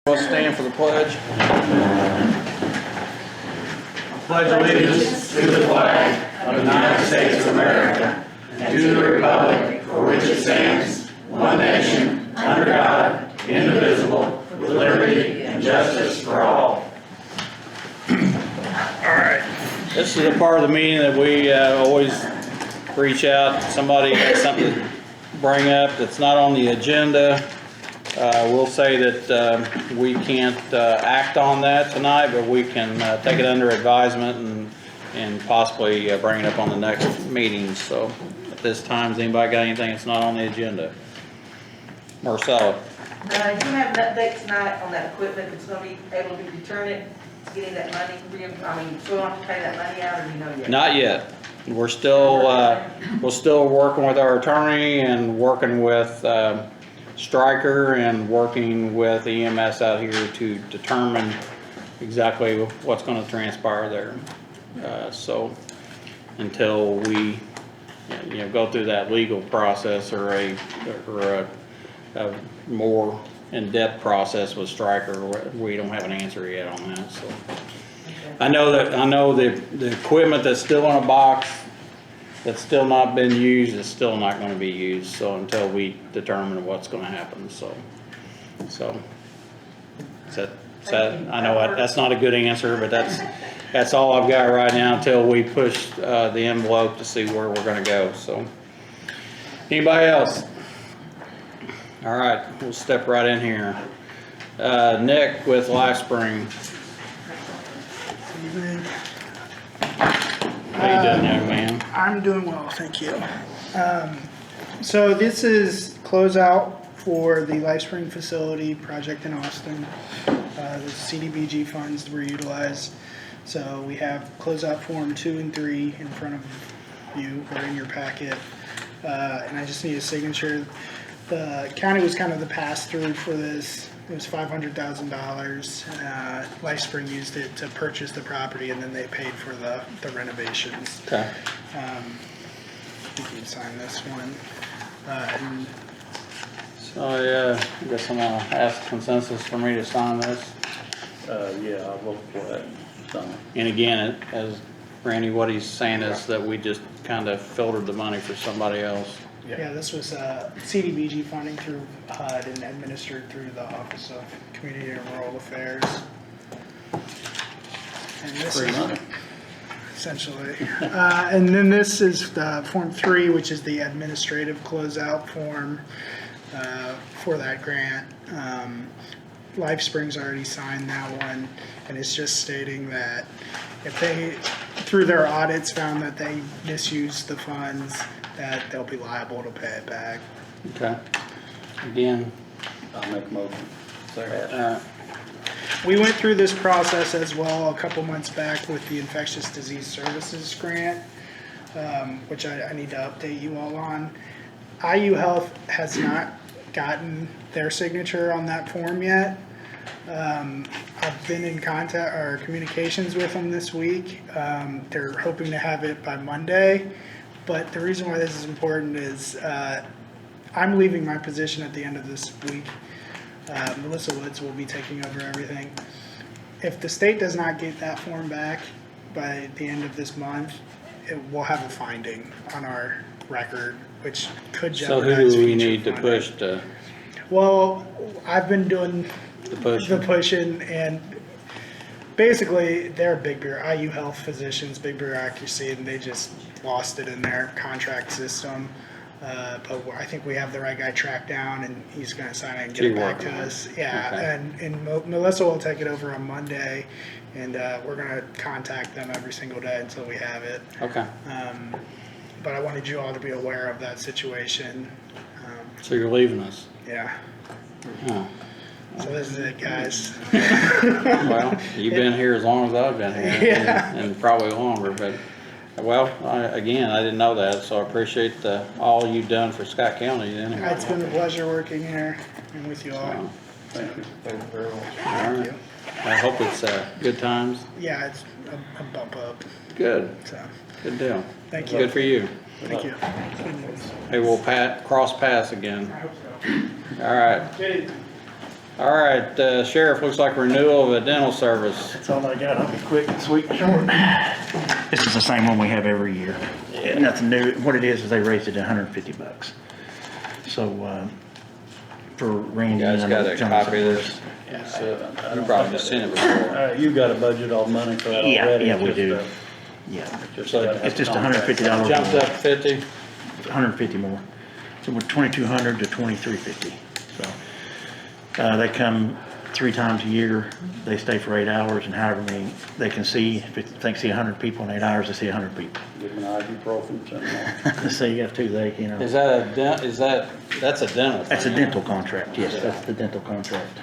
We'll stand for the pledge. Pledge allegiance to the flag of the United States of America and to the republic for which it stands, one nation, under God, indivisible, with liberty and justice for all. Alright, this is a part of the meeting that we always reach out. Somebody has something to bring up that's not on the agenda. We'll say that we can't act on that tonight, but we can take it under advisement and possibly bring it up on the next meeting. So at this time, has anybody got anything that's not on the agenda? Marcella? You have an update tonight on that equipment that's going to be able to be returned, getting that money, so we don't have to pay that money out, or you know yet? Not yet. We're still working with our attorney and working with Stryker and working with EMS out here to determine exactly what's going to transpire there. So until we go through that legal process or a more in-depth process with Stryker, we don't have an answer yet on that. So I know the equipment that's still in a box that's still not been used is still not going to be used. So until we determine what's going to happen. So I know that's not a good answer, but that's all I've got right now until we push the envelope to see where we're going to go. So anybody else? All right, we'll step right in here. Nick with LifeSpring. How you doing, young man? I'm doing well, thank you. So this is closeout for the LifeSpring facility project in Austin. The CDBG funds were utilized. So we have closeout form 2 and 3 in front of you or in your packet. And I just need a signature. The county was kind of the pass-through for this. It was $500,000. LifeSpring used it to purchase the property, and then they paid for the renovations. Okay. You can sign this one. So I guess I'm gonna ask consensus for me to sign this. Yeah, I'll vote for that. And again, as Randy, what he's saying is that we just kind of filtered the money for somebody else. Yeah, this was CDBG funding through HUD and administered through the Office of Community and Rural Affairs. And this Free is money. essentially. And then this is Form 3, which is the administrative closeout form for that grant. LifeSpring's already signed that one, and it's just stating that if they, through their audits, found that they misused the funds, that they'll be liable to pay it back. Okay. Again, I'll make a motion. We went through this process as well a couple months back with the Infectious Disease Services grant, which I need to update you all on. IU Health has not gotten their signature on that form yet. I've been in contact or communications with them this week. They're hoping to have it by Monday. But the reason why this is important is I'm leaving my position at the end of this week. Melissa Woods will be taking over everything. If the state does not get that form back by the end of this month, we'll have a finding on our record, which could jeopardize so who do we future need to funding. push to Well, I've been doing the pushing, and basically they're IU Health physicians, big bureaucracy, and they just lost it in their contract system. But I think we have the right guy tracked down, and he's going to sign it and get it back to us. Yeah, okay. And Melissa will take it over on Monday, and we're going to contact them every single day until we have it. Okay. But I wanted you all to be aware of that situation. So you're leaving us? Yeah. Oh. So this is it, guys. Well, you've been here as long as I've been here, Yeah. and probably longer. But again, I didn't know that, so I appreciate all you've done for Scott County. Anyway. It's been a pleasure working here and with you all. Thank you. Thank you very much. Thank you. I hope it's good times. Yeah, it's a bump up. Good. So Good deal. thank you. Good for you. Thank you. Hey, we'll cross paths again. I hope so. All right. Okay. All right, Sheriff, looks like renewal of a dental service. That's all I got. I'll be quick and sweet and short. This is the same one we have every year. Nothing new. What it is they raised it to $150. So, for Randy. You guys and got a John copy of supports. this? You probably just seen it before. You got a budget all money for that Yeah, already. yeah, we Just, do. uh, Yeah, It's just $150. Jumped up 50? 150 more. So we're 2,200 to 2,350. So, they come 3 times a year. They stay for 8 hours, and however many they can see. If they see 100 people in 8 hours, they see 100 people. Give them an ibuprofen, something. So you got a toothache, you know. Is that that's a dental thing? That's a dental contract, yes, that's the dental contract.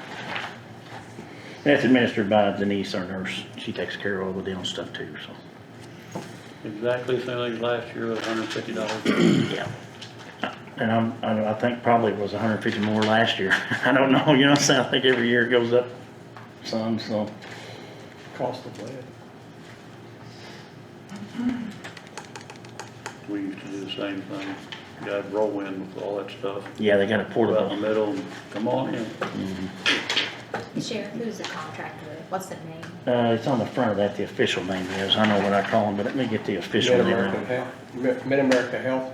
That's administered by Denise, our nurse. She takes care of all the dental stuff too, so. Exactly the same thing last year with $150. Yeah. And I think probably it was 150 more last year. I don't know, you know, so I think every year it goes up some, so. Cost of lead. We used to do the same thing. Guys roll in with all that stuff. Yeah, they got a Go out in portable. the middle and come on in. Sheriff, who's the contractor with? What's the name? It's on the front of that, the official name is. I know what I call them, but let me get the official Mid-American name. Health, Mid-America Health.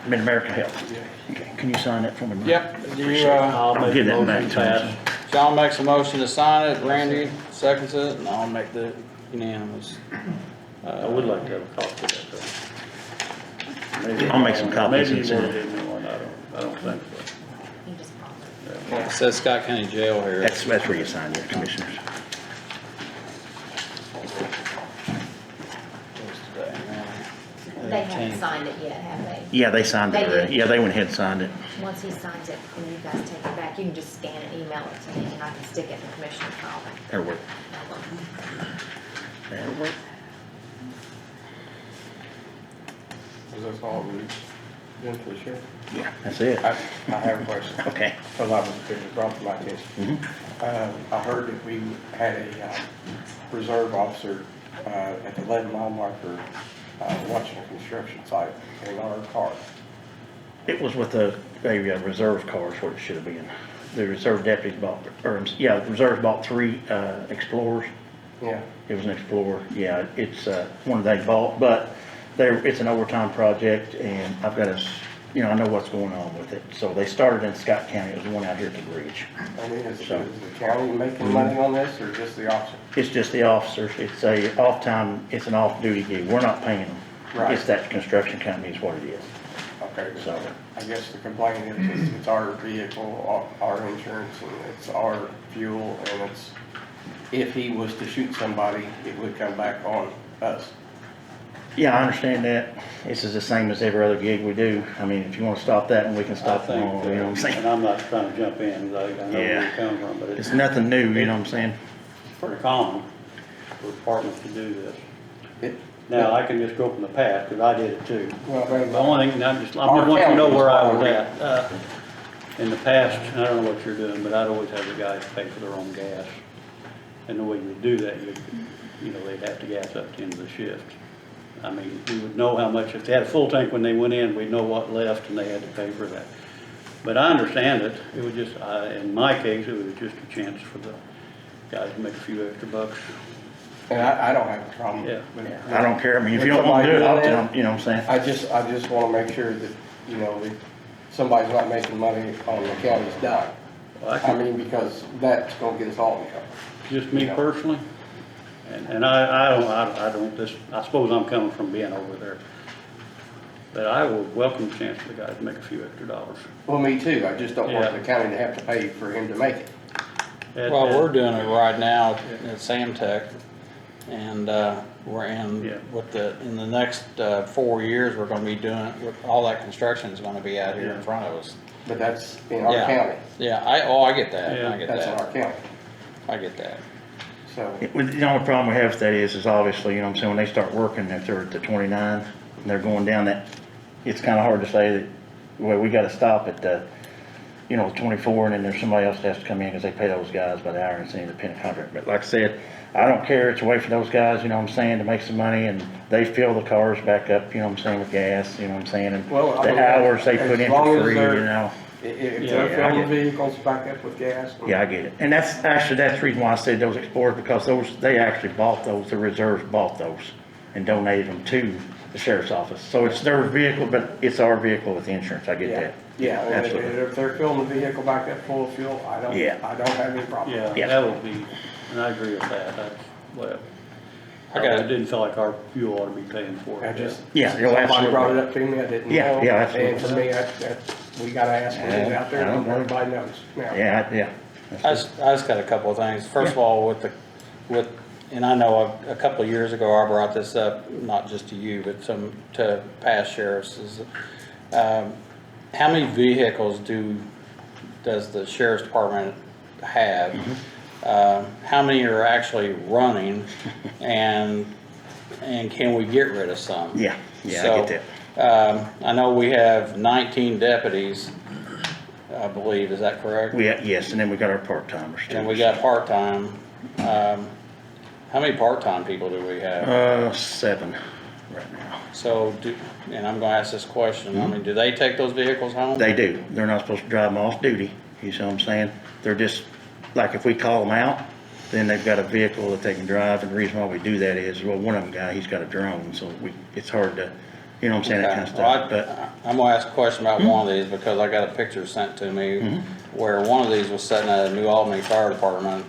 Mid-America Health. Okay, can you sign that for me? Mike? Yep. Do Appreciate you, it. I'll I'll make give a that back motion to pass. him. John makes a motion to sign it, Randy seconds it, and I'll make the unanimous. I would like to have a copy of that though. Maybe I'll make some copies Maybe and you send want it. to give me one, I don't think so. You just call it. It says Scott County Jail here. That's where you sign your commissioners. They haven't signed it yet, have they? Yeah, they signed it They already. did. Yeah, they went ahead and signed it. Once he signs it, and you guys take it back, you can just scan it, email it to me, and I can stick it in the commissioner's file. That'll work. That'll work. Is this all we done for the sheriff? Yeah, that's it. I have a question. Okay. Because I was, it was brought to my attention. Mhm. I heard that we had a reserve officer at the 11-mile marker watching a construction site in our car. It was with a reserve car is what it should have been. The reserve deputies bought, or, yeah, the reserves bought 3 Explorers. Yeah. It was an Explorer. Yeah, it's one they bought, but it's an overtime project, and I've got I know what's going on with it. So they started in Scott County. It was the one out here at the bridge. I mean, is the county making money on this or just the officer? It's just the officers. It's a off-time, it's an off-duty gig. We're not paying them. Right. It's that construction company is what it is. Okay, So- I guess the complaint is it's our vehicle, our insurance, and it's our fuel, and it's, if he was to shoot somebody, it would come back on us. Yeah, I understand that. This is the same as every other gig we do. I mean, if you want to stop that one, we can stop them all, you know what I'm saying? And I'm not trying to jump in, like, I know where Yeah. you come from, but It's it's nothing new, you know what I'm saying? pretty common for departments to do this. It- Now, I can just go from the past, because I did it too. Well, The only thing, I just Our want you to know county where I is was already- at. In the past, I don't know what you're doing, but I'd always have the guys pay for their own gas. And the way you do that, they'd have to gas up to the end of the shift. I mean, we would know how much, if they had a full tank when they went in, we'd know what left and they had to pay for that. But I understand it, it was just, in my case, it was just a chance for the guys to make a few extra bucks. And I don't have a problem Yeah. with it. I don't care. I mean, if you don't want to do it, I'll tell them, you know what I'm saying? I just wanna make sure that, that somebody's not making money on the county's dime. Well, I mean, because that's gonna get us all in trouble. Just me personally, and I suppose I'm coming from being over there. But I would welcome the chance for the guys to make a few extra dollars. Well, me too, I just don't want Yeah. the county to have to pay for him to make it. Well, we're doing it right now at Samtech, and we're in Yeah. in the next 4 years, we're gonna be doing, all that construction is gonna be out here in Yeah. front of us. But that's in our Yeah. county, Yeah, I get that, Yeah. I get that's in our that, county, I get that. so. The only problem we have with that is obviously, you know what I'm saying, when they start working, if they're at the 29, and they're going down that, it's kind of hard to say that, well, we got to stop at the, 24, and then there's somebody else that has to come in because they pay those guys by the hour and it's an independent contract. But like I said, I don't care. It's a way for those guys, you know what I'm saying, to make some money, and they fill the cars back up, you know what I'm saying, with gas, you know what I'm saying, and Well, I the mean, hours they as put in long for as free, they're- you know. If Yeah, they're I filling the get vehicles back up with gas. Yeah, I get it. And that's the reason why I said those Explorers, because they actually bought those, the reserves bought those and donated them to the sheriff's office. So it's their vehicle, but it's our vehicle with insurance, I get that. Yeah, and Absolutely. if they're filling the vehicle back up full of fuel, I don't have any problem. Yeah, Yeah. that would be, and I agree with that, that's, well, I got I it. didn't feel like our fuel ought to be paying for I it. just, Yeah, you'll somebody brought it absolutely. up to me, I didn't know. Yeah, yeah, absolutely. And for me, we gotta ask what is out there, I don't and blame you. everybody knows now. Yeah. I just got a couple of things. First of all, and I know a couple of years ago, I brought this up, not just to you, but to past sheriffs, is, how many vehicles does the sheriff's department have? How many are actually running, and can we get rid of some? Yeah, I So, get that. I know we have 19 deputies, I believe, is that correct? Yes, and then we got our part-timers too. And we got part-time. How many part-time people do we have? 7 right now. So, and I'm gonna ask this question, I mean, do they take those vehicles home? They do. They're not supposed to drive them off duty, you see what I'm saying? They're just, like if we call them out, then they've got a vehicle that they can drive, and the reason why we do that is, well, one of them he's got a drone, so it's hard to, you know what I'm saying, that kind of Okay. Well, stuff, but. I'm gonna ask a question about one of these, because I got a picture sent to me where one of these was sitting at a New Albany Fire Department.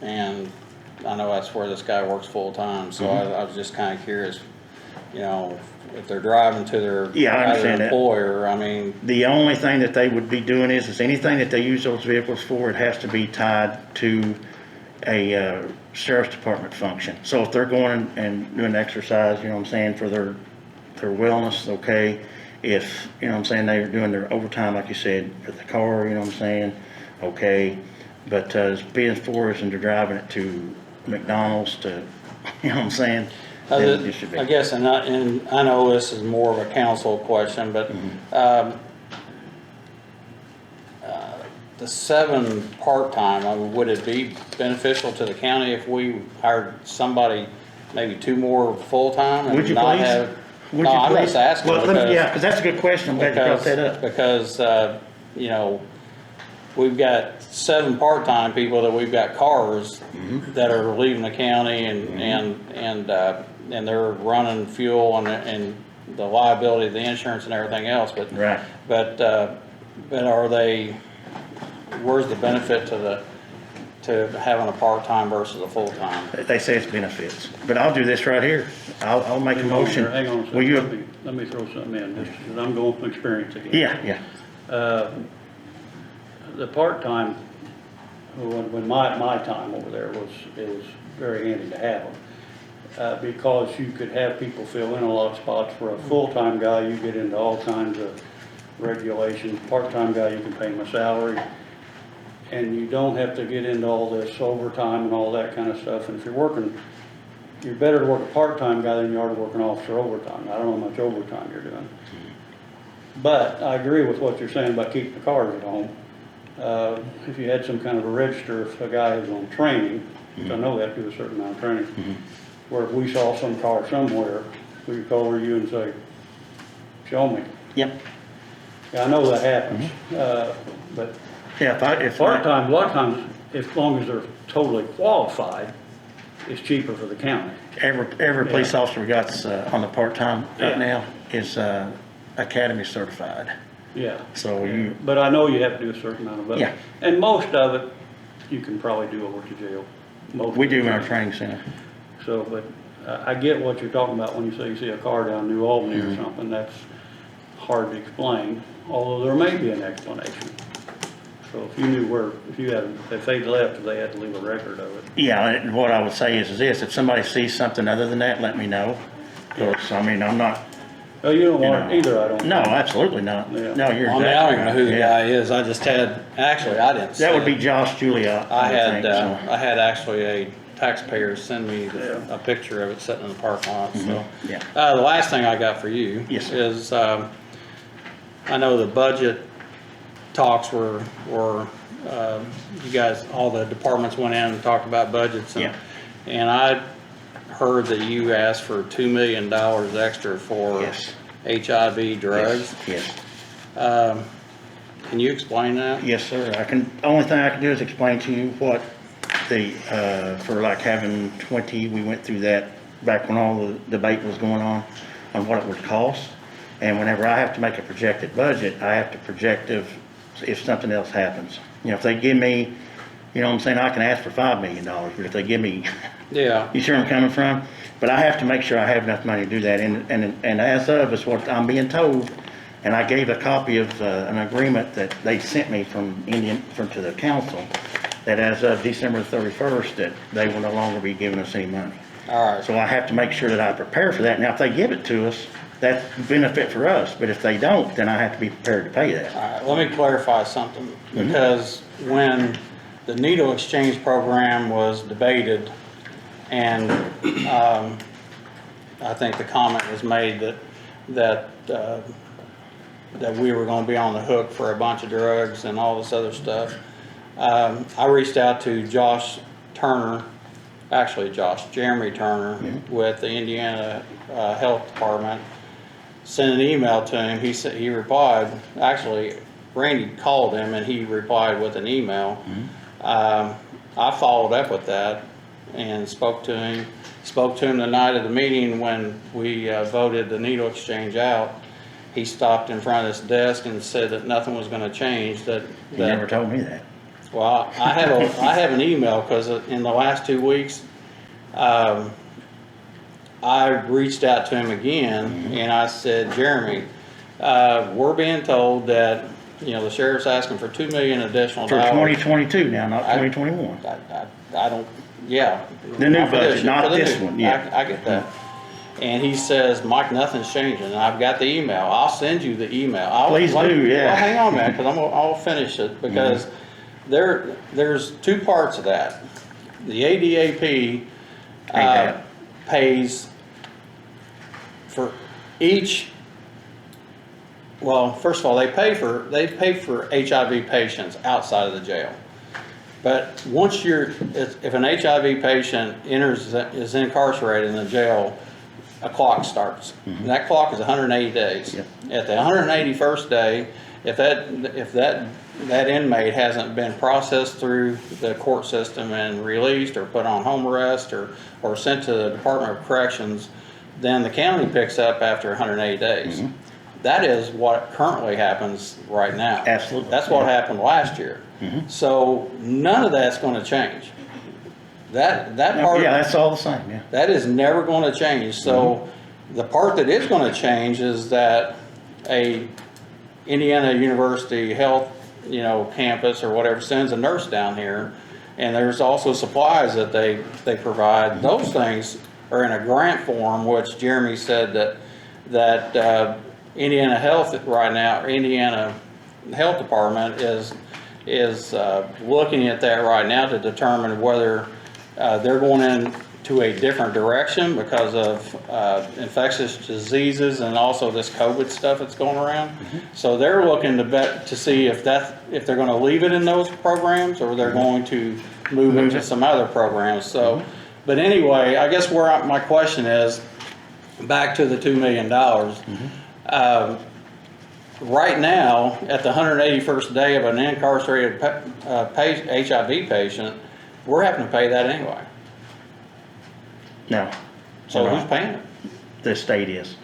And I know that's where this guy works full-time, so I was just kinda curious, you know, if they're driving to their Yeah, I understand that. employer, I mean, The only thing that they would be doing is anything that they use those vehicles for, it has to be tied to a sheriff's department function. So if they're going and doing exercise, you know what I'm saying, for their wellness, okay. If, you know what I'm saying, they're doing their overtime, like you said, at the car, you know what I'm saying, okay. But being forced and they're driving it to McDonald's to, you know what I'm saying? then it should be. I guess, and I know this is more of a council question, but, the 7 part-time, I mean, would it be beneficial to the county if we hired somebody, maybe 2 more full-time? and Would you not please? have- Would No, you I'm please? just asking Well, because. yeah, because that's a good question, I'm glad you brought that up. Because, you know, we've got 7 part-time people that we've got cars that are leaving the county and they're running fuel and the liability of the insurance and everything else, but. Right. But are they, where's the benefit to having a part-time versus a full-time? They say it's benefits, but I'll do this right here. I'll make a motion. Hang on a Will second, you? let me throw something in, just because I'm going from experience again. Yeah. The part-time, when my time over there it was very handy to have them. Because you could have people fill in a lot of spots. For a full-time guy, you get into all kinds of regulations. Part-time guy, you can pay him a salary. And you don't have to get into all this overtime and all that kind of stuff. And if you're better to work a part-time guy than you are to work an officer overtime. I don't know how much overtime you're doing. But I agree with what you're saying about keeping the cars at home. If you had some kind of a register, if a guy is on training, which I know they have to do a certain amount of training, where if we saw some car somewhere, we could call over you and say, show me. Yep. Yeah, I know that happens, but Yeah, if part-time, a lot of times, as long as they're totally qualified, it's cheaper for the county. every police officer we got's on the part-time Yeah. right now is academy certified. Yeah. So you, But I know you have to do a certain amount of it. Yeah. And most of it, you can probably do over to jail. Most we of do it. in our training center. So, but I get what you're talking about when you say you see a car down New Albany or something, that's hard to explain, although there may be an explanation. So if you knew if they'd left, they had to leave a record of it. Yeah, and what I would say is this, if somebody sees something other than that, let me know. 'Cause, I mean, I'm not, Oh, you don't you want know. it either, I don't. No, absolutely not. Yeah. No, you're Well, I mean, I don't exactly even know who the right. guy is, I just had, actually, I didn't see That would be it. Josh Julia, I I had, think, so. I had actually a taxpayer send me a picture of it sitting in the parking lot, so. Yeah. The last thing I got for you Yes, sir. is, I know the budget talks were, you guys, all the departments went in and talked about budgets. Yeah. And I heard that you asked for $2 million extra for Yes. HIV drugs. Yes. Can you explain that? Yes, sir. Only thing I can do is explain to you what the, for like having 20, we went through that back when all the debate was going on what it would cost. And whenever I have to make a projected budget, I have to project if something else happens. You know, if they give me, you know what I'm saying, I can ask for $5 million, but if they give me, Yeah, you see where I'm coming from? But I have to make sure I have enough money to do that. And as of, is what I'm being told, and I gave a copy of an agreement that they sent me from to the council, that as of December 31st, that they will no longer be giving us any money. all right. So I have to make sure that I prepare for that. Now, if they give it to us, that's benefit for us, but if they don't, then I have to be prepared to pay that. All right, let me clarify something, because when the needle exchange program was debated, and I think the comment was made that we were gonna be on the hook for a bunch of drugs and all this other stuff. I reached out to Jeremy Turner with the Indiana Health Department, sent an email to him. He replied, actually, Randy called him and he replied with an email. I followed up with that and spoke to him the night of the meeting when we voted the needle exchange out. He stopped in front of this desk and said that nothing was gonna change, He never told me that. well, I have an email, because in the last 2 weeks, I reached out to him again and I said, Jeremy, we're being told that, you know, the sheriff's asking for $2 million additional For dollars. 2022 now, not 2021. I don't, yeah. The new Not for budget, not for the this new- one, yeah. I get that. And he says, Mike, nothing's changing, and I've got the email. I'll send you the email. Please do, yeah. Well, hang on a minute, because I'll finish it, because there's two parts of that. The ADAP that. pays for each, well, first of all, they pay for HIV patients outside of the jail. But once if an HIV patient is incarcerated in the jail, a clock starts. And that clock is 180 days. Yep. At the 181st day, if that inmate hasn't been processed through the court system and released or put on home arrest or sent to the Department of Corrections, then the county picks up after 180 days. That is what currently happens right now. Absolutely. That's what happened last year. So none of that's gonna change. That part. Yeah, that's all the same, yeah. That is never going to change. So the part that is going to change is that a Indiana University Health, you know, campus or whatever sends a nurse down here, and there's also supplies that they provide. Those things are in a grant form, which Jeremy said that Indiana Health right now, or Indiana Health Department is looking at that right now to determine whether they're going into a different direction because of infectious diseases and also this COVID stuff that's going around. So they're looking to see if they're going to leave it in those programs or they're going to move it to some other programs. So, but anyway, I guess where my question is, back to the $2 million. Right now, at the 181st day of an incarcerated HIV patient, we're having to pay that anyway. No. So We're who's not. paying it? The state is.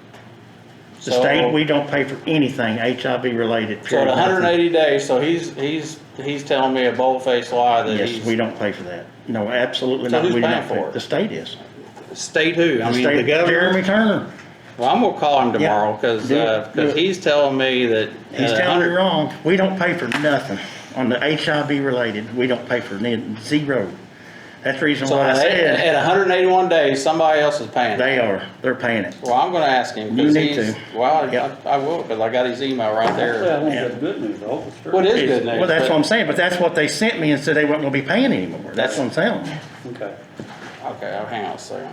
The So- state, we don't pay for anything HIV related. So at period, nothing. 180 days, so he's telling me a bold-faced lie that Yes, we don't pay for that. No, absolutely So not. who's We do paying not pay. for it? The state is. State who? I The mean, the state, governor? Jeremy Turner. Well, I'm gonna call him tomorrow, because Do it. he's telling me that. He's telling you wrong. We don't pay for nothing. On the HIV related, we don't pay for zero. That's the reason So why I said at 181 days, somebody else is paying it. they are. They're paying it. Well, I'm gonna ask him, You because need he's, to. well, Yep. I will, because I got his email right there. Well, that's good news, the whole story. What is good news? Well, that's but- what I'm saying, but that's what they sent me and said they weren't gonna be paying anymore. That's what I'm telling you. Okay. Okay, hang on a second.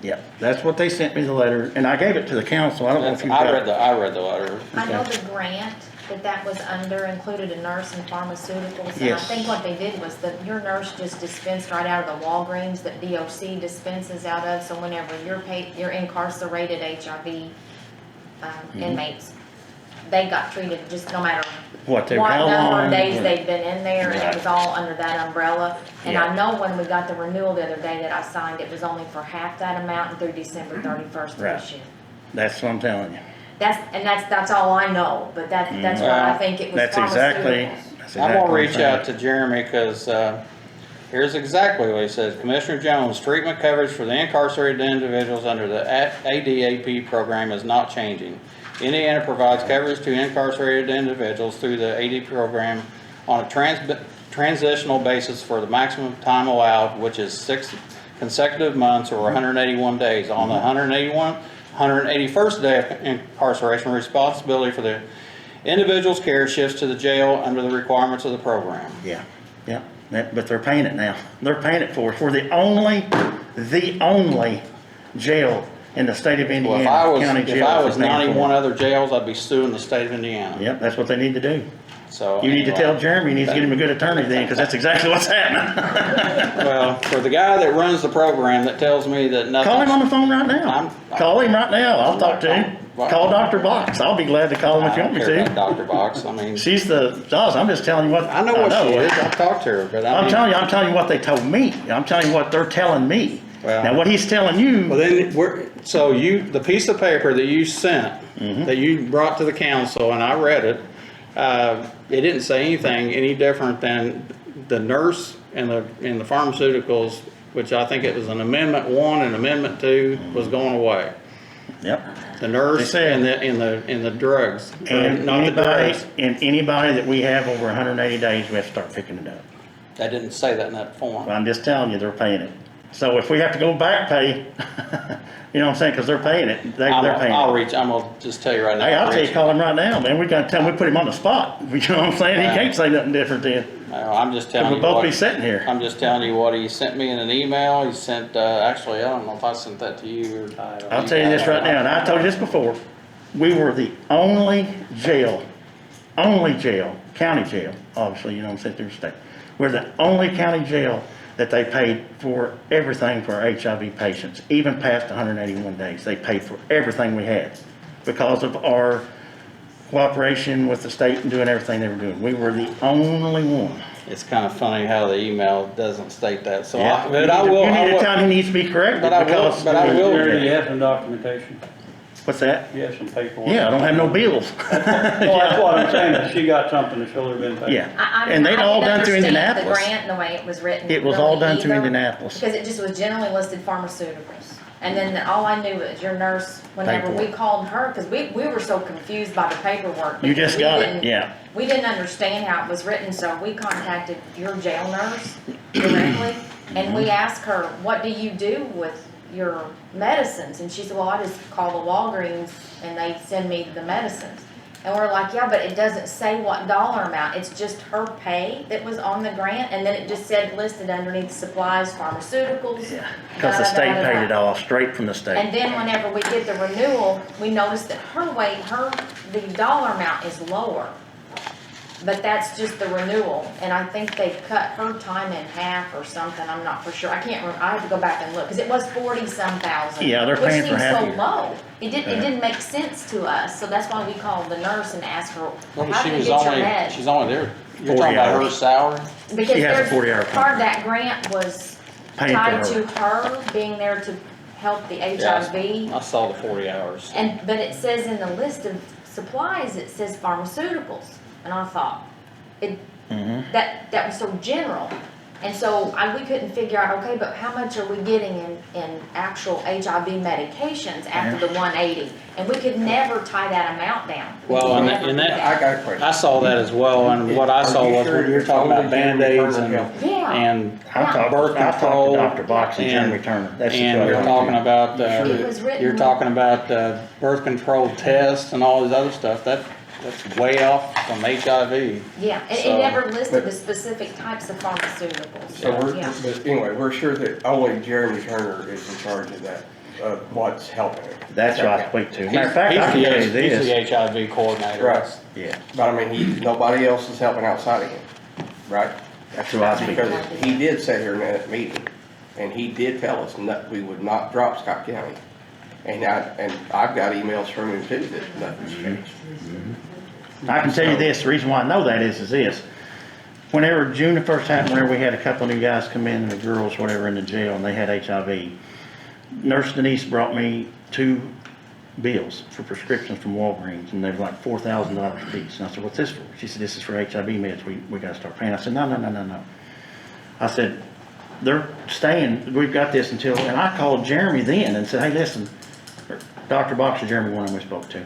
Yeah, that's what they sent me the letter, and I gave it to the council. I don't know if you got it. I read the letter. I know the grant that was under included a nurse and pharmaceuticals. And I Yes. think what they did was that your nurse just dispensed right out of the Walgreens that DOC dispenses out of. So whenever you're incarcerated HIV inmates they got treated just no matter What they, what how number long? of days they've been in there, and it Right. was all under that umbrella. And Yeah. I know when we got the renewal the other day that I signed, it was only for half that amount and through December 31st of Right. this year. That's what I'm telling you. That's all I know, but that's what I think it was. That's exactly, pharmaceuticals. that's I'm exactly. gonna what reach saying. out to Jeremy, cause, here's exactly what he says. Commissioner Jones, treatment coverage for the incarcerated individuals under the ADAP program is not changing. Indiana provides coverage to incarcerated individuals through the AD program on a transitional basis for the maximum time allowed, which is 6 consecutive months or 181 days. On the 181st day of incarceration, responsibility for the individual's care shifts to the jail under the requirements of the program. Yeah, yeah, but they're paying it now. They're paying it for us. We're the only jail in the state of Well, Indiana, county jail. if I was for paying for it. 91 other jails, I'd be suing the state of Indiana. Yep, that's what they need to do. So. You need to anyway. tell Jeremy, he needs to get him a good attorney then, because that's exactly what's happening. Well, for the guy that runs the program that tells me that nothing. Call him on the phone right now. I'm- Call him right now. I'll talk to him. Right. Call Dr. Box. I'll be glad to call him if you I want don't me care to. about Dr. Box, I mean, She's the, I'm just telling you what. I know what she is, I've talked to her, but I I'm mean. telling you what they told me. I'm telling you what they're telling me. Well- Now, what he's telling Well, you, then, so the piece of paper that you sent, that you brought to the council, and I read it, it didn't say anything any different than the nurse and the pharmaceuticals, which I think it was an amendment 1 and amendment 2 was going away. yep. The nurse They and said- the drugs, And not the drugs. anybody that we have over 180 days, we have to start picking it up. I didn't say that in that form. I'm just telling you, they're paying it. So if we have to go back pay, you know what I'm saying, because they're paying it, they're paying I'm it. gonna just tell you right now. Hey, I'll tell you, call him right now, man. We gotta tell him, we put him on the spot. You know what I'm saying? He Yeah. can't say nothing different then. I'm just Because telling we'll you both be what, sitting here. I'm just telling you what he sent me in an email. He sent, actually, I don't know if I sent that to you or. I'll tell you this right now, and I told you this before. We were the only jail, county jail, obviously, you know what I'm saying, through the state. We're the only county jail that they paid for everything for our HIV patients, even past 181 days. They paid for everything we had because of our cooperation with the state and doing everything they were doing. We were the only one. It's kind of funny how the email doesn't state that, so Yeah. but I will. You need to tell him he needs to be corrected But I will- because. but I will- Jerry, do you have some documentation? What's that? You have some paperwork? Yeah, I don't have no bills. Well, that's what I'm saying, that she got something that should have been paid. Yeah, I and they'd I all didn't done through understand Indianapolis. The grant, the way it was written. It was all really done through either, Indianapolis. Because it just was generally listed pharmaceuticals. And then all I knew was your nurse, whenever we Paperwork. called her, because we were so confused by the paperwork. You just because got we it, didn't- yeah. We didn't understand how it was written, so we contacted your jail nurse directly. And we asked her, what do you do with your medicines? And she said, well, I just call the Walgreens and they send me the medicines. And we're like, yeah, but it doesn't say what dollar amount. It's just her pay that was on the grant. And then it just said listed underneath supplies, pharmaceuticals. Yeah, because the state paid it all straight from the And state. then whenever we did the renewal, we noticed that the dollar amount is lower. But that's just the renewal, and I think they cut her time in half or something, I'm not for sure, I can't remember, I have to go back and look, because it was 40-some thousand. Yeah, they're paying for half of Which your- seems so low, it didn't make sense to us, so that's why we called the nurse and asked her, Well, how she do you was get your only, meds? she's only there, you're 40 talking about her hours. salary? Because She has a there's 40-hour part of that grant was Paid for tied her. to her being there to help the Yeah, HIV. I saw the 40 hours. But it says in the list of supplies, it says pharmaceuticals, and I thought, that was so general. And so we couldn't figure out, okay, but how much are we getting in actual HIV medications after the 180? And we could never tie that amount down. We Well, could and never do that- I got a question. I saw that as well, and what I Are saw you was sure when you're you're talking about totally Band-Aids Jeremy Turner? Yeah. and I've birth talked control. to Dr. Box and Jeremy Turner. That's And the you're truth. talking about, It was written- you're talking about, birth control tests and all this other stuff, that's way off from HIV. Yeah, it So- never listed the specific types of pharmaceuticals. So Yeah. but anyway, we're sure that only Jeremy Turner is in charge of that, of what's helping it. That's who I speak to. Matter of fact, I can He's tell the you he's the this. HIV coordinator. Right. Yeah, But I mean, nobody else is helping outside of him, right? that's who I speak Because to. he did sit here in that meeting, and he did tell us that we would not drop Scott County. And I've got emails from him too that nothing's changed. I can tell you this, the reason why I know that is this. Whenever June the 1st happened, whenever we had a couple of new guys come in, and the girls, whatever, in the jail, and they had HIV, Nurse Denise brought me 2 bills for prescriptions from Walgreens, and they were like $4,000 a piece. And I said, what's this for? She said, this is for HIV meds, we gotta start paying. I said, no. I said, they're staying, we've got this until, and I called Jeremy then and said, hey, listen, Dr. Boxer, Jeremy, one of them we spoke to.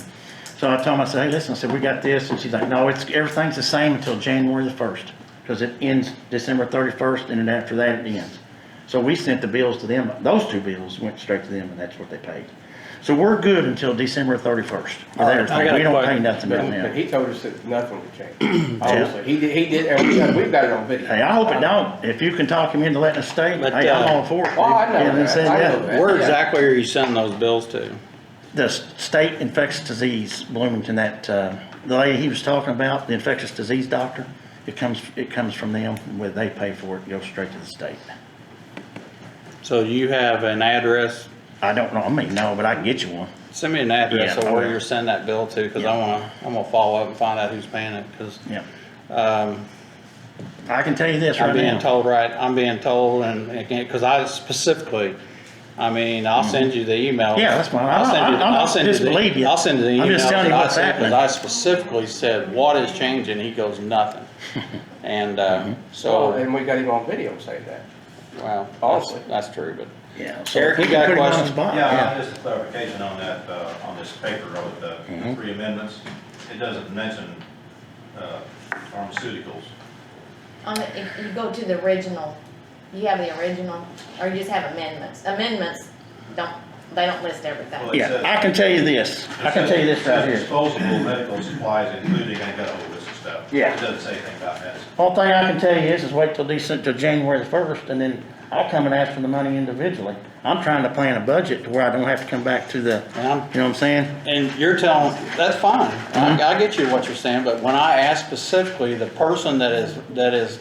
So I told him, I said, hey, listen, I said, we got this, and she's like, no, everything's the same until January the 1st, because it ends December 31st, and then after that it ends. So we sent the bills to them, those 2 bills went straight to them, and that's what they paid. So we're good until December 31st with everything. We don't pay nothing right now. But he told us that nothing would change. Honestly, he did, and we've got it on video. Hey, I hope it don't. If you can talk him into letting us stay, But, hey, I'm all for it. Well, I know Yeah, that. said, I yeah. know that. Where Yeah. exactly are you sending those bills to? The state infectious disease, Bloomington, that, the lady he was talking about, the infectious disease doctor, it comes from them, where they pay for it, goes straight to the state. So you have an address? I don't know, I mean, no, but I can get you one. Send me an address Yeah, of I where will. you're sending that bill to, because Yeah. I'm gonna follow up and find out who's paying it, because, Yeah. I can tell you this right I'm being now. told, and again, because I specifically, I mean, I'll send you the email. Yeah, that's fine. I'll send you, I don't I'll send you disbelieve the, you. I'll send you the email. I'm just telling you what's happening. Because I specifically said, what is changing? He goes, nothing. And, Well, so, and we got him on video saying that. well, Honestly. that's true, but. Yeah. so Eric, we you can got a put him on the question? spot, Yeah, just a clarification on that, on this paper with the Mhm. 3 amendments. It doesn't mention pharmaceuticals. If you go to the original, you have the original, or you just have amendments. Amendments they don't list everything. Well, Yeah, I can tell you this. I can tell you this right here. Disposable medical supplies, including, I got a whole list of stuff. Yeah. It doesn't say anything about medicine. Only thing I can tell you is wait till January the 1st, and then I'll come and ask for the money individually. I'm trying to plan a budget to where I don't have to come back to the, And I'm, you know what I'm saying? And you're telling, that's fine, I get you what you're saying, but when I ask specifically, the person that is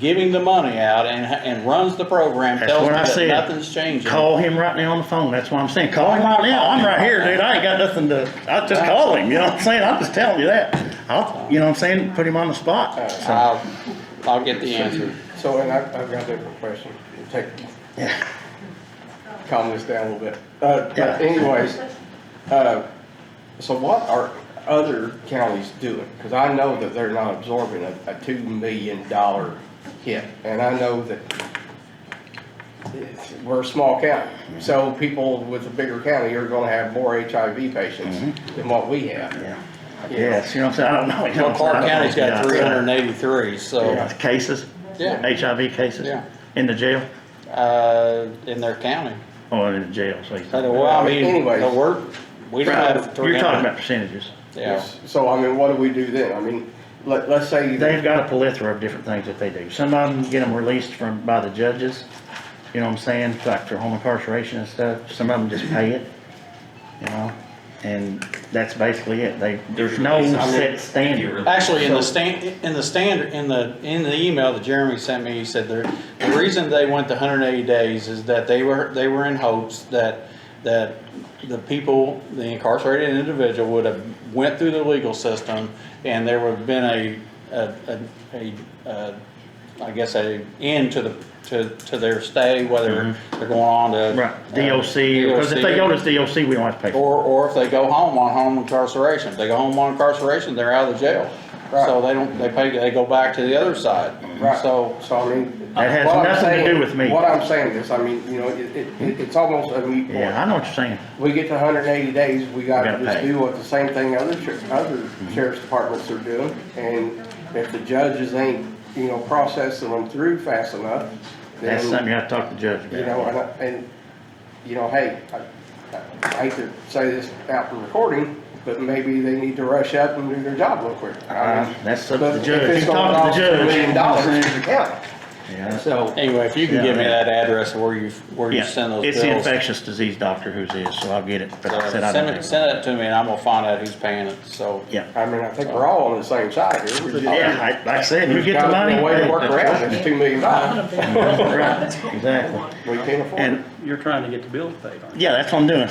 giving the money out and runs the program That's tells me what I that said. nothing's changing. Call him right now on the phone, that's what I'm saying. Call him right now, I'm right here, dude, I ain't got nothing to, I just call him, you know what I'm saying? I'm just telling you that. You know what I'm saying, put him on the spot, so. I'll get the answer. So, and I've got a different question. Yeah. Calm this down a little bit. But Yeah. anyways, so what are other counties doing? Because I know that they're not absorbing a $2 million hit. And I know that we're a small county. So people with a bigger county are gonna have more HIV patients than what we have. Yeah. Yes, you know what I'm saying, I don't know. You know Well, what I'm Clark saying? County's got Yeah. 383, so, Yeah, Cases? Yeah. HIV cases? Yeah. In the jail? in their county. Oh, in the jail, so you So, well, I mean, Anyways. we don't have You're talking 300. about percentages. Yeah, So, I mean, what do we do then? I mean, let's say They've got a plethora of different things that they do. Some of them get them released by the judges, you know what I'm saying, like for home incarceration and stuff. Some of them just pay it, you know, and that's basically it. There's no set standard. actually, in the email that Jeremy sent me, he said the reason they went to 180 days is that they were in hopes that the people, the incarcerated individual would have went through the legal system and there would have been I guess a end to their stay, whether they're going on to. Right, DOC, because if they go to DOC, we don't have to pay for Or if they go home on home incarceration. If they go home on incarceration, they're out of the jail. Right. So they go back to the other side. Right. So, I mean. That has what I'm nothing to saying- do with me. What I'm saying is, I mean, you know, it's almost a moot it. point. Yeah, I know what you're saying. We get to 180 days, we gotta gotta just pay. do what the same thing other sheriff's departments are doing. And if the judges ain't, you know, processing them through fast enough, That's something then, you have to talk to the judge about. you know, and, you know, hey, I hate to say this out in recording, but maybe they need to rush up and do their job real quick. I mean, That's up but to the if judge. it's You gonna talk to the cost $2 million judge. to the county. Yeah. So, anyway, if you can give me that address of where you Yeah, send those bills. it's the infectious disease doctor who's is, so I'll get it. But like I said, I don't think- Send it to me and I'm gonna find out who's paying it, so. Yeah. I mean, I think we're all on the same side here. We're just- Yeah, like I said, you get the money. There's gotta be a way hey, to work that's around right. this $2 million. Right, exactly. We can't afford it. And, You're trying to get the bills paid, aren't you? yeah, that's what I'm doing.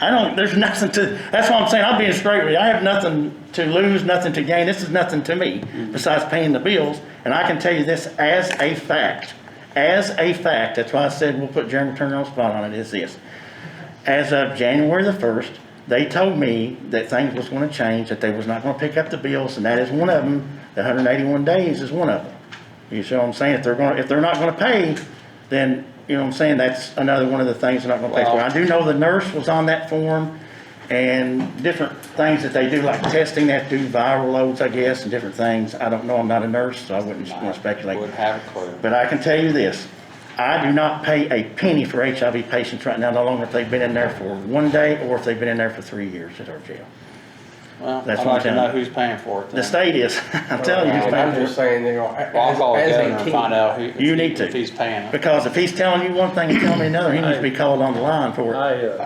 there's nothing to, that's what I'm saying, I'm being straight with you. I have nothing to lose, nothing to gain. This is nothing to me besides paying the bills. And I can tell you this as a fact, that's why I said we'll put Jeremy Turner on the spot on it, is this. As of January the 1st, they told me that things was gonna change, that they was not gonna pick up the bills, and that is one of them. The 181 days is one of them. You see what I'm saying? If they're not gonna pay, then, you know what I'm saying, that's another one of the things they're not gonna pay for. Well- I do know the nurse was on that form, and different things that they do, like testing, they have to do viral loads, I guess, and different things. I don't know, I'm not a nurse, so I wouldn't wanna speculate. Wouldn't have a clue. But I can tell you this, I do not pay a penny for HIV patients right now, no longer if they've been in there for 1 day or if they've been in there for 3 years at our jail. Well, That's I'd what like to I'm know telling who's paying for it The then. state is, I'm telling you who's And paying I'm for just it. saying, you know, Well, I'll call the as governor a and team. find out You need to. if he's paying it. Because if he's telling you one thing and telling me another, he needs to be called on the line for it.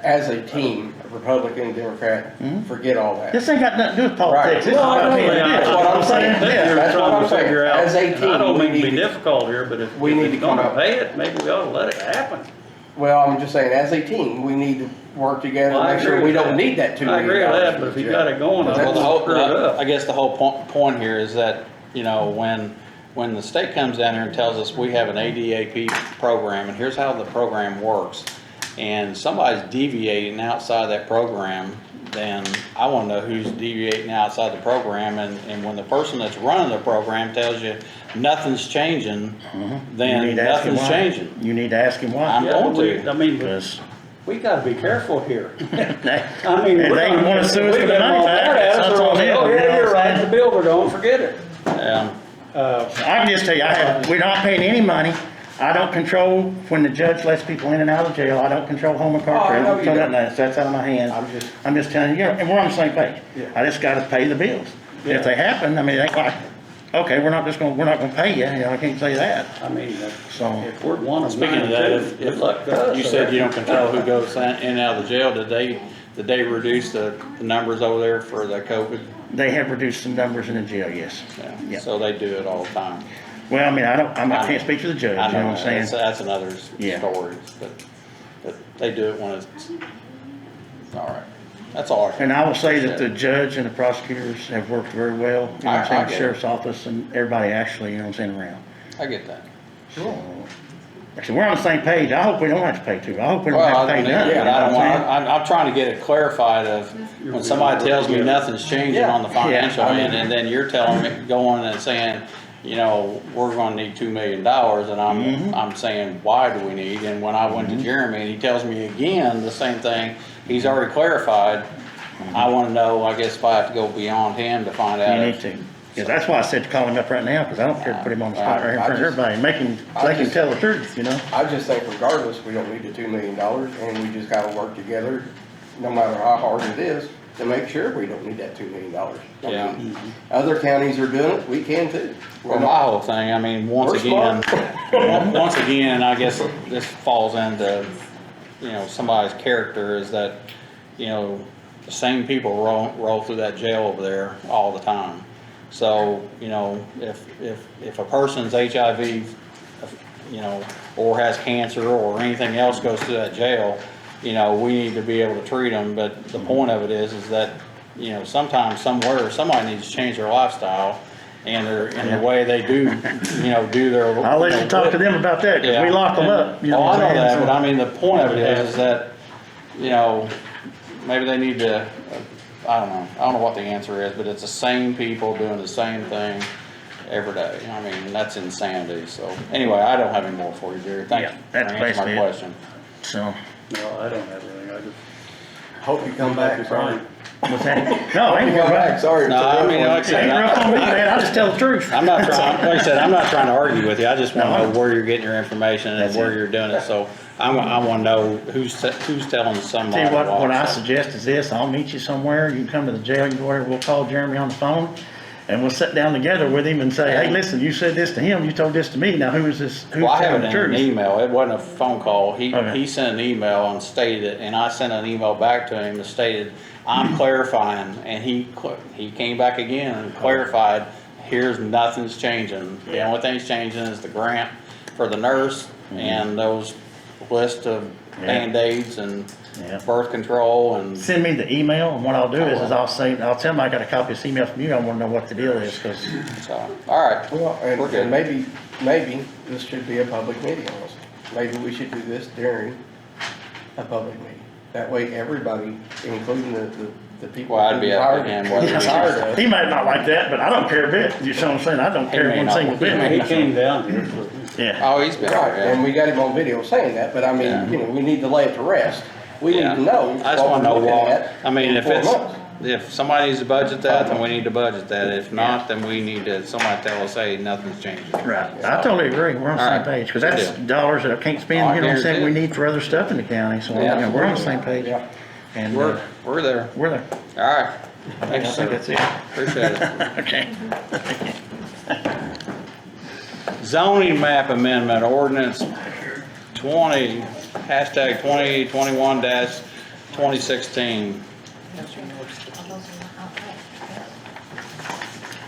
As a team, Republican, Democrat, forget all that. This ain't got nothing to do with Right. politics. This is No, I about know paying the that. bills. That's what I'm saying. Yeah. That's what I'm saying. As a team, I don't we mean to need be to- difficult here, but if we need if to you're gonna come up- pay it, maybe we ought to let it happen. Well, I'm just saying, as a team, we need to work together Well, I and make sure agree we with don't that. need that $2 I million. agree with that, but if you got it going, I Well, Well, don't the want whole, to screw it up. I guess the whole point here is that, you know, when the state comes down here and tells us we have an ADAP program, and here's how the program works, and somebody's deviating outside that program, then I wanna know who's deviating outside the program, and when the person that's running the program tells you nothing's changing, You then need to ask him nothing's why. changing. You need to ask him why. I'm Yeah, going but to. I mean, Because we gotta be careful here. they, I mean, If we're they not- wanna sue us we for the get money all back, mad at us, that's or on we'll say, them, oh, you know yeah, what you're I'm right, saying? the bills are gone, forget it. I can just tell you, we're not paying any money. I don't control when the judge lets people in and out of jail. I don't control home Oh, I know incarceration. you So don't. that's out of my hands. I'm just telling you, and we're on the same page. I just gotta pay the bills. If they happen, I mean, it ain't like, okay, we're not gonna pay you, I can't say that. I mean, So, if we're one of Speaking of nine, that, too, good luck to us. you said you don't control who goes in and out of the jail, did they reduce the numbers over there for the COVID? they have reduced some numbers in the jail, yes. Yeah. So they do it all the time. Well, I mean, I can't speak for the judge, I you know know, what I'm saying? that's another Yeah. story, but they do it when it's, all right, that's all. And I will say that the judge and the prosecutors have worked very well, you know what I'm I saying, get the it. sheriff's office and everybody actually, you know what I'm saying, around. I get that. So, actually, we're on the same page. I hope we don't have to pay too. I hope we don't Well, have to I pay don't nothing. either, you but I know don't what I'm want, saying? I'm trying to get it clarified of, when somebody tells me nothing's changing on the financial end, and then you're telling me, going and saying, you know, we're gonna need $2 million, and I'm saying, why do we need? And when I went to Jeremy and he tells me again the same thing, he's already clarified, I wanna know, I guess if I have to go beyond him to find out. You if- need to. Because that's why I said to call him up right now, because I don't care to put him on the spot right here in front of everybody and make him, they can tell the truth, you know? I just think regardless, we don't need the $2 million, and we just gotta work together, no matter how hard it is, to make sure we don't need that $2 million. I Yeah. mean, Other counties are doing it, we can too. We're Well, my not- whole thing, I mean, once We're again, smart. once again, I guess this falls into, you know, somebody's character is that, you know, the same people roll through that jail over there all the time. So, you know, if a person's HIV, you know, or has cancer or anything else goes through that jail, you know, we need to be able to treat them, but the point of it is that, you know, sometimes, somewhere, somebody needs to change their lifestyle and the way they do, you know, do their. I'll let you talk to them about that, because we Yeah. lock them up, you know Oh, what I know I'm that, saying? but I mean, the point of it is that, you know, maybe they need to, I don't know what the answer is, but it's the same people doing the same thing every day. I mean, that's insanity, so, anyway, I don't have any more for you, Jerry, thank Yeah, you for that's answering basically my it. question. So, No, I don't have anything, I just. Hope you come back, sorry. what's that? No, I ain't Hope you going come back, back. sorry. No, I mean, like I said, Ain't rough on me, man, I just tell the truth. I'm not trying, like I said, I'm not trying to argue with you, I just wanna No. know where you're getting your information and That's where it. you're doing it, so I wanna know who's telling somebody Tell you what I so. suggest is this, I'll meet you somewhere, you can come to the jail, you can go wherever, we'll call Jeremy on the phone, and we'll sit down together with him and say, hey, listen, you said this to him, you told this to me, now who is this, who's Well, I telling have it the in an truth? email, it wasn't a phone call, Okay. he sent an email and stated it, and I sent an email back to him that stated, I'm clarifying, and he came back again and clarified, here's nothing's changing. The only thing's changing is the grant for the nurse and those list of Band-Aids and Yeah. birth control and, Send me the email, and what I'll do is I'll tell them I got a copy of this email from you, I wanna know what the deal is, cause, so, alright. Well, We're good. and maybe this should be a public meeting also. Maybe we should do this during a public meeting. That way, everybody, including the people. Well, I'd be up to who him hired- whether he- hired us. he might not like that, but I don't care a bit, you see what I'm saying, I don't He care may one not. single He may bit. He came down here, Yeah, Oh, he's been, Right, and yeah. we got him on video saying that, but I Yeah. mean, you know, we need to lay it to rest. We need Yeah. to know I just what wanna we're know looking what, at. I mean, in if 4 it's, months. if somebody needs to budget that, then we need to budget that. If not, then we need to, somebody tell us, hey, nothing's changing. right, I totally agree, we're on the same Alright. page, cause that's Good dollars that I can't Oh, I spend, you know what I'm guarantee saying, we it. need for other stuff in the county, so, you Yeah. know, we're on the same page. Yeah. And, We're there. we're there. Alright. I Thanks, think sir. that's it. Appreciate it. Okay. Zoning map amendment, ordinance 20, hashtag 2021-2016.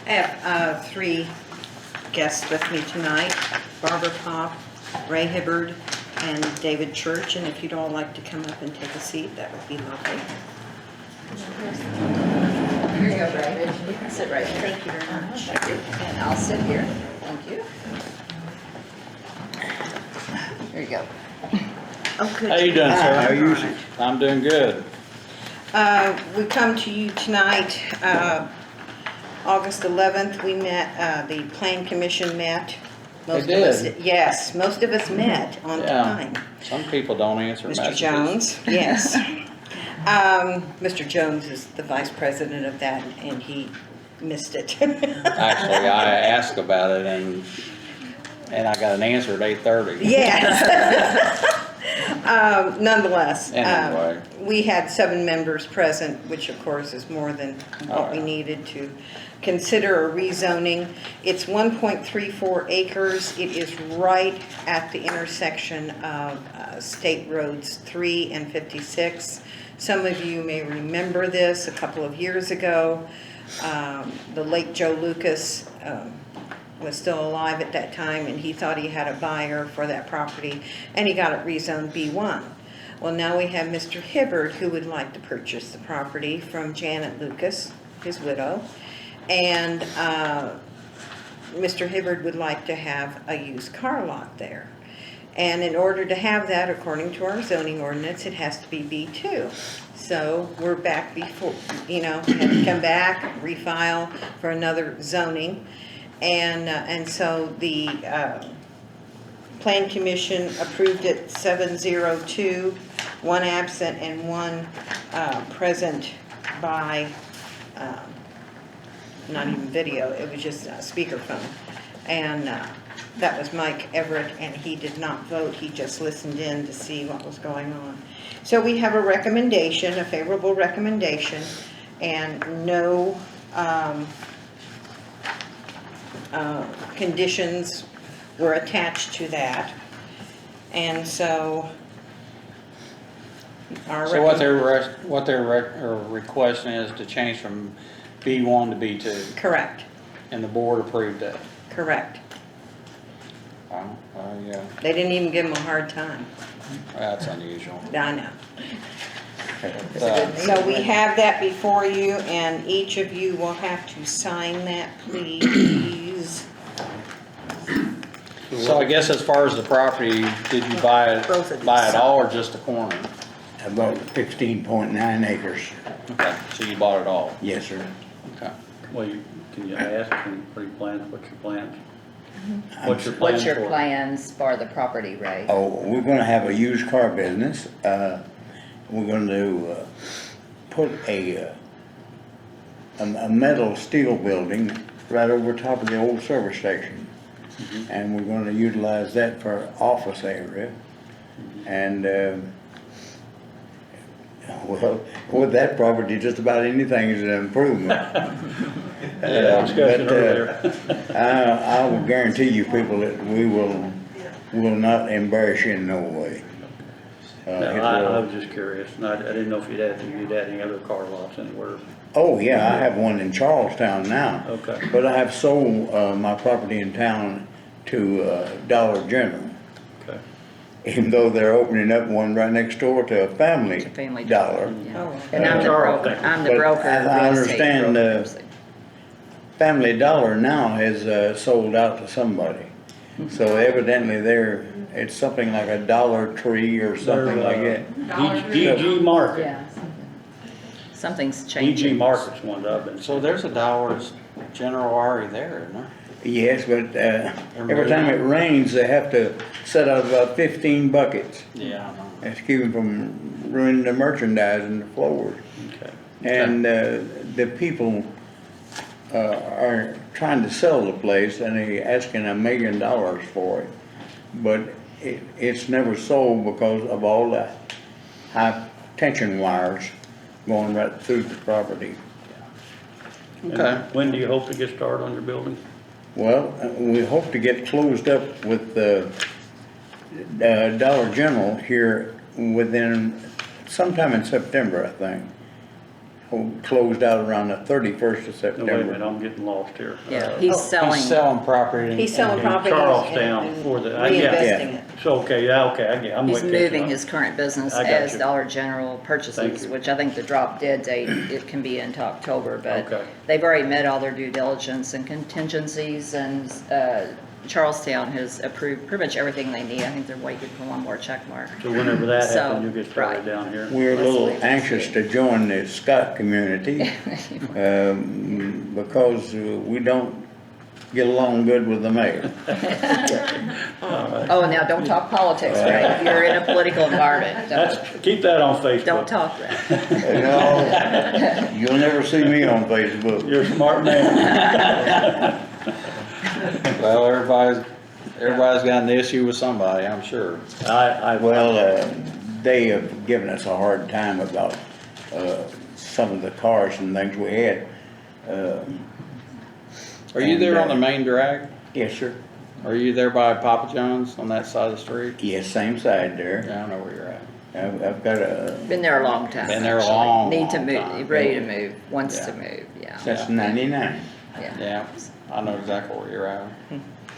I have 3 guests with me tonight, Barbara Pop, Ray Hibbard, and David Church, and if you'd all like to come up and take a seat, that would be lovely. Here you go, Ray. You can sit right here. Thank you very much. And I'll sit here. Thank you. There you go. Oh, good. How you doing, sir? How are you? I'm doing good. We come to you tonight, August 11th, we met, the Plan Commission met. Most They of us- did? Yes, most of us met on Yeah. time. Some people don't answer Mr. messages. Jones, yes. Mr. Jones is the vice president of that, and he missed it. Actually, I asked about it and I got an answer at 8:30. Yes. Nonetheless, Anyway. we had 7 members present, which of course is more than what we Alright. needed to consider a rezoning. It's 1.34 acres. It is right at the intersection of State Roads 3 and 56. Some of you may remember this a couple of years ago. The late Joe Lucas was still alive at that time, and he thought he had a buyer for that property, and he got it rezoned B1. Well, now we have Mr. Hibbard, who would like to purchase the property from Janet Lucas, his widow, and Mr. Hibbard would like to have a used car lot there. And in order to have that, according to our zoning ordinance, it has to be B2. So we're back before, you know, had to come back, refile for another zoning. And so the Plan Commission approved it 702, 1 absent and 1 present by, not even video, it was just a speakerphone. And that was Mike Everett, and he did not vote, he just listened in to see what was going on. So we have a recommendation, a favorable recommendation, and no conditions were attached to that. And so our So what they're requesting is to change from B1 to B2, correct, and the board approved that. correct. Yeah, They didn't even give him a hard time. that's unusual. I know. Uh, So we have that before you, and each of you will have to sign that, please. So I guess as far as the property, did you buy Both of it these. all or just a corner? About 16.9 acres. Okay, so you bought it all? Yes, sir. Okay. Well, can you ask, what are your plans? What's your plan What's your for? plans for the property, Ray? Oh, we're gonna have a used car business. We're gonna put a metal steel building right over top of the old service station. And we're gonna utilize that for office area. And, well, with that property, just about anything is an improvement. Discussion But, earlier. I will guarantee you people that we will not embarrass you in no way. No, It I will- was just curious, and I didn't know if you'd add any other car lots anywhere. Oh, yeah, I have one in Charlestown now. Okay. But I have sold, my property in town to, Dollar General. Okay. even though they're opening up one right next door to a Family Family Dollar. Yeah. Oh. And I'm the Charles, broker, thank you. I'm the But broker. I real estate understand, broker. Family Dollar now has sold out to somebody. So evidently it's something like a Dollar Tree or something like that. DG Market. Yeah. Something's DG changing. Market's one that I've been. So there's a Dollar's General already there, isn't there? Yes, but every time it rains, they have to set out about 15 buckets. Yeah, I know. That's keeping from ruining the merchandise and the floors. Okay. And the people are trying to sell the place and they're asking $1 million for it. But it's never sold because of all the high tension wires going right through the property. And Okay. when do you hope to get started on your building? Well, we hope to get closed up with the Dollar General here within sometime in September, I think. Closed out around the 31st of No, wait a minute, September. I'm getting lost here. Yeah, he's selling. He's selling property. He's selling in property Charlestown and for the- yeah. reinvesting it. So, okay, yeah, okay, I get, I'm He's with you. moving his current business I got as you. Dollar General Thank purchases, you. which I think the drop dead date, it can be into October, Okay. but they've already met all their due diligence and contingencies, and Charlestown has approved pretty much everything they need. I think they're waiting for one more check mark. So whenever that So, happens, you'll get started right. down here. We're a Let's little wait and anxious see. to join the Scott community because we don't get along good with the mayor. Oh, now, don't talk politics, right? You're in a political environment. Keep that on Facebook. Don't talk that. No, you'll never see me on Facebook. You're a smart man. Well, everybody's got an issue with somebody, I'm sure. Well, they have given us a hard time about some of the cars and things we had. Are you there on the main drag? Yes, sir. Are you there by Papa John's on that side of the street? Yes, same side there. Yeah, I know where you're at. I've got Been there a long time. Been there a actually. long, Need to long move, time. ready to move, wants Yeah. to move, yeah. since '99. Yeah, I know exactly where you're at.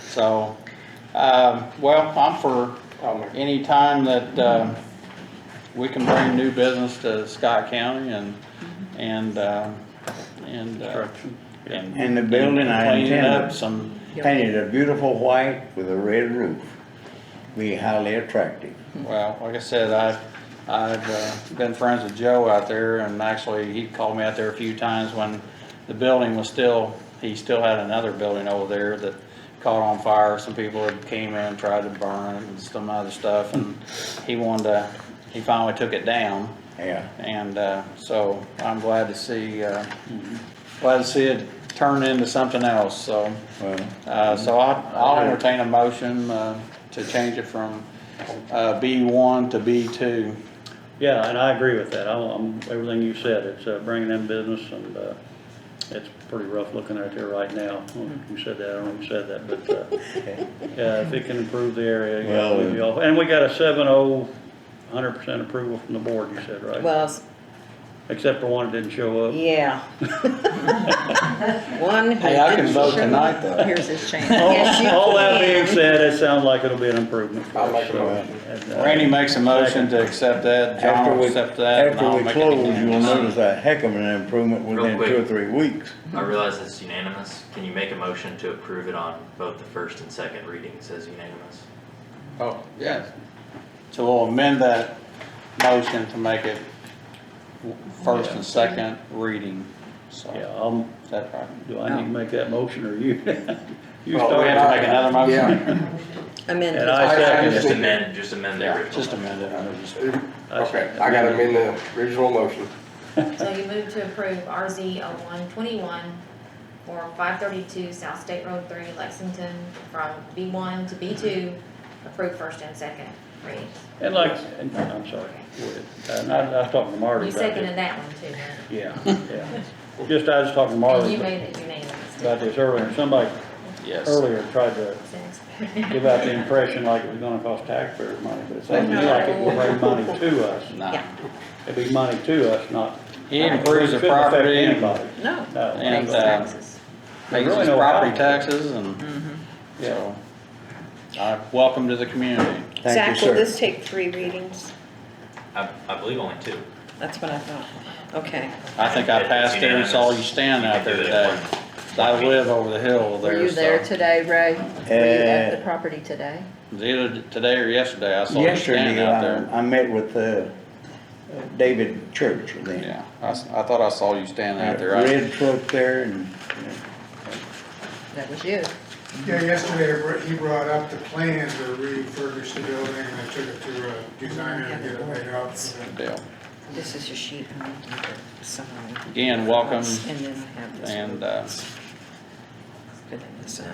So, well, I'm for any time that, we can bring new business to Scott County and Construction. And the building, I cleaning intend up some, painted a beautiful white with a red roof. Be highly attractive. well, like I said, I've been friends with Joe out there, and actually, he called me out there a few times when the building was he still had another building over there that caught on fire. Some people had came in and tried to burn it and some other stuff, and he finally took it down. Yeah. And, so I'm glad to see it turn into something else, so. Well, So I'll entertain a motion, to change it from, B1 to B2. Yeah, and I agree with that. Everything you said, it's bringing in business, and it's pretty rough looking out there right now. Well, you said that, I don't know if you said that, but yeah, if it can improve the area, yeah, Well, we'll be all. And we got a 7-0, 100% approval from the board, you said, right? Well, Except for one that didn't show up. yeah. One who Hey, I can didn't vote show tonight up. though. Here's his chance. Yes, you All that can. being said, it sounds like it'll be an improvement for I'll us. make a so, motion. and, Randy makes a motion to accept that, John will accept that, and After I'll we make it close, you'll unanimous. notice a heck of an improvement within quick. 2 or 3 weeks. I realize it's unanimous. Can you make a motion to approve it on both the first and second readings as unanimous? Oh, yes. So we'll amend that motion to make it first and second reading, so. Yeah, Is that right? do I need to make that motion or you? You Well, We have started. to make another motion? Amend And his I second Just it. amend the Yeah, original. just amend it. Okay, I gotta amend the original motion. So you move to approve RZ 0121 for 532 South State Road 3, Lexington, from B1 to B2, approve first and second readings. And I'm sorry, go ahead. And I was talking to Marty You about this. seconded that one too, right? Yeah, yeah. Just, I was talking to And Marty you made it unanimous. about this earlier. Somebody Yes. earlier tried to give out the impression like it was gonna cost taxpayers money, but it sounds to me like it will bring money to us. No. Yeah. It'd be money to us, not. He improves the It shouldn't affect property and anybody. No. No. And, Pays taxes. pays really his know property how. taxes and, Mhm. so. Welcome to the community. Thank you, Zach, will sir. this take 3 readings? I believe only 2. That's what I thought. Okay. I think I passed there and saw you stand out there today. I live over the hill there. Were you there so today, Ray? Were you at the property today? it was either today or yesterday. I saw you standing Yesterday, out there. I met with, David Church then. Yeah, I thought I saw you standing out there. Red truck there and, That was you. Yeah, yesterday he brought up the plan to refurbish the building, and I took it to a designer to get it laid out. Deal. This is your sheet. I need to sign. Again, welcome, And then I have this. and Put in the sign.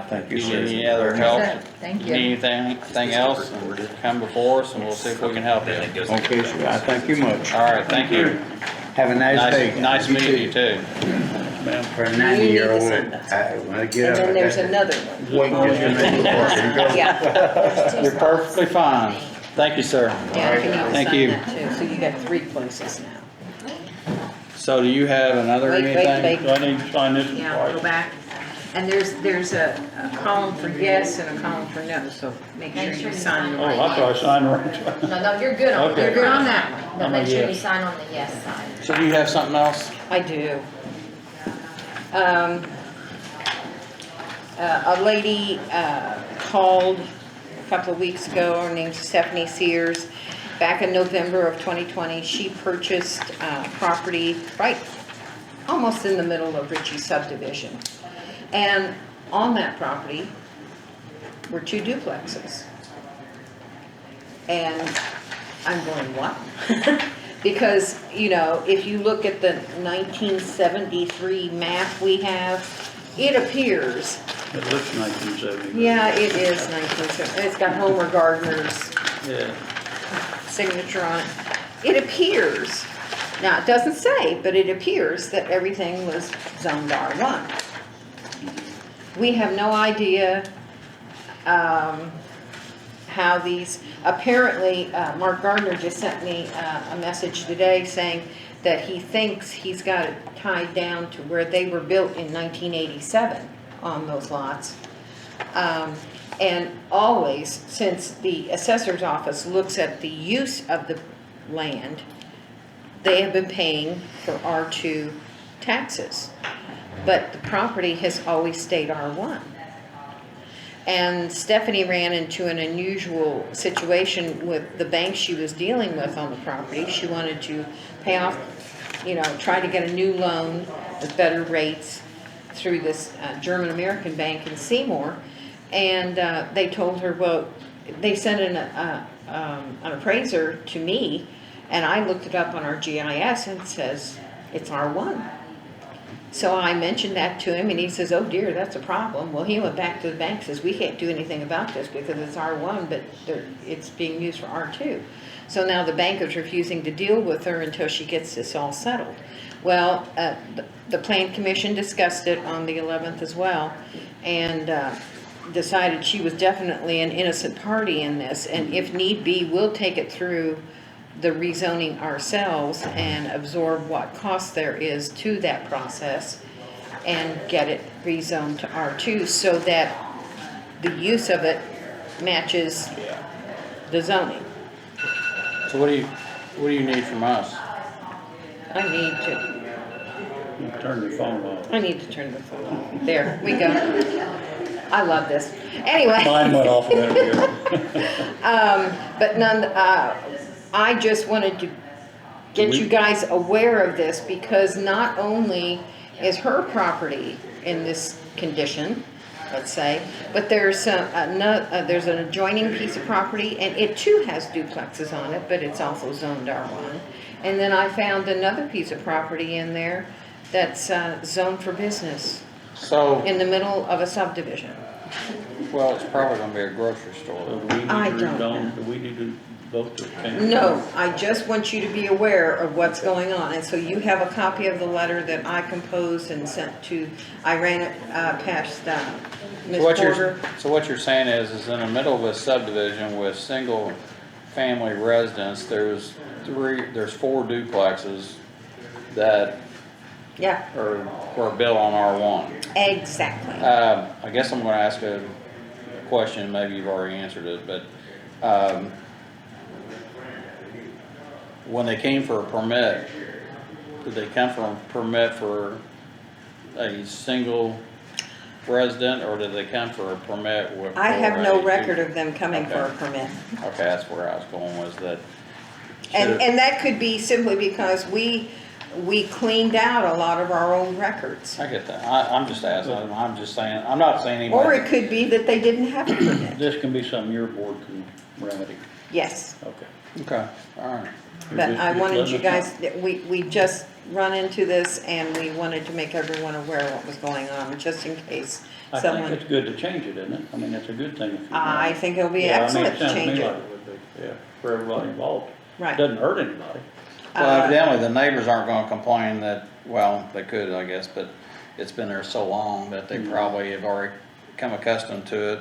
thank you, you sir. need any other help? Thank Need anything else, come before us and we'll see if we can help you. Okay, sir, I thank you much. All right, thank you. Have a nice day. Nice meeting you too. For a You need 90-year-old, to send that. when I get up, And then I there's got another one. to wait just a minute. Yeah, You're perfectly fine. Thank you, sir. yeah, if you need to Thank sign you. that too. So you got 3 places now. So do you have another Wait, anything? wait, Do I need to sign this? Yeah, go back. And there's a column for yes and a column for no, so make sure you sign the Oh, right. I thought I signed right. No, you're good on, Okay. you're good on that one. one, but I'm make a sure you yes. sign on the yes side. So do you have something else? I do. A lady called a couple of weeks ago, her name's Stephanie Sears. Back in November of 2020, she purchased property right almost in the middle of Ritchie subdivision. And on that property were 2 duplexes. And I'm going, what? Because, you know, if you look at the 1973 map we have, it appears, It looks 1970. yeah, it is 1970. It's got Homer Gardner's Yeah. signature on it. It appears, now it doesn't say, but it appears that everything was zoned R1. We have no idea how these, apparently, Mark Gardner just sent me a message today saying that he thinks he's got it tied down to where they were built in 1987 on those lots. And always, since the assessor's office looks at the use of the land, they have been paying for R2 taxes. But the property has always stayed R1. And Stephanie ran into an unusual situation with the bank she was dealing with on the property. She wanted to pay off, you know, try to get a new loan with better rates through this German-American bank in Seymour. And they told her, well, they sent an appraiser to me, and I looked it up on our GIS and it says it's R1. So I mentioned that to him and he says, oh dear, that's a problem. Well, he went back to the bank and says, we can't do anything about this because it's R1, but it's being used for R2. So now the bank is refusing to deal with her until she gets this all settled. Well, the Plan Commission discussed it on the 11th as well and decided she was definitely an innocent party in this, and if need be, we'll take it through the rezoning ourselves and absorb what cost there is to that process and get it rezoned to R2 so that the use of it matches the zoning. So what do you need from us? I need to Turn the phone off. turn the phone off. There we go. I love this. Anyway. Mine went off a minute ago. But I just wanted to get you guys aware of this because not only is her property in this condition, let's say, but there's an adjoining piece of property and it too has duplexes on it, but it's also zoned R1. And then I found another piece of property in there that's zoned for business So, in the middle of a subdivision. well, it's probably gonna be a grocery So store. do we need I to don't rezone, do we need to vote to change? No, I just want you to be aware of what's going on, and so you have a copy of the letter that I composed and sent to, I ran it past Ms. Porter. So what you're saying is in the middle of a subdivision with single family residence, there's 4 duplexes that Yeah, were built on R1. exactly. I guess I'm gonna ask a question, maybe you've already answered it, but, when they came for a permit, did they come for a permit for a single resident, or did they come for a permit with? I have no for a- record of them coming for a Okay. permit. Okay, that's where I was going, was that. And that could be simply because we cleaned out a lot of our old records. I get that. I'm just asking, I'm just saying, I'm not saying Or anybody. it could be that they didn't have a permit. This can be something your board can remedy. Yes, Okay. Okay, all right. but I Just wanted let you us know. guys, we just run into this and we wanted to make everyone aware of what was going on, just in case I think someone. it's good to change it, isn't it? I mean, that's a good thing if you. I think it'll be Yeah, I mean, excellent to sounds change me it. like would be, yeah, for everybody involved. Right. Doesn't hurt anybody. Well, evidently, the neighbors aren't gonna complain that, well, they could, I guess, but it's been there so long that they probably have already come accustomed to it.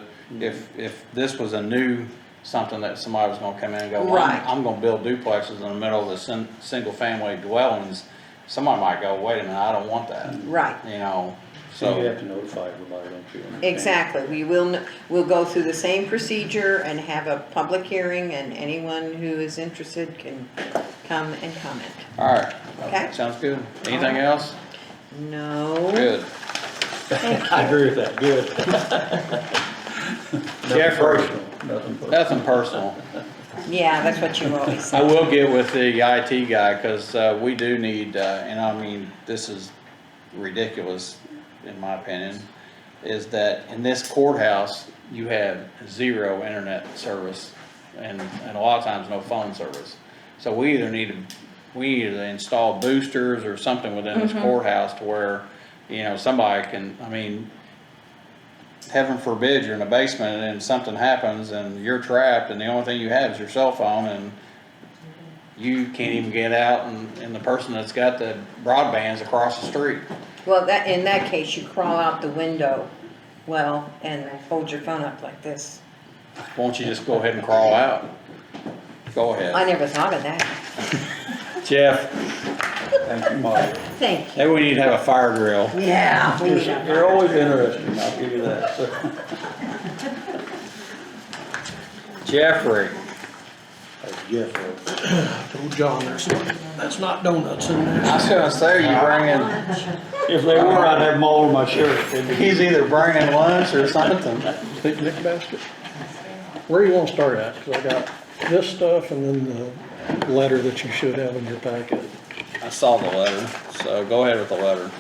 If this was a new, something that somebody was gonna come in and go, well, Right. I'm gonna build duplexes in the middle of the single-family dwellings, somebody might go, wait a minute, I don't want that, Right, you know, So you so. have to notify everybody, don't you? exactly. We'll go through the same procedure and have a public hearing, and anyone who is interested can come and comment. All right. Okay. Sounds good. Anything else? No. Good. I agree with that, good. Jeffrey, Nothing personal. nothing personal. Yeah, that's what you always I say. will get with the IT guy, cause, we do need, and I mean, this is ridiculous, in my opinion, is that in this courthouse, you have 0 internet service and a lot of times no phone service. So we either need to install boosters or something within this courthouse to where, you know, somebody can, I mean, heaven forbid you're in a basement and something happens and you're trapped and the only thing you have is your cell phone and you can't even get out and the person that's got the broadband's across the street. Well, in that case, you crawl out the window, well, and hold your phone up like this. Won't you just go ahead and crawl out? Go I ahead. never thought of that. Jeff, Thank you, Marty. Thank you. maybe we need to have a fire drill. Yeah. we need a- You're always interesting, I'll give you that. Jeffrey, Jeff, Told John, that's not donuts in there. I was gonna say, you bringing, if they were, I'd have them all over my shirt. he's either bringing lunch or something. Picnic basket. Where do you want to start at? Because I got this stuff and then the letter that you should have in your packet. I saw the letter, so go ahead with the letter.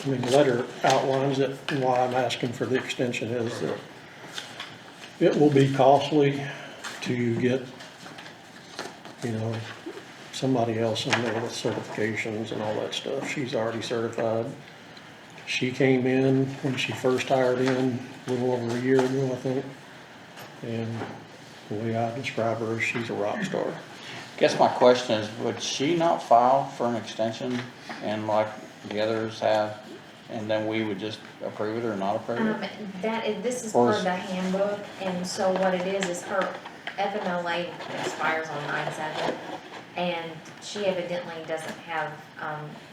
The letter outlines it, and why I'm asking for the extension is that it will be costly to get, you know, somebody else in there with certifications and all that stuff. She's already certified. She came in when she first hired in, a little over a year ago, I think. And the way I describe her is she's a rock star. Guess my question is, would she not file for an extension and like the others have, and then we would just approve it or not approve it? This is Or per is- the handbook, and so what it is her FMLA expires on 9/7, and she evidently doesn't have,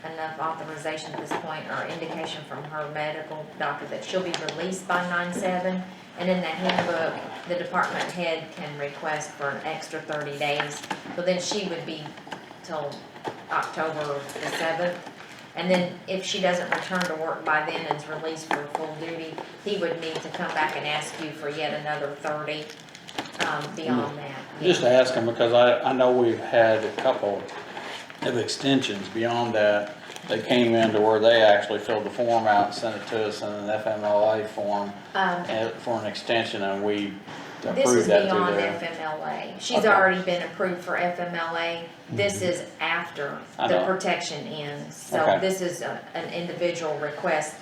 enough authorization at this point, or indication from her medical doctor that she'll be released by 9/7, and in the handbook, the department head can request for an extra 30 days, so then she would be till October the 7th. And then if she doesn't return to work by then and is released for full duty, he would need to come back and ask you for yet another 30, beyond that. Just ask them, because I know we've had a couple of extensions beyond that. They came in to where they actually filled the form out and sent it to us in an FMLA form for an extension, and we This is approved that through beyond there. FMLA. She's Okay. already been approved for FMLA. This is after I the know. protection ends. So Okay. this is an individual request,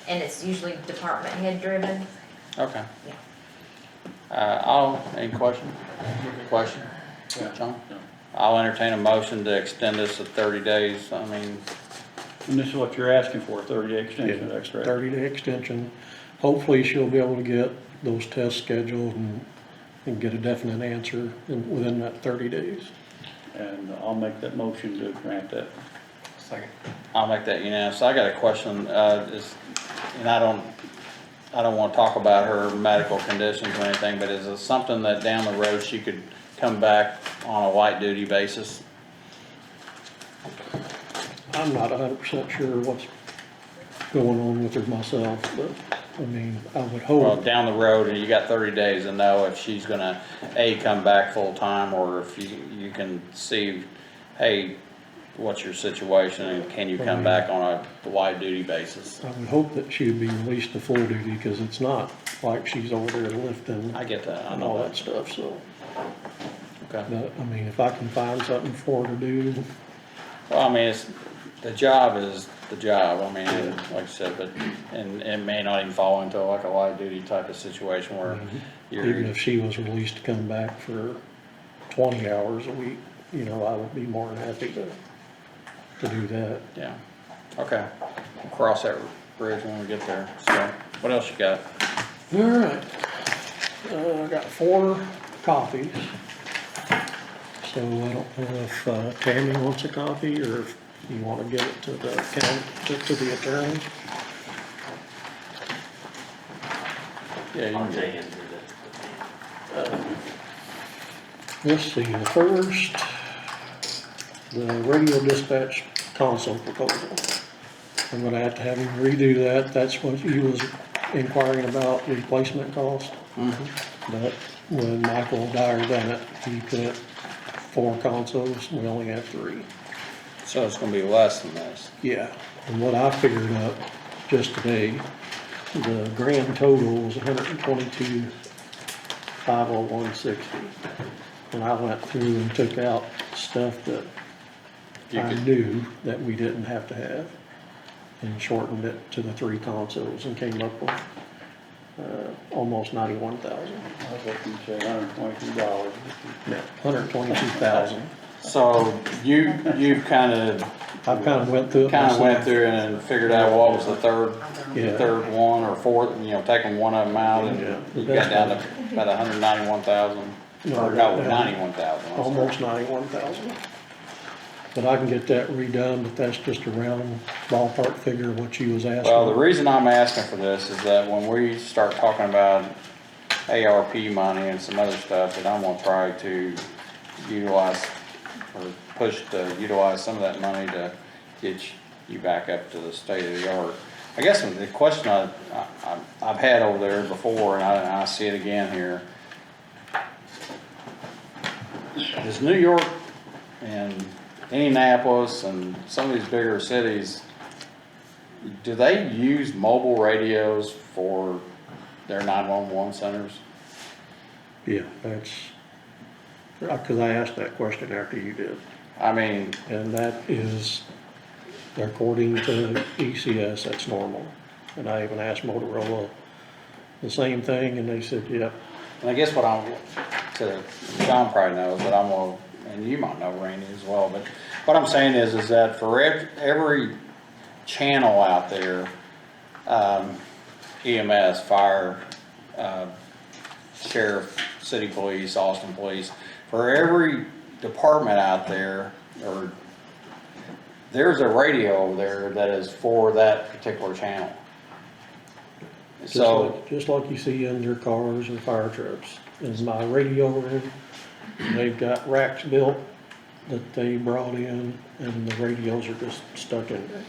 and it's usually department head driven. Okay. Yeah. Any question? Question? Yeah. John? No. I'll entertain a motion to extend this to 30 days. I mean, And this is what you're asking for, 30-day extension, that's correct? 30-day extension. Hopefully she'll be able to get those tests scheduled and get a definite answer within that 30 days. And I'll make that motion to grant that. Second. I'll make that unanimous. I got a question, and I don't wanna talk about her medical conditions or anything, but is it something that down the road she could come back on a light duty basis? I'm not 100% sure what's going on with her myself, but, I mean, I would Well, hope. down the road, and you got 30 days to know if she's gonna, A, come back full-time, or if you can see, hey, what's your situation, and can you come back on a light duty basis? I would hope that she would be released to full duty, because it's not like she's over there lifting I get that, I and know all that. that stuff, so. Okay. But, I mean, if I can find something for her to do, Well, I mean, the job is the job, I mean, like I said, but, and it may not even fall into like a light duty type of situation where even you're, if she was released to come back for 20 hours a week, you know, I would be more than happy to do that. yeah, okay. We'll cross that bridge when we get there, so, what else you got? All right, I got 4 copies. So I don't know if Tammy wants a copy, or if you want to give it to the to the attorney. Yeah, you I'll can take get it through Let's see, the first, the radio dispatch console proposal. I'm gonna have to have him redo that. That's what he was inquiring about, replacement cost. But when Michael Dyer done it, he put 4 consoles, we only have 3. So it's gonna be less than this. Yeah, and what I figured up just today, the grand total was 122,501.60. And I went through and took out stuff that I knew that we didn't have to have, and shortened it to the 3 consoles, and came up with almost 91,000. I was looking to say $122. No, 122,000. So you've kinda went through it myself. and figured out what was the third Yeah. one or fourth, you know, taking one of them out, and Yeah. you got down to about 191,000, or no, 91,000. Almost 91,000. But I can get that redone, but that's just a round ballpark figure of what you was asking. Well, the reason I'm asking for this is that when we start talking about ARP money and some other stuff, that I'm gonna try to utilize, or push to utilize some of that money to get you back up to the state of the art. I guess the question I've had over there before, and I see it again here, is New York and Indianapolis and some of these bigger cities, do they use mobile radios for their 911 centers? Yeah, that's, because I asked that question after you did. I mean, And that is, according to ECS, that's normal. And I even asked Motorola the same thing, and they said, yep. and I guess what John probably knows, but I'm gonna, and you might know, Randy, as well, but what I'm saying is that for every channel out there, EMS, fire, sheriff, city police, Austin police, for every department out there, or there's a radio over there that is for that particular channel. So, Just like you see in your cars and fire trucks. In my radio room, they've got racks built that they brought in, and the radios are just stuck in there.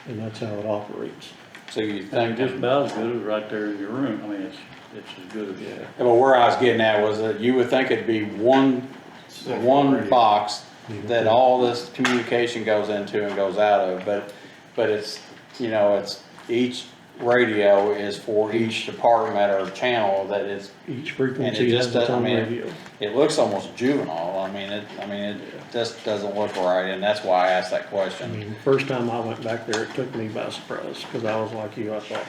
And that's how it operates. so you And think, just about as good as right there in your room. I mean, it's as good as. Yeah. but where I was getting at was that you would think it'd be one box that all this communication goes into and goes out of, but it's, you know, it's each radio is for each department or channel that is, Each and frequency it has just its doesn't, I own mean, radio. it looks almost juvenile. I mean, it just doesn't look right, and that's why I asked that I question. mean, first time I went back there, it took me by surprise, because I was like you, I thought,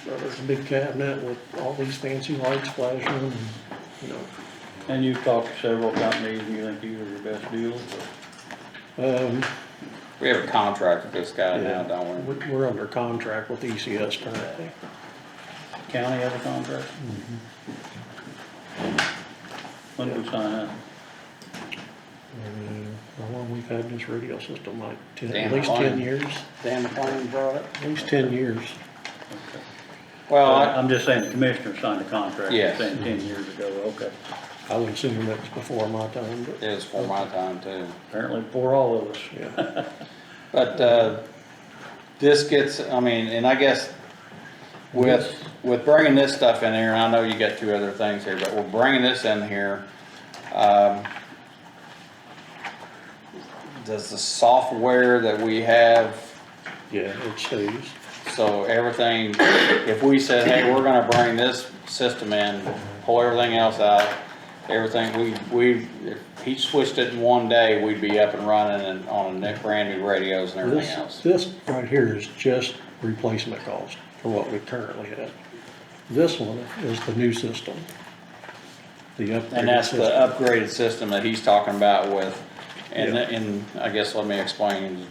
well, there's a big cabinet with all these fancy lights flashing, and, you know. And you've talked to several companies, and you think these are your best deals? We have a contract with this guy now, Yeah, don't we? we're under contract with ECS currently. County have a contract? When do we sign up? How long we've had this radio system, like at Dan least 10 McLean. years, Dan McLean brought it. at least 10 years. Well, I'm just saying the commissioner signed a contract, Yes. saying 10 years ago, okay. I would assume that was before my time, but it was for my time too. Apparently for all of us. yeah. But, this gets, I mean, and I guess with bringing this stuff in here, and I know you got two other things here, but we're bringing this in here, does the software that we have, Yeah, it stays. so everything, if we said, hey, we're gonna bring this system in, pull everything else out, everything, if he switched it in one day, we'd be up and running and on brand new radios and everything else. This right here is just replacement cost for what we currently have. This one is the new system. The upgraded And that's the system. upgraded system that he's talking about with, and, Yeah. and I guess let me explain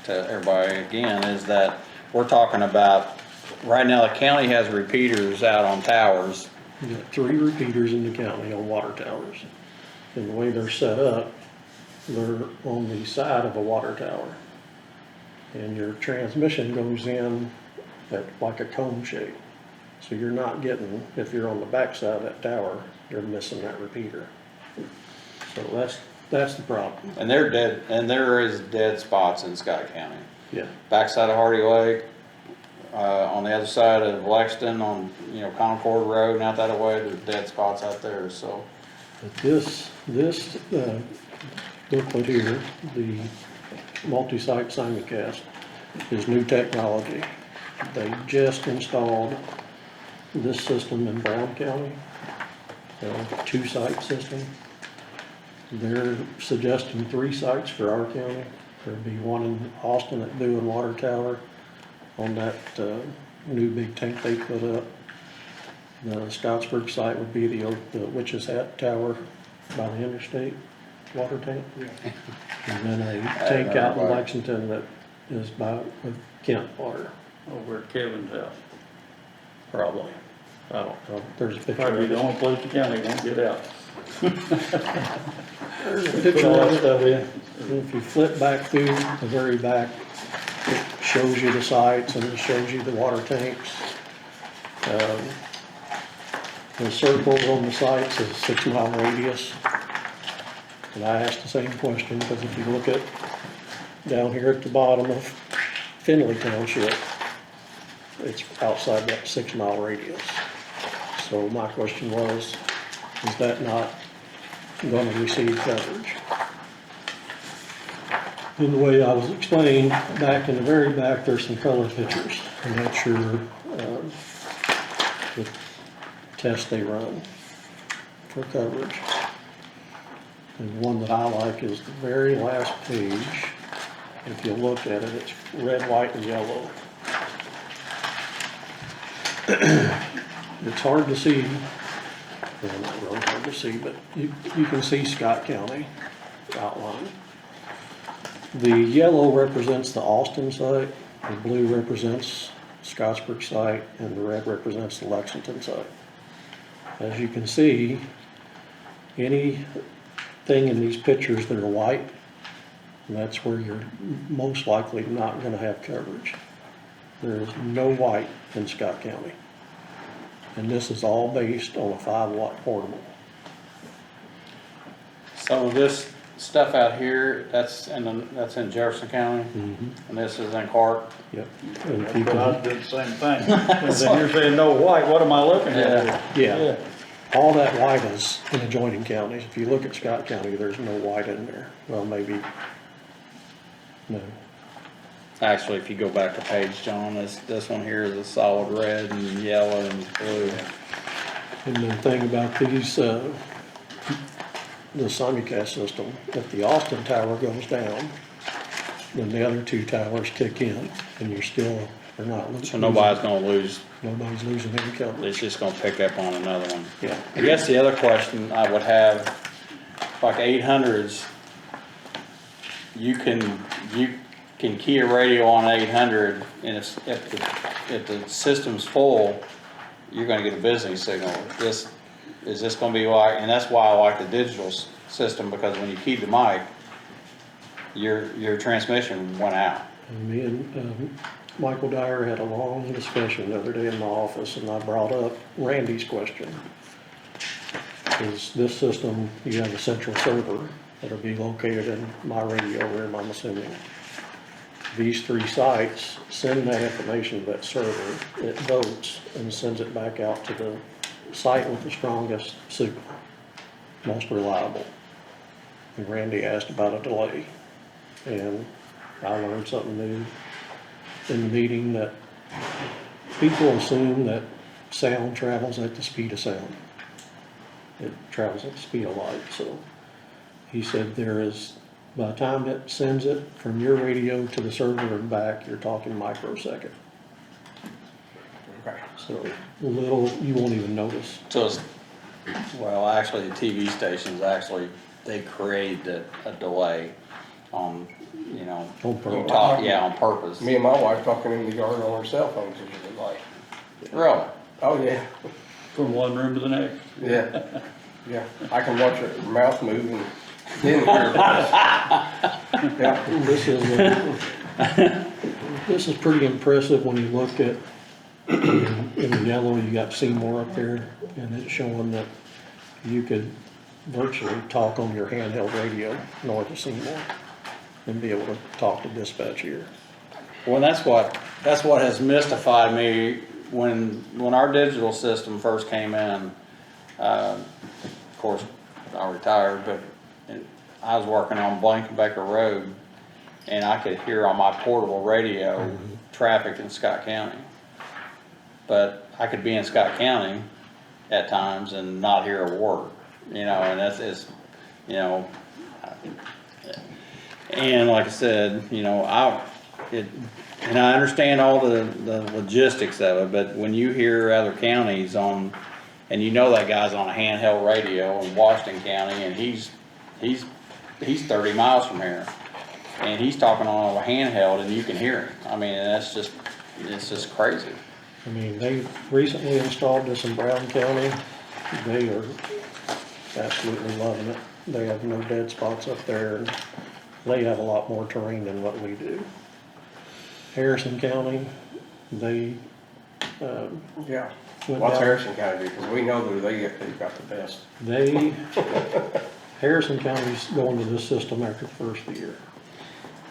to everybody again, is that we're talking about, right now the county has repeaters out on towers. You got 3 repeaters in the county on water towers. And the way they're set up, they're on the side of a water tower. And your transmission goes in at like a cone shape. So you're not getting, if you're on the back side of that tower, you're missing that repeater. So that's the problem. And they're dead, and there is dead spots in Scott County. Yeah. Backside of Hardy Lake, on the other side of Lexington, on, Concord Road and out that way, there's dead spots out there, so. But this booklet here, the multi-site simulcast, is new technology. They just installed this system in Brown County, a 2-site system. They're suggesting 3 sites for our county. There'd be one in Austin at Boone Water Tower on that new big tank they put up. The Scottsburg site would be the Witch's Hat Tower by the interstate water tank. And then a tank out in Lexington that is by Kent Water, Over at Kevin's house. probably. I don't know, there's a picture Probably of the it. only place the county won't get out. There's a Put picture all that of it. stuff in. And if you flip back through the very back, it shows you the sites and it shows you the water tanks. The circles on the sites is 6-mile radius. And I asked the same question, because if you look at down here at the bottom of Findlay Township, it's outside that 6-mile radius. So my question was, is that not gonna receive coverage? In the way I was explained, back in the very back, there's some color pictures, and that's your, the test they run for coverage. And one that I like is the very last page. If you look at it, it's red, white, and yellow. It's hard to see, well, not really hard to see, but you can see Scott County outlined. The yellow represents the Austin site, the blue represents Scottsburg site, and the red represents the Lexington site. As you can see, anything in these pictures that are white, that's where you're most likely not gonna have coverage. There is no white in Scott County. And this is all based on a 5-watt portable. So this stuff out here, that's in Jefferson County, and this is in Clark. Yep. And That's you what I can, was doing the same thing. And then you're saying no white, what am I looking at? yeah, all that white is in adjoining counties. If you look at Scott County, there's no white in there. Well, maybe, no. Actually, if you go back a page, John, this one here is a solid red and yellow and blue. And the thing about these, the simulcast system, if the Austin tower goes down, then the other 2 towers kick in, and they're not losing. So nobody's gonna lose, Nobody's losing any coverage. it's just gonna pick up on another one. Yeah. I guess the other question I would have, like 800s, you can key a radio on 800, and if the system's full, you're gonna get a busy signal. Is this gonna be like, and that's why I like the digital system, because when you key the mic, your transmission went out. And me and Michael Dyer had a long discussion the other day in my office, and I brought up Randy's question. Is this system, you have a central server that'll be located in my radio room, I'm assuming. These 3 sites send that information to that server, it votes and sends it back out to the site with the strongest signal, most reliable. And Randy asked about a delay, and I learned something new in the meeting, that people assume that sound travels at the speed of sound. It travels at the speed of light, so he said there is, by the time it sends it from your radio to the server and back, you're talking microsecond. Okay. So little, you won't even notice. So it's, well, actually, the TV stations, actually, they created a delay on, you know, On purpose. you talk, yeah, on purpose. Me and my wife talking in the yard on her cell phone, because it was like, Really? oh, yeah, From one room to the next. yeah, yeah. I can watch her mouth move and then hear it. Yeah. This is pretty impressive when you look at, in the yellow, you got Seymour up there, and it's showing that you could virtually talk on your handheld radio north of Seymour and be able to talk to dispatch here. Well, that's what has mystified me when our digital system first came in. Of course, I retired, but I was working on Blankenbecker Road, and I could hear on my portable radio traffic in Scott County. But I could be in Scott County at times and not hear a word, you know, and that's, you know, and like I said, you know, and I understand all the logistics of it, but when you hear other counties on, and you know that guy's on a handheld radio in Washington County, and he's 30 miles from here, and he's talking on a handheld, and you can hear him. I mean, it's just crazy. I mean, they recently installed this in Brown County. They are absolutely loving it. They have no dead spots up there, and they have a lot more terrain than what we do. Harrison County, they, Yeah. went What's down- Harrison County do? Because we know that they've got the best. Harrison County's going to this system after the first of the year.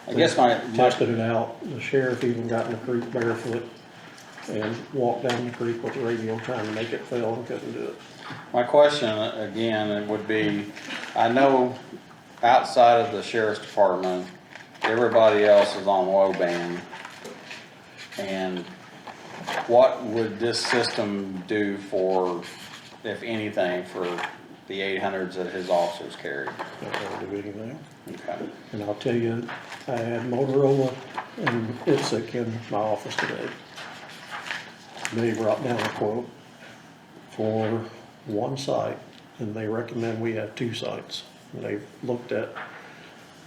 I guess Tested it out. The sheriff even got in the creek barefoot and walked down the creek with the radio trying to make it fail and couldn't do it. my question again would be, I know outside of the sheriff's department, everybody else is on low band. And what would this system do for, if anything, for the 800s that his officers carry? Not gonna do anything. Okay. And I'll tell you, I had Motorola and ITSEC in my office today. They brought down a quote for one site, and they recommend we have 2 sites. And they've looked at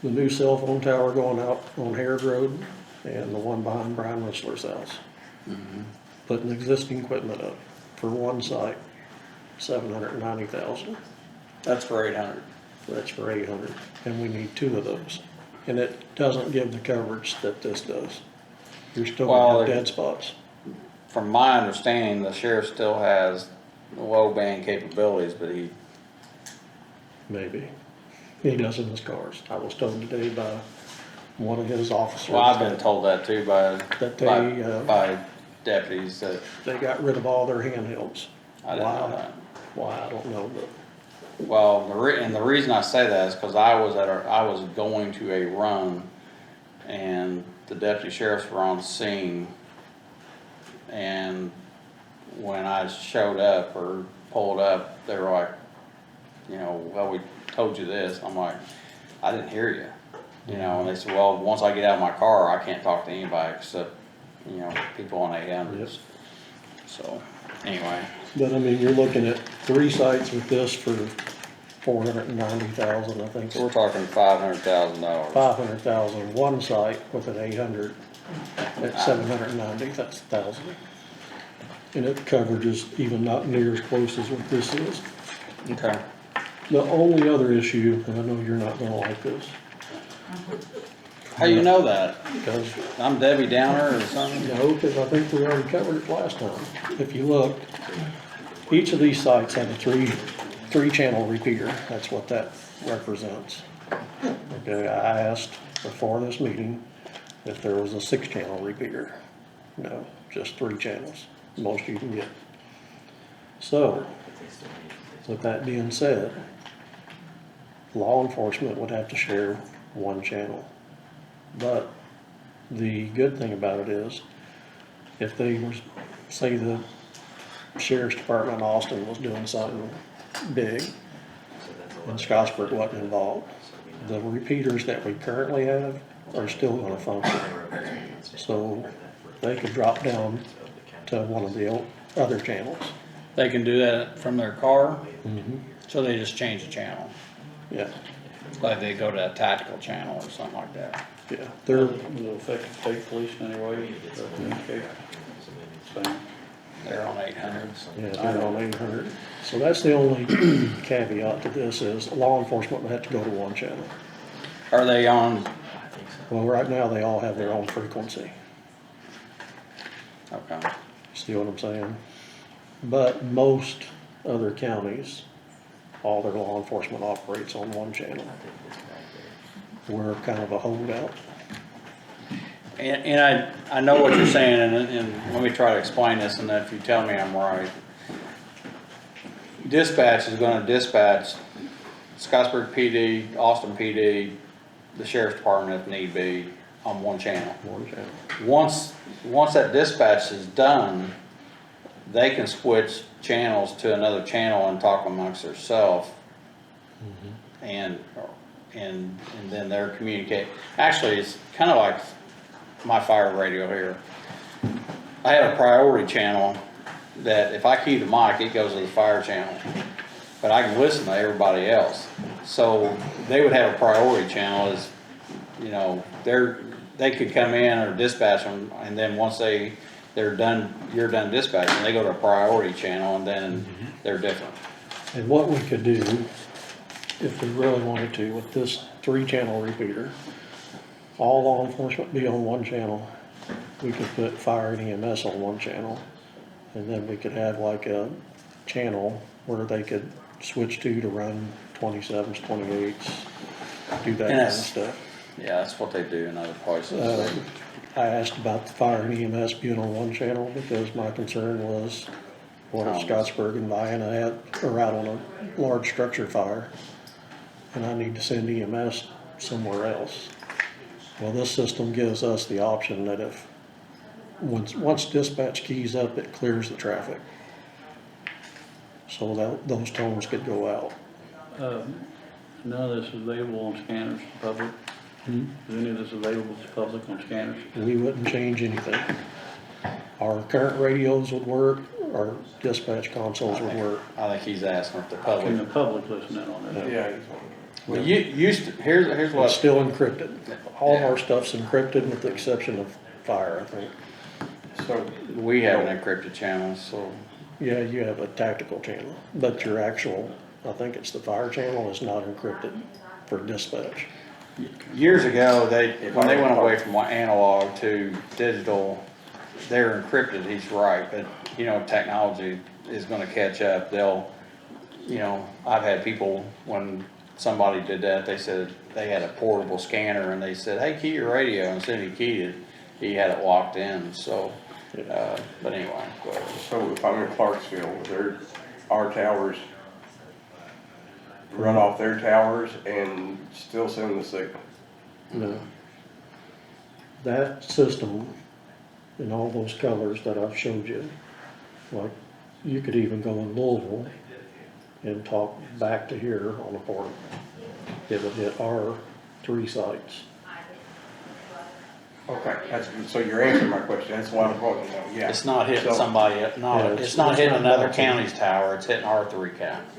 the new cell phone tower going out on Harrod Road and the one behind Brian Whistler's house. Putting existing equipment up for one site, $790,000. That's for 800. That's for 800, and we need 2 of those. And it doesn't give the coverage that this does. You're still gonna have dead spots. From my understanding, the sheriff still has low band capabilities, but he, Maybe. He does in his cars. I was told today by one of his officers. well, I've been told that too by That deputies that, they got rid of all their handhelds. I didn't know that. Why, I don't know, but Well, and the reason I say that is because I was going to a run, and the deputy sheriffs were on scene, and when I showed up or pulled up, they were like, you know, well, we told you this. I'm like, I didn't hear you, you know, and they said, well, once I get out of my car, I can't talk to anybody except, you know, people on 800s. Yep. So, anyway. I mean, you're looking at 3 sites with this for $490,000, I think. So we're talking $500,000. 500,000, one site with an 800 at 790,000. And it coverage is even not near as close as what this is. Okay. The only other issue, and I know you're not gonna like this, How you know that? Because, I'm Debbie Downer or something? no, because I think we already covered it last time. If you look, each of these sites have a three channel repeater. That's what that represents. Okay, I asked before this meeting if there was a 6-channel repeater. No, just 3 channels, most you can get. So, with that being said, law enforcement would have to share 1 channel. But the good thing about it is, if they were, say the sheriff's department in Austin was doing something big and Scottsburg wasn't involved, the repeaters that we currently have are still gonna function. So they could drop down to one of the other channels. They can do that from their car, Mm-hmm. so they just change the channel. Yeah, Like they go to a tactical channel or something like that. yeah, they're, Will affect the state police in any way? Okay. Same. They're on 800. yeah, they're on 800. So that's the only caveat to this is law enforcement would have to go to 1 channel. Are they on, Well, right now, they all have their own frequency. okay. See what I'm saying? But most other counties, all their law enforcement operates on 1 channel. We're kind of a holdout. And I know what you're saying, and let me try to explain this, and if you tell me I'm right. Dispatch is gonna dispatch Scottsburg PD, Austin PD, the sheriff's department if need be, on 1 channel. 1 channel. Once that dispatch is done, they can switch channels to another channel and talk amongst themselves. And then they're communicating. Actually, it's kind of like my fire radio here. I have a priority channel that if I key the mic, it goes to the fire channel. But I can listen to everybody else. So they would have a priority channel as, you know, they could come in or dispatch them, and then once they're done, you're done dispatching, they go to a priority channel, and then they're different. And what we could do, if we really wanted to, with this 3-channel repeater, all law enforcement be on 1 channel. We could put fire and EMS on 1 channel, and then we could have like a channel where they could switch to run 27s, 28s, do that kind of stuff. Yeah, that's what they do in other places. I asked about the fire and EMS being on 1 channel because my concern was what if Scottsburg and Vienna are out on a large structure fire and I need to send EMS somewhere else. Well, this system gives us the option that if, once dispatch keys up, it clears the traffic. So that those tones could go out. None of this is available on scanners to the public? Is any of this available to the public on scanners? We wouldn't change anything. Our current radios would work, our dispatch consoles would work. I think he's asking if the Can the public. public listen in on that? Yeah. Well, you used to, here's It's what, still encrypted. All of our stuff's encrypted with the exception of fire, I think. So, we have an encrypted channel, so. Yeah, you have a tactical channel, but your actual, I think it's the fire channel, is not encrypted for dispatch. Years ago, when they went away from analog to digital, they're encrypted, he's right, but, you know, technology is gonna catch up. You know, I've had people, when somebody did that, they said they had a portable scanner and they said, hey, key your radio, and as soon as he keyed it, he had it locked in, so, but anyway, go ahead. so if I'm in Clarksville, our towers run off their towers and still send the signal. No. That system in all those colors that I've showed you, like, you could even go in Louisville and talk back to here on a port. It would hit our 3 sites. Okay, so you're answering my question, that's what I'm going to know, yeah. It's not hitting So- somebody, Yeah, it's not hitting not another bouncing. county's tower, it's hitting our 3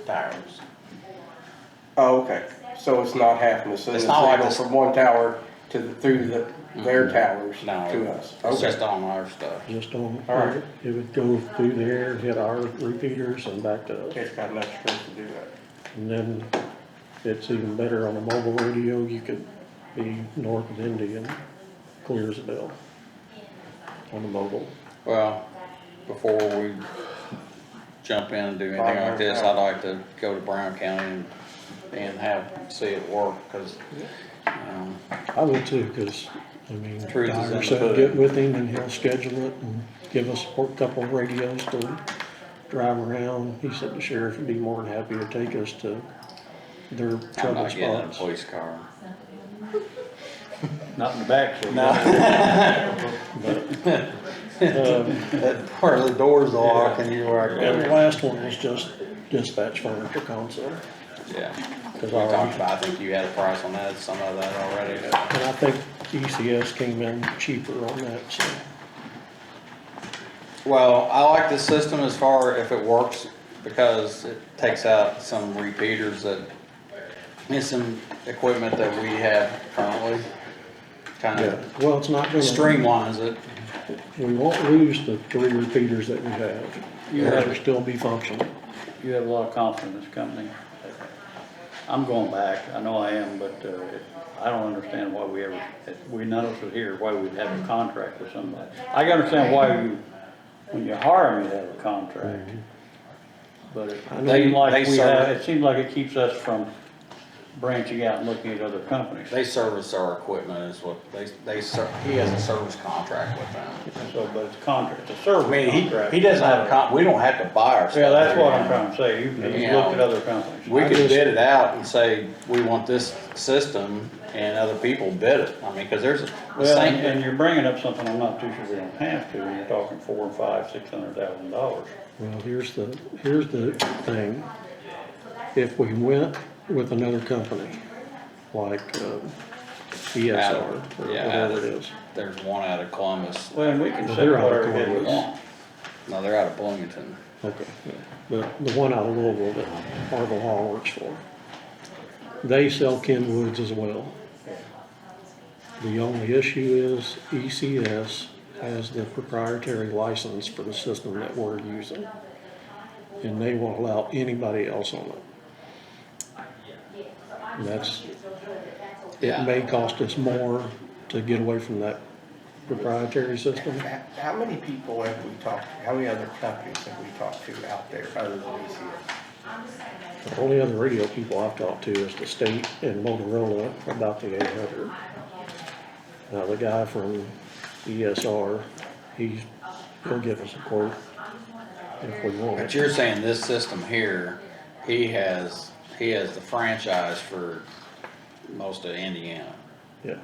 towers. Oh, okay, so it's not having to send the It's not like signal this- from one tower through their towers No, to us? it's just Okay, on our stuff. Just on, All right. it would go through there, hit our repeaters and back to us. it's got enough strength to do that. And then it's even better on a mobile radio, you could be north of Indy and Clearsville on the mobile. Well, before we jump in and do anything like this, I'd like to go to Brown County and see it work, cause, I would too, cause, I mean, Truth is in Dyer the said pudding. get with him and he'll schedule it and give us a couple of radios to drive around. He said the sheriff would be more than happy to take us to their I'm trouble not getting in a spots. police car. Not in the back, so. That part of the door's locked and you are. And the last one was just dispatch furniture console. Yeah, Cause we I talked about, I think you had a price on that, some of that already. and I think ECS came in cheaper on that, so. Well, I like this system as far if it works, because it takes out some repeaters and some equipment that we have currently. Kind of Well, it's not gonna. streamlines it. We won't lose the 3 repeaters that we have. They'll still be functional. You have a lot of confidence in this company. I'm going back, I know I am, but I don't understand why none of us are here, why we'd have a contract with somebody. I can understand why when you hire them, you have a contract. But it seems like it keeps us from branching out and looking at other companies. They service our equipment is what, he has a service contract with them. So, but it's a contract, it's a service I mean, contract. he doesn't have we don't have to buy our stuff. Yeah, that's what I'm trying to say, you've You looked at know, other companies. We could bid it out and say, we want this system, and other people bid it. I mean, cause there's the Well, same. and you're bringing up something I'm not too sure we don't have to, when you're talking $400,000 and $500,000, $600,000. Well, here's the thing. If we went with another company, like ESR, or whatever it is. There's one out of Columbus. Well, and we can Well, say they're out of whatever we Columbus. want. No, they're out of Bloomington. Okay, yeah. But the one out of Louisville that Marvel Hall works for, they sell Kenwoods as well. The only issue is ECS has the proprietary license for the system that we're using. And they won't allow anybody else on it. It may cost us more to get away from that proprietary system. How many people have we talked to? How many other companies have we talked to out there other than ECS? The only other radio people I've talked to is the state and Motorola about the 800. Now, the guy from ESR, he'll give us a quote if we want But it. you're saying this system here, he has the franchise for most of Indiana. Yeah.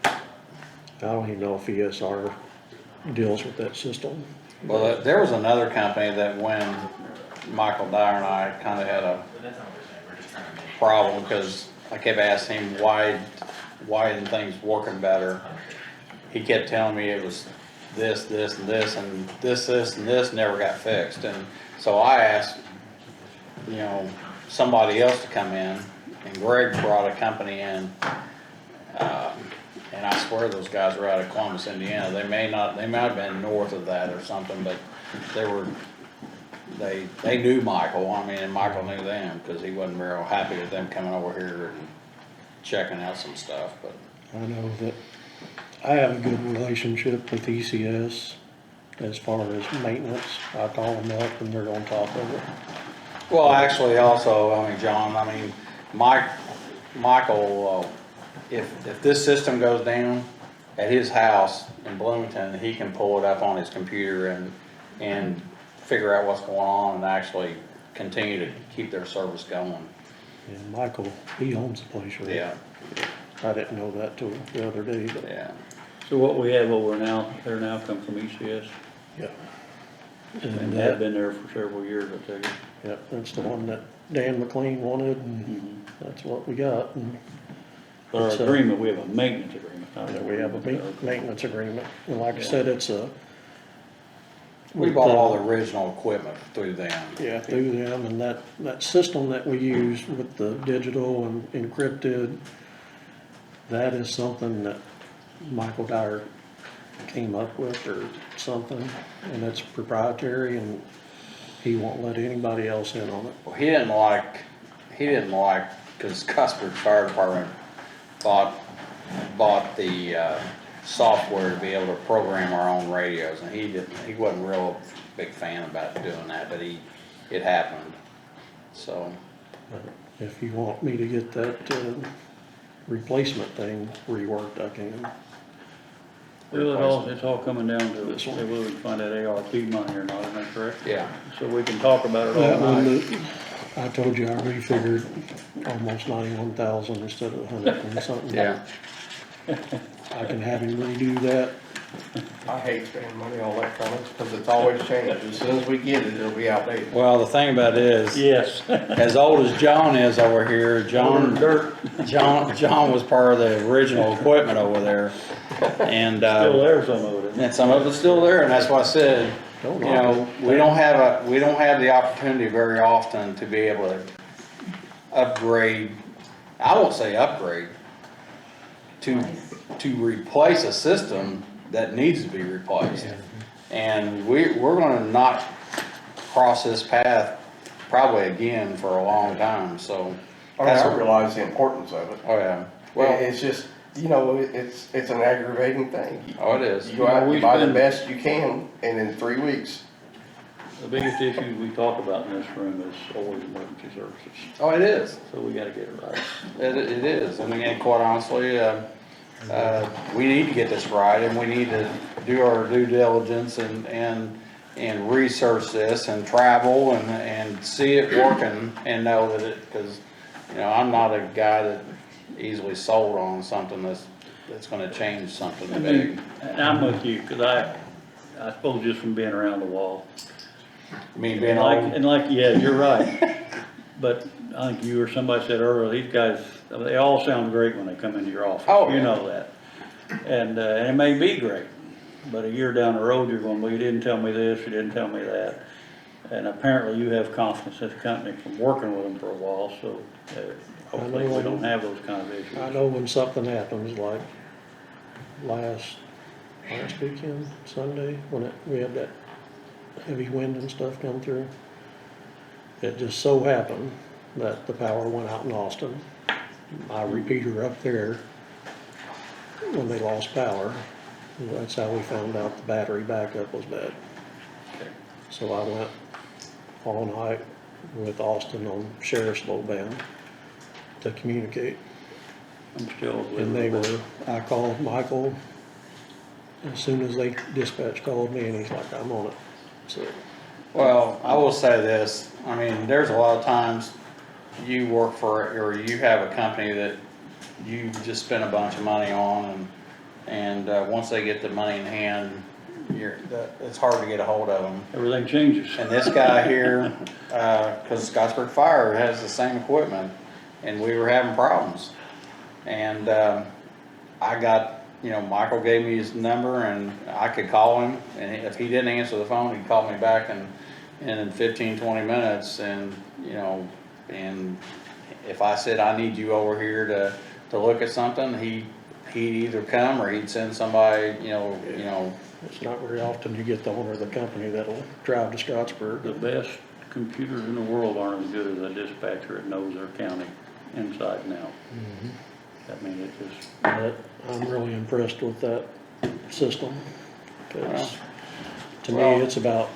I don't even know if ESR deals with that system. Well, there was another company that when Michael Dyer and I kind of had a problem, because I kept asking him why isn't things working better. He kept telling me it was this, and this, and this never got fixed. And so I asked, somebody else to come in, and Greg brought a company in, and I swear those guys were out of Columbus, Indiana. They might have been north of that or something, but they knew Michael. I mean, and Michael knew them, because he wasn't real happy with them coming over here and checking out some stuff, but. I know that I have a good relationship with ECS as far as maintenance. I call them up and they're on top of it. Well, actually, also, John, Michael, if this system goes down at his house in Bloomington, he can pull it up on his computer and figure out what's going on and actually continue to keep their service going. And Michael, he owns the place, right? Yeah. I didn't know that till the other day, but. Yeah. So what we have over now, they're now come from ECS, Yeah. and they've been there for several years, I tell you. Yeah, that's the one that Dan McLean wanted, and that's what we got. And But our it's, agreement, we have a maintenance agreement. not we have a maintenance agreement, and like I said, it's a. We bought all the original equipment through them. Yeah, through them, and that system that we use with the digital and encrypted, that is something that Michael Dyer came up with or something, and it's proprietary, and he won't let anybody else in on it. Well, he didn't like, because Cuthbert Fire Department bought the software to be able to program our own radios, and he wasn't real big fan about doing that, but it happened, so. If you want me to get that, replacement thing reworked, I can. Well, it's all coming down to This one. whether we can find that ARP money or not, am I correct? Yeah. So we can talk about it That all one, night. that I told you I refigured almost 91,000 instead of 100 and something. Yeah. I can have him redo that. I hate spending money on electronics because it's always changed. As soon as we get it, it'll be outdated. Well, the thing about it is, Yes. as old as John is over here, John was part of the original equipment over there. And, Still there, some of it. and some of it's still there, and that's why I said, Don't you know, we don't have the opportunity very often to be able to upgrade, I won't say upgrade, to replace a system that needs to be replaced. And we're gonna not cross this path probably again for a long time, so. I realize the importance of it. Oh, yeah. Well, Well, it's just, you know, it's an aggravating thing. oh, it is. You go out, you buy the best you can, and in 3 weeks, The biggest issue we talk about in this room is always emergency services, Oh, it is. so we gotta get it right. It is. And again, quite honestly, we need to get this right, and we need to do our due diligence and research this and travel and see it working and know that because, you know, I'm not a guy that easily sold on something that's gonna change something I big. mean, and I'm with you, cause I suppose just from being around the wall. I mean, being And like, yeah, you're right. But I think you or somebody said earlier, these guys, they all sound great when they come into your office. Oh, You yeah. know that. And it may be great, but a year down the road, you're going, well, you didn't tell me this, you didn't tell me that. And apparently you have confidence in the company from working with them for a while, so hopefully we don't have those kind of issues. I know when something happens, like last weekend, Sunday, when we had that heavy wind and stuff come through. It just so happened that the power went out in Austin. My repeater up there, when they lost power, that's how we found out the battery backup was bad. So I went all night with Austin on sheriff's low band to communicate. I'm still. And I called Michael as soon as they dispatch called me, and he's like, I'm on it. So, Well, I will say this, I mean, there's a lot of times you work for, or you have a company that you just spend a bunch of money on, and once they get the money in hand, it's hard to get a hold of them. Everything changes. And this guy here, cause Scottsburg Fire has the same equipment, and we were having problems. And, I got, you know, Michael gave me his number and I could call him, and if he didn't answer the phone, he'd call me back in 15, 20 minutes, and, you know, and if I said, I need you over here to look at something, he'd either come or he'd send somebody, you know. it's not very often you get the owner of the company that'll drive to Scottsburg. The best computers in the world aren't as good as a dispatcher that knows their county inside and out. I mean, it just. But I'm really impressed with that system, because to me, it's about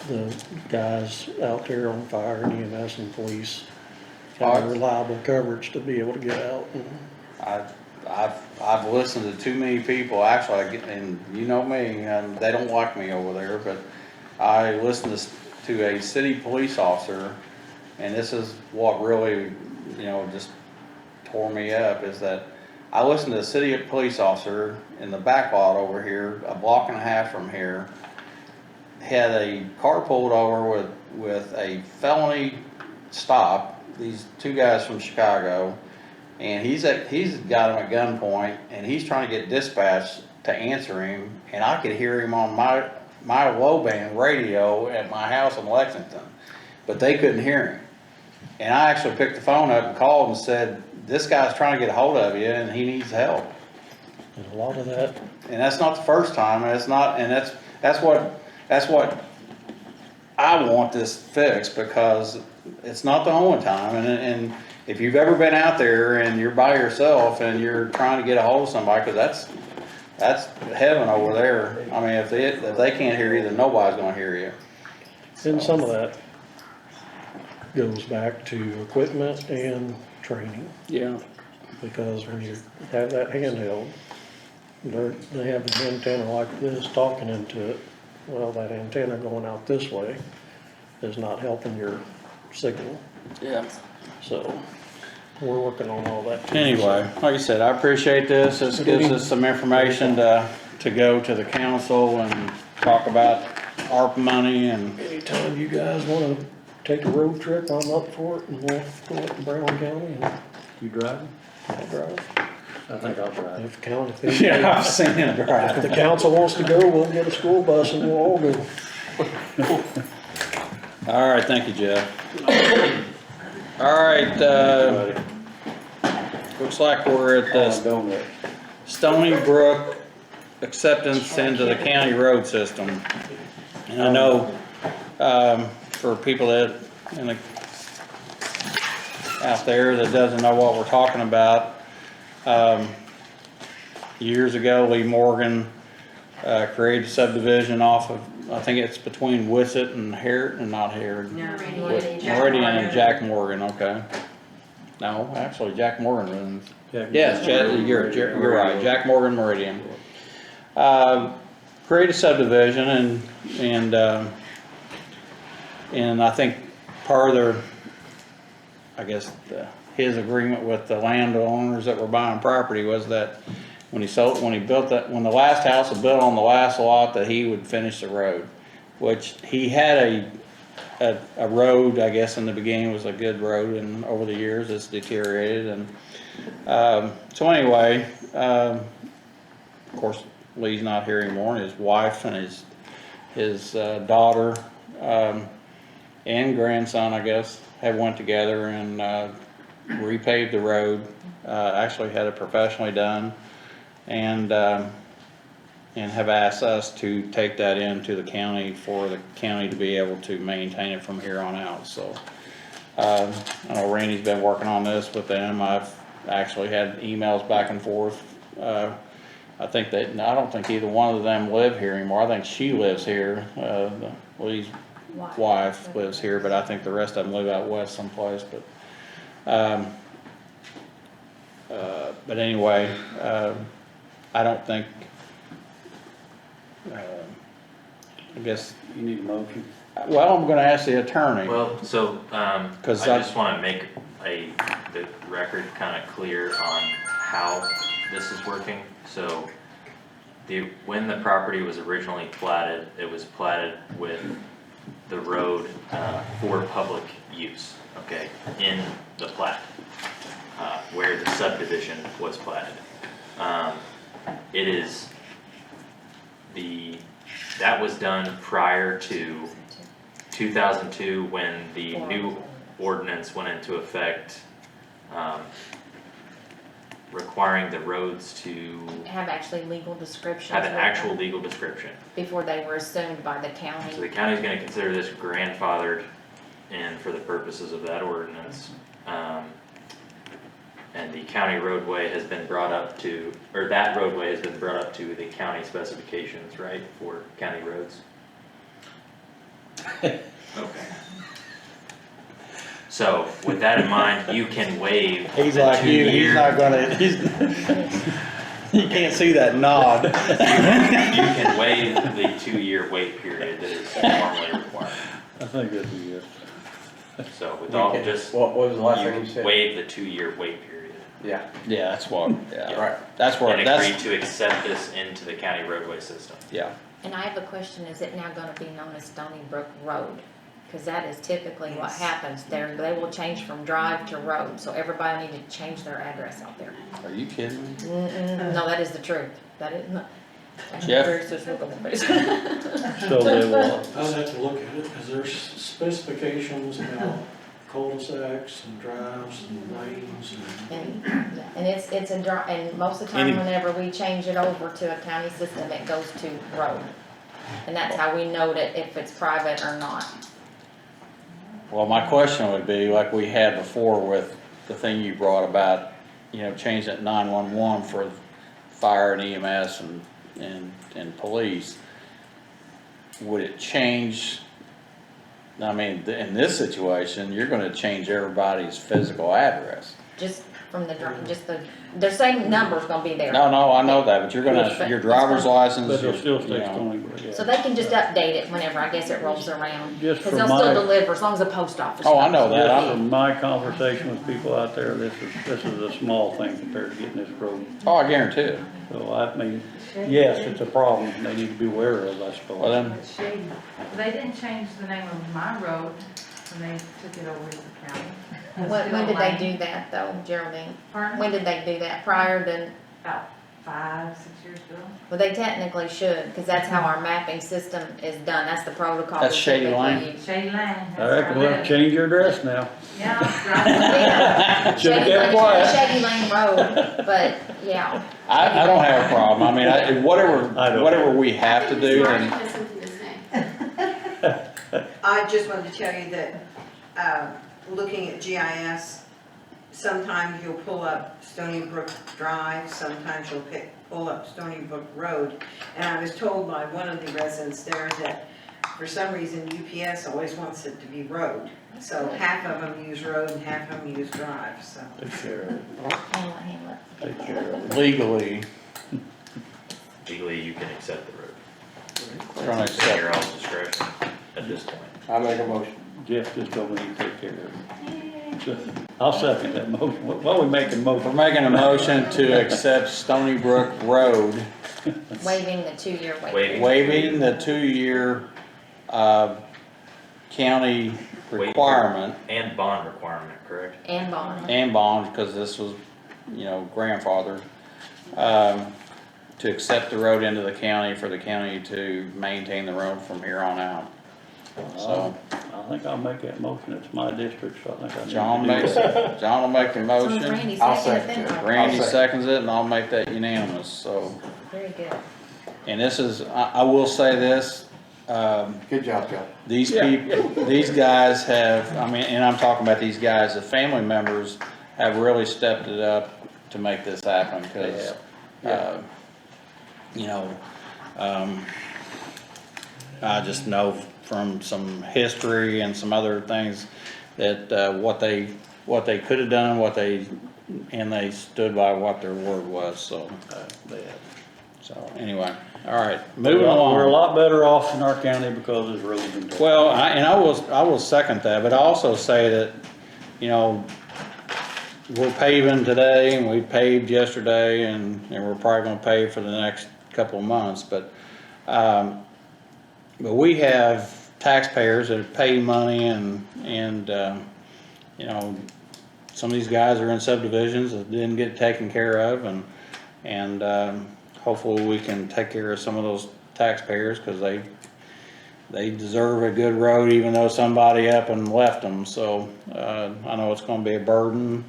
the guys out there on fire and EMS and police having reliable coverage to be able to get out. I've listened to too many people, actually, and you know me, and they don't like me over there, but I listened to a city police officer, and this is what really, you know, just tore me up, is that I listened to a city police officer in the back lot over here, a block and a half from here, had a car pulled over with a felony stop, these two guys from Chicago, and he's got him at gunpoint, and he's trying to get dispatch to answer him, and I could hear him on my low band radio at my house in Lexington, but they couldn't hear him. And I actually picked the phone up and called and said, this guy's trying to get a hold of you and he needs help. And a lot of that. And that's not the first time, and it's not, and that's what I want this fixed, because it's not the only time, and if you've ever been out there and you're by yourself and you're trying to get a hold of somebody, cause that's heaven over there. I mean, if they can't hear you, then nobody's gonna hear you. And some of that goes back to equipment and training, Yeah. because when you have that handheld, they have an antenna like this talking into it. Well, that antenna going out this way is not helping your signal, Yeah. so we're working on all that too. Anyway, like I said, I appreciate this. This gives us some information to go to the council and talk about ARP money and. Anytime you guys wanna take a road trip, I'm up for it, and we'll go up to Brown County and You driving? I'll drive. I think I'll drive. If county, Yeah, I've seen him if drive. the council wants to go, we'll get a school bus and we'll all go. All right, thank you, Jeff. All right, looks like we're at the Donut. Stony Brook acceptance into the county road system. And I know, for people that, out there that doesn't know what we're talking about, years ago, Lee Morgan, created a subdivision off of, I think it's between Wissett and not Harrod. Meridian and Jack Morgan, okay. No, actually, Jack Morgan runs. Yes, you're right, Jack Morgan Meridian. Create a subdivision and I think part of their, I guess, his agreement with the landowners that were buying property was that when the last house was built on the last lot, that he would finish the road, which he had a road, I guess in the beginning was a good road, and over the years it's deteriorated. And so anyway, of course Lee's not here anymore, and his wife and his daughter and grandson, I guess, have went together and repaved the road. Actually had it professionally done, and have asked us to take that into the county for the county to be able to maintain it from here on out. So I know Randy's been working on this with them. I've actually had emails back and forth. I don't think either one of them live here anymore. I think she lives here. Lee's wife lives here, but I think the rest of them live out west someplace. But anyway, I don't think. I guess You need a motion? Well, I'm gonna ask the attorney. Well, so, I 'Cause just wanna make the record kinda clear on how this is working. So, when the property was originally platted, it was platted with the road, for public use, okay, in the plat, where the subdivision was platted. That was done prior to 2002, when the new ordinance went into effect, requiring the roads to Have actually legal descriptions. have an with actual them legal description. Before they were assumed by the So county. the county's gonna consider this grandfathered in for the purposes of that ordinance. And the county roadway has been brought up to, or that roadway has been brought up to the county specifications, right, for county roads? Okay. So with that in mind, you can waive the He's like you, he's 2-year. not gonna, you can't see that nod. You can waive the 2-year wait period that is normally required. I think that'd be good. So with all, just, What was the last thing you you said? waive the 2-year wait period. Yeah, Yeah, that's what, yeah. right. That's where, And that's, agree to accept this into the county roadway system. yeah. And I have a question, is it now gonna be known as Stony Brook Road? Cause that is typically what happens there, they will change from drive to road, so everybody need to change their address out there. Are you kidding me? No, that is the truth, that is not. Jeff? Very serious look on my face. So they will, I'll have to look at it, cause there's specifications about cul-de-sacs and drives and lanes And it's a and most of the time, whenever we change it over to a county system, it goes to road. And that's how we note it, if it's private or not. Well, my question would be, like we had before with the thing you brought about, you know, changing it 911 for fire and EMS and police, would it change? I mean, in this situation, you're gonna change everybody's physical address. Just from the same number's gonna be there. No, I know that, but you're gonna, your driver's license, But they'll your, still you stay know. Stony Brook, yeah. So they can just update it whenever, I guess it rolls around. Just Cause from they'll still my- deliver, as long as the post office. Oh, I knows. know that. Just from my conversation with people out there, this is a small thing compared to getting this road. Oh, I guarantee it. So I mean, yes, it's a problem they need to be aware of, I suppose. Well, then, It's shady. They didn't change the name of my road when they took it over to the county. When did they do that though, Geraldine? Pardon? When did they do that? Prior to, About 5, 6 years ago. well, they technically should, cause that's how our mapping system is done. That's the protocol. That's we Shady typically Lane. use. Shady Lane. I reckon we'll have to change your address now. Yeah, right. Should've Shady kept Lane, quiet. Shady Lane Road, but yeah. I don't have a problem. I mean, I don't. whatever we have to do, then, I just wanted to tell you that, looking at GIS, sometimes you'll pull up Stony Brook Drive, sometimes you'll pull up Stony Brook Road. And I was told by one of the residents there that for some reason UPS always wants it to be road. So half of them use road and half of them use drive, so. Take care of it. Hang on. Take care of it. legally, Legally, you can accept the road. we're gonna It's at your accept. all's discretion at this point. I make a motion. Jeff just told me to take care of it. So, I'll second that motion. While we making We're motion, making a motion to accept Stony Brook Road, Waiving the 2-year wait. waiving the 2-year, county requirement And bond requirement, correct? And bond. and bond, because this was, you know, grandfathered, to accept the road into the county for the county to maintain the road from here on out. So, I think I'll make that motion. It's my district, so I think I need to John do makes, that. John will make the So motion, Randy I'll seconded second it. it. Randy I'll second. seconds it, and I'll make that unanimous, so. Very good. And this is, I will say this, Good job, Joe. these people, these guys have, I mean, and I'm talking about these guys, the family members have really stepped it up to make this happen, because, you know, I just know from some history and some other things that, what they could have done, and they stood by what their word was, so. So, anyway, all right, moving along. We're a lot better off in our county because there's roads and. Well, I will second that, but I also say that, you know, we're paving today and we paved yesterday and we're probably gonna pave for the next couple of months, but we have taxpayers that pay money and you know, some of these guys are in subdivisions that didn't get taken care of, and hopefully we can take care of some of those taxpayers, cause they deserve a good road even though somebody up and left them, so, I know it's gonna be a burden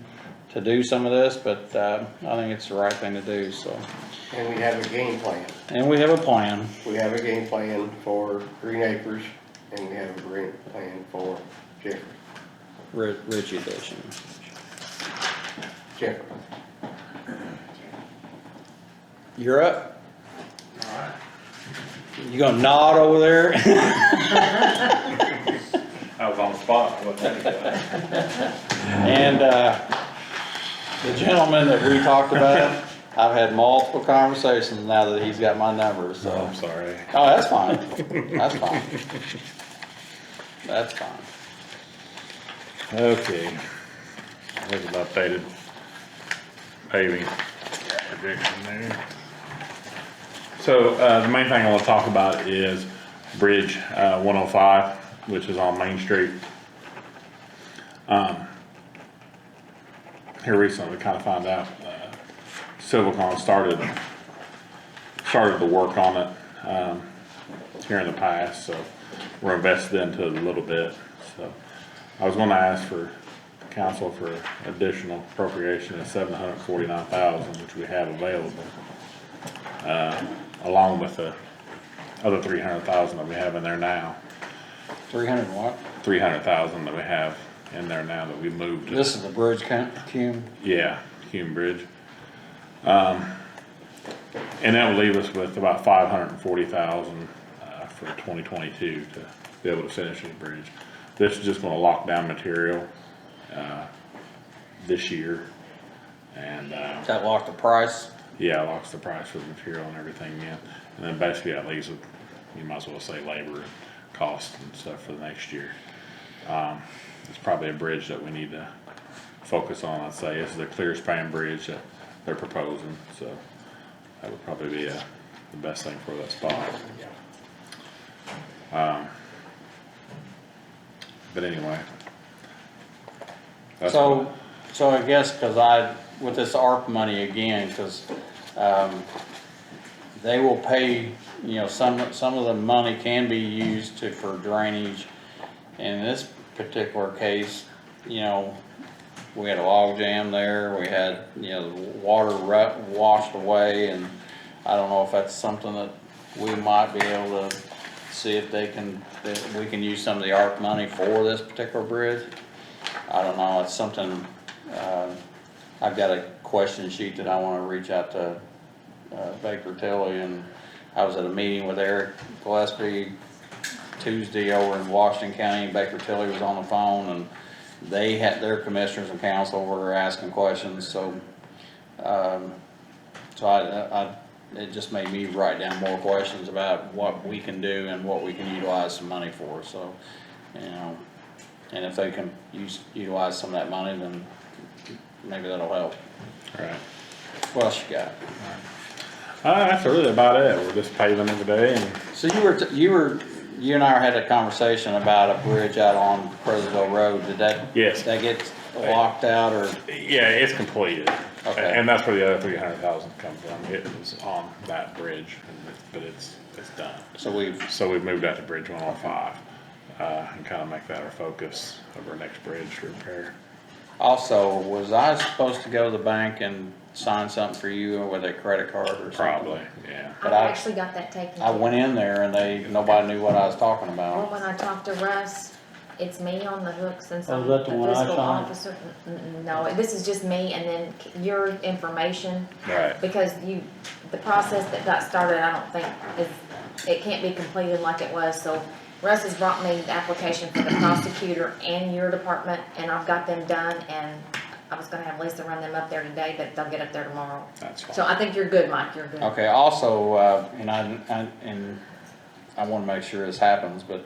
to do some of this, but, I think it's the right thing to do, so. And we have a game plan. And we have a plan. We have a game plan for Green Acres, and we have a green plan for Jeffrey. Richie Edition. Jeffrey. You're up. You gonna nod over there? I was on the spot, wasn't I? And, the gentleman that we talked about, I've had multiple conversations now that he's got my number, so. I'm sorry. Oh, that's fine. That's fine. That's fine. Okay. There's an updated paving prediction there. So, the main thing I want to talk about is Bridge 105, which is on Main Street. Here recently, we kind of found out, Silvercon started the work on it, here in the past, so we're invested into it a little bit. So I was gonna ask for council for additional appropriation of $749,000, which we have available, along with the other $300,000 that we have in there now. 300 what? $300,000 that we have in there now that we moved. This is the bridge cume. Yeah, Hume Bridge. And that would leave us with about 540,000, for 2022 to be able to finish this bridge. This is just gonna lock down material, this year. And, That locked the price. yeah, it locks the price for the material and everything in. And then basically that leaves with, you might as well say labor and cost and stuff for the next year. It's probably a bridge that we need to focus on, I'd say. This is the clear span bridge that they're proposing, so that would probably be the best thing for that spot. But anyway. That's So I guess, with this ARP money again, they will pay, some of the money can be used for drainage. In this particular case, we had a log jam there, we had, the water washed away, and I don't know if that's something that we might be able to see if that we can use some of the ARP money for this particular bridge. I don't know, it's something, I've got a question sheet that I wanna reach out to, Baker Tilly, and I was at a meeting with Eric Gillespie Tuesday over in Washington County, and Baker Tilly was on the phone, and they had, their commissioners and council were asking questions, so, it just made me write down more questions about what we can do and what we can utilize some money for, so, and if they can utilize some of that money, then maybe that'll help. Right. What else you got? That's really about it. We're just paving every day and. So you and I had a conversation about a bridge out on Presideville Road. Did that? Yes. That get locked out or? Yeah, it's completed. Okay. And that's where the other 300,000 comes from. It was on that bridge, but it's done. So we've moved out to Bridge 105, and kind of make that our focus of our next bridge repair. also, was I supposed to go to the bank and sign something for you with a credit card or something? Probably, yeah. But I I- actually got that taken. I went in there and nobody knew what I was talking Well, about. when I talked to Russ, it's me on the hook since I'm Oh, the is that the one I fiscal signed? officer. No, this is just me and then your information, Right. because the process that got started, I don't think it can't be completed like it was, so Russ has brought me the application for the prosecutor and your department, and I've got them done, and I was gonna have Lisa run them up there today, but they'll get up there tomorrow. That's fine. So I think you're good, Mike, you're good. Okay, also, and I wanna make sure this happens, but,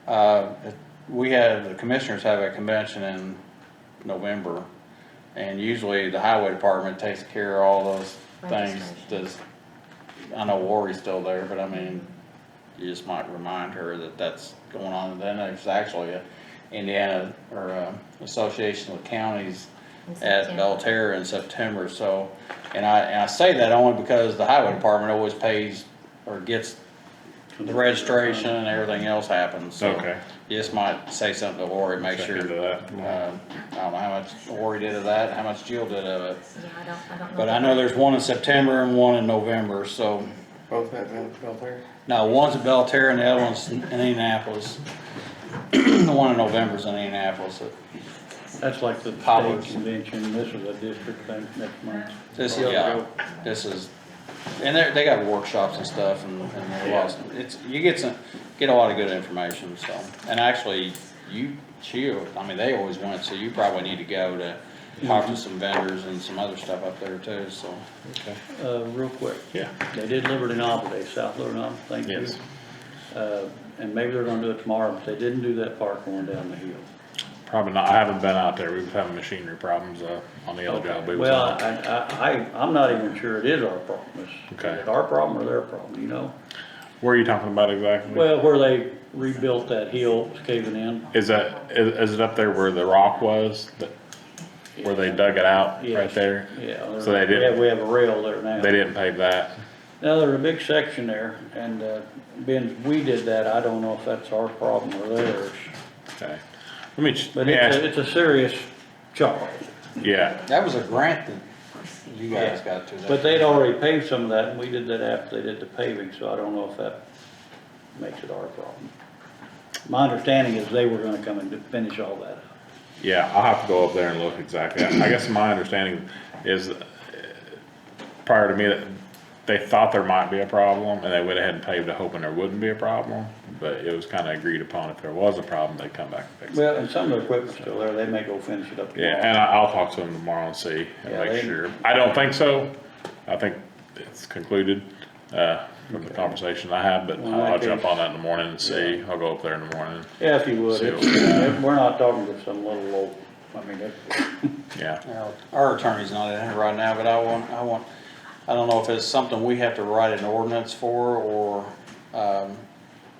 the commissioners have a convention in November, and usually the highway department takes care of all those things. I know Lori's still there, but I mean, you just might remind her that that's going on. And then there's actually a Indiana, or Association of Counties at Belterra in September, so, and I say that only because the highway department always pays or gets the registration and everything else happens, so. Okay. You just might say something to Lori, make Check sure, into that. I don't know how much Lori did of that, how much Jill did of it. Yeah, I don't know. But I know there's one in September and one in November, so, Both at Belterra? no, one's at Belterra and the other one's in Indianapolis. The one in November's in Indianapolis. That's like the state Powers. convention, this is a district thing next month. This is, and they got workshops and stuff, and you get a lot of good information, so. And actually, they always went, so you probably need to go to talk to some vendors and some other stuff up there too, so. Okay. Real quick. Yeah. They did Liberty Novel Day, South Liberty Novel, thank you. Yes. And maybe they're gonna do it tomorrow, but they didn't do that part going down the hill. Probably not. I haven't been out there. We've been having machinery problems, on the other job we was Well, on. I'm not even sure it is our problem. Is Okay. it our problem or their problem, you know? Where are you talking about exactly? Well, where they rebuilt that hill, was caving in. Is it up there where the rock was, where they dug it out, right Yes. there? Yeah. So they didn't- We have a rail there now. They didn't pave that? Now, there's a big section there, and, being we did that, I don't know if that's our problem or theirs. Okay. Let But me ask, it's a serious charge. yeah, That was a grant that you guys got to. But they'd already paved some of that, and we did that after they did the paving, so I don't know if that makes it our problem. My understanding is they were gonna come and finish all that up. Yeah, I'll have to go up there and look exactly. I guess my understanding is, prior to me, that they thought there might be a problem, and they went ahead and paved it hoping there wouldn't be a problem, but it was kinda agreed upon if there was a problem, they'd come back and fix it. Well, and some of the equipment's still there, they may go finish it up tomorrow. Yeah, and I'll talk to them tomorrow and see, and Yeah, make they- sure. I don't think so. I think it's concluded, from the conversation I had, but Well, in that I'll jump case- on that in the morning and see. I'll go up there in the morning. Yeah, if you would, See we're not talking to some little old, I mean, Yeah, Our attorney's not in here right now, but I don't know if it's something we have to write an ordinance for or,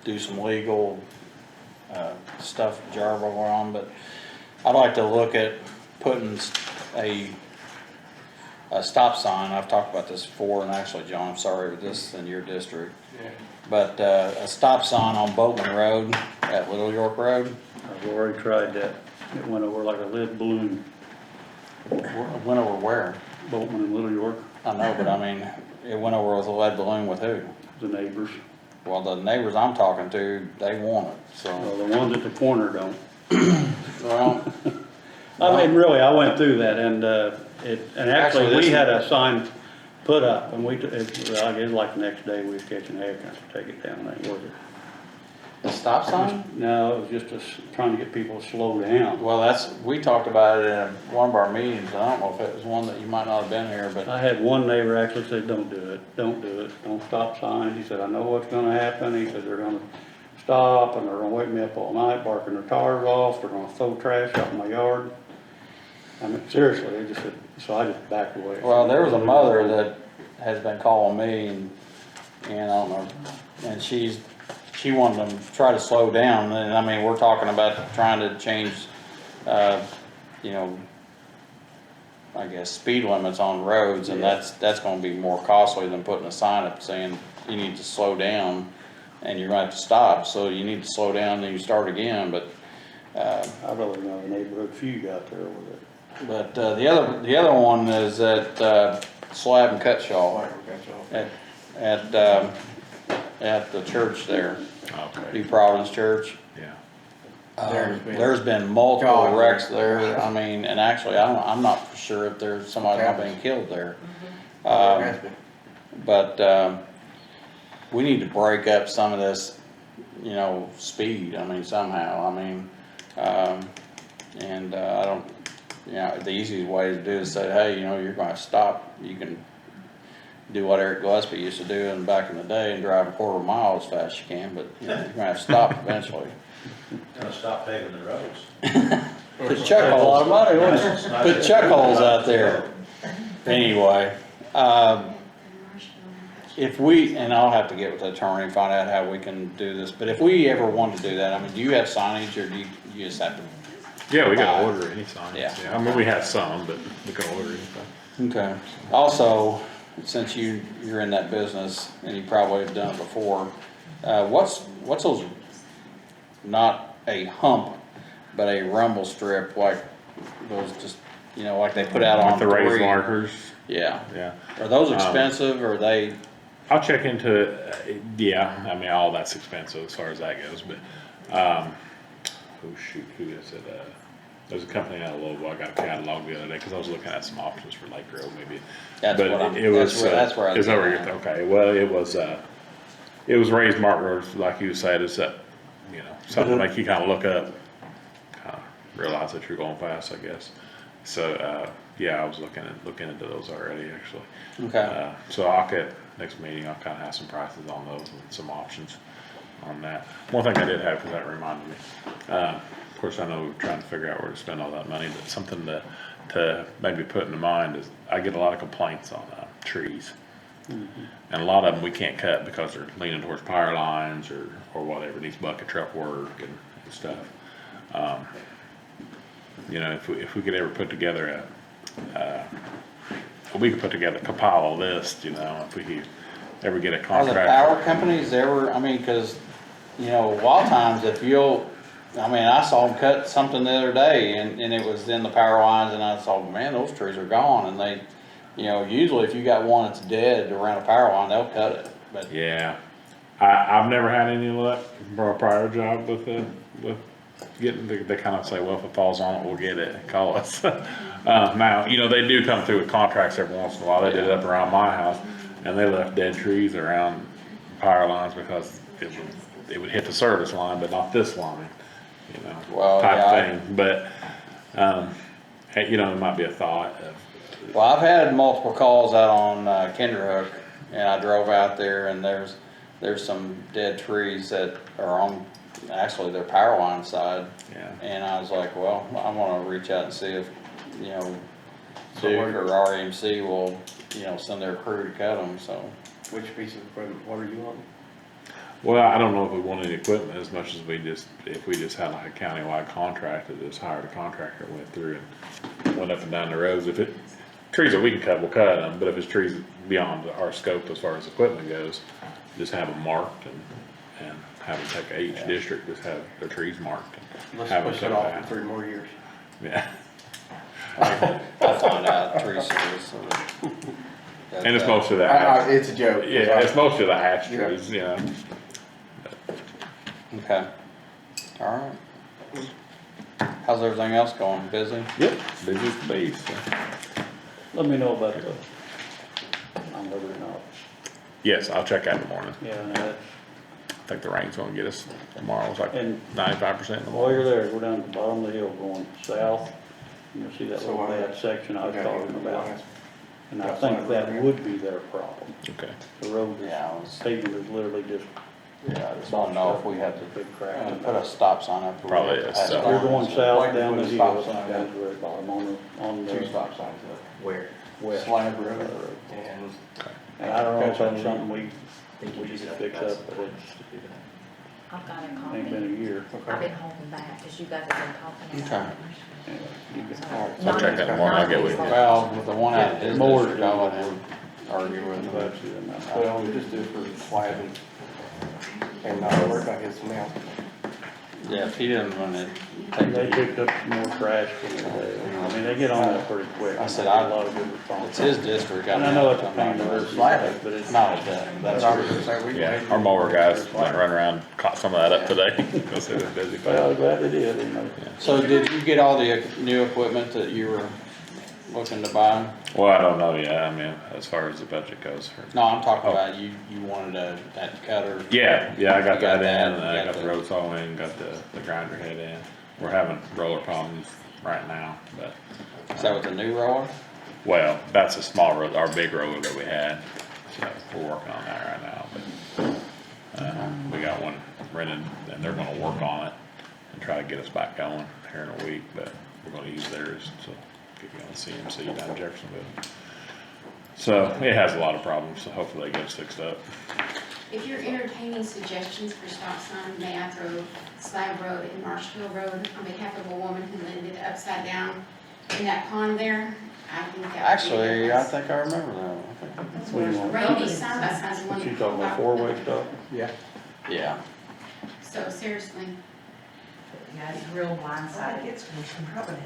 do some legal, stuff jargon on, but I'd like to look at putting a stop sign. I've talked about this before, and actually, John, I'm sorry with this in your district. But, a stop sign on Boatman Road at Little York Road. I've already tried that. It went over like a lead balloon, Went over where? Boltman in Little York, I know, but I mean, it went over with a lead balloon with who? the neighbors. Well, the neighbors I'm talking to, they want it, Well, so. the ones at the corner don't. Well, I mean, really, I went through that and, and Actually, actually, this- we had a sign put up and well, I guess like the next day we was catching heck, I said, take it down, that ain't worth it. the stop sign? No, it was just trying to get people to slow down. Well, we talked about it in one of our meetings. I don't know if it was one that you might not have been here, but I had one neighbor actually say, don't do it, don't do it, don't stop signs. He said, I know what's gonna happen. He said, they're gonna stop and they're gonna wake me up all night barking their tires off, they're gonna throw trash out in my yard. I mean, seriously, they just said, so I just backed away. well, there was a mother that has been calling me and I don't know, and she wanted them to try to slow down, and I mean, we're talking about trying to change, you know, I guess, speed limits on roads, and that's gonna be more costly than putting a sign up saying you need to slow down, and you're gonna have to stop, so you need to slow down, then you start again, but, I'd rather know the neighborhood feud out there with it. but, the other one is at, Slab and Cut Shaw. At the church there, okay, New Providence Church. yeah. There's been multiple wrecks there, I mean, and actually, I'm not sure if there's somebody not being killed there. But, we need to break up some of this, you know, speed, I mean, somehow, I mean, and, I don't, you know, the easiest way to do is say, hey, you know, you're gonna stop, you can do what Eric Gillespie used to do in back in the day and drive a quarter mile as fast as you can, but you know, you're gonna have to stop eventually. Gonna stop paving the roads. Put chuck holes, put chuck holes out there. Anyway, if we, and I'll have to get with the attorney and find out how we can do this, but if we ever want to do that, I mean, do you have signage or do you just have to? Yeah, we gotta order any signs. Yeah. I mean, we have some, but we can order anything. Okay. Also, since you're in that business and you probably have done it before, what's those, not a hump, but a rumble strip, like those just, you know, like they put out Like on the raised three? markers, Yeah. yeah. Are those expensive or are they? I'll check into it, yeah, I mean, all that's expensive as far as that goes, but, oh shoot, who is it, there's a company out of Louisville, I got a catalog the other day, cause I was looking at some options for Lake Road maybe. That's But what I'm, it was, that's where I was is that where getting you're, at. okay, well, it was raised markers, like you said, it's that, you know, something to make you kinda look up, kinda realize that you're going fast, I guess. So, yeah, I was looking into those already, actually. Okay. So I'll get, next meeting, I'll kinda have some prices on those and some options on that. One thing I did have, cause that reminded me, of course, I know we're trying to figure out where to spend all that money, but something to maybe put in mind is, I get a lot of complaints on, trees. And a lot of them we can't cut because they're leaning towards power lines or whatever, needs bucket truck work and stuff. You know, if we could ever put together we could put together, compile a list, you know, if we could ever get a Are the contract. power companies ever, I mean, cause, you know, a lot of times if I mean, I saw them cut something the other day and it was in the power lines and I saw, man, those trees are gone, and they, you know, usually if you got one that's dead around a power line, they'll cut it, but. Yeah, I've never had any luck from a prior job with they kind of say, well, if it falls on it, we'll get it, call us. Now, you know, they do come through with contracts every once in a while. They did it up around my house, and they left dead trees around power lines because it would hit the service line, but not this line, you know, Well, type yeah, thing. But, hey, you know, it might be a thought of, Well, I've had multiple calls out on Kinderhook, and I drove out there, and there's some dead trees that are on, actually, their power line side. yeah. And I was like, well, I wanna reach out and see if, you know, So Duke what- or RMC will, you know, send their crew to cut them, so. Which piece of equipment, what are you on? Well, I don't know if we want any equipment as much as if we just had like a countywide contract that just hired a contractor, went through and went up and down the roads. If it, trees that we can cut, we'll cut them, but if it's trees beyond our scope as far as equipment goes, just have them marked and have them take each district, just have their trees marked. And Let's have them push it cut off back. for 3 more years. Yeah, I'll find out tree service. So that- and it's most of the ash, It's a joke. yeah, it's most of the ash trees, you know. Okay, alright. How's everything else going, busy? Yep, busy as the bees, so. Let me know about the, I'm over it now. Yes, I'll check out in the morning. Yeah, and that's, I think the rain's gonna get us tomorrow, it's like And 95% in the while you're morning. there, go down to the bottom of the hill going south, and you'll see that So little I- bad section I was Okay. talking about. And I think that would be their problem. Okay. The road Yeah, I is, was, pavement is literally just, yeah, I just wanna know if we have to big crack. put a stop sign up. Probably is, so. You're going south down the Put a hill, stop it's sign down up. to the very bottom on the. 2 stop signs up. Where? West. Slab Road and And I don't know if that's something we should fix up, but I've got a it ain't copy. been a year. I've been holding back because you guys have been talking Okay. about it. Anyway, you can- I'll check that in the morning, I'll get with you. Well, with the one out of his More district, I would have argue with him. But, you know, well, we just do it for slab and not worry about his now. Yeah, if he didn't want to take They it, picked up some more trash from today. I mean, they get on that pretty quick. I said, They get a lot of good response. it's his district. And I know it's a pain to listen to, but it's. Not that, that's true. Yeah, our mower guys went run around, caught some of that up today, because they were busy. Well, glad they did, you know. So did you get all the new equipment that you were looking to buy? Well, I don't know yet, I mean, as far as the budget goes for. No, I'm talking about you wanted that cutter. Yeah, I got You got that that, in, you I got got the the- road saw in, got the grinder head in. We're having roller problems right now, but, Is that with the new roller? well, that's a small road, our big roller that we had, so we're working on that right now, but, we got one rented, and they're gonna work on it and try to get us back going here in a week, but we're gonna use theirs, so get going CMC down in Jeffersonville. So, it has a lot of problems, so hopefully they get us fixed up. If you're entertaining suggestions for stop signs, may I throw Slab Road and Marshall Road on behalf of a woman who landed upside down in that pond there? I think that would be a Actually, I difference. think I remember that. I think- What do you want? Randy side by side's the one. What you talking about, four-way stuff? Yeah. Yeah. So seriously, Yeah, it's real blindsided. It's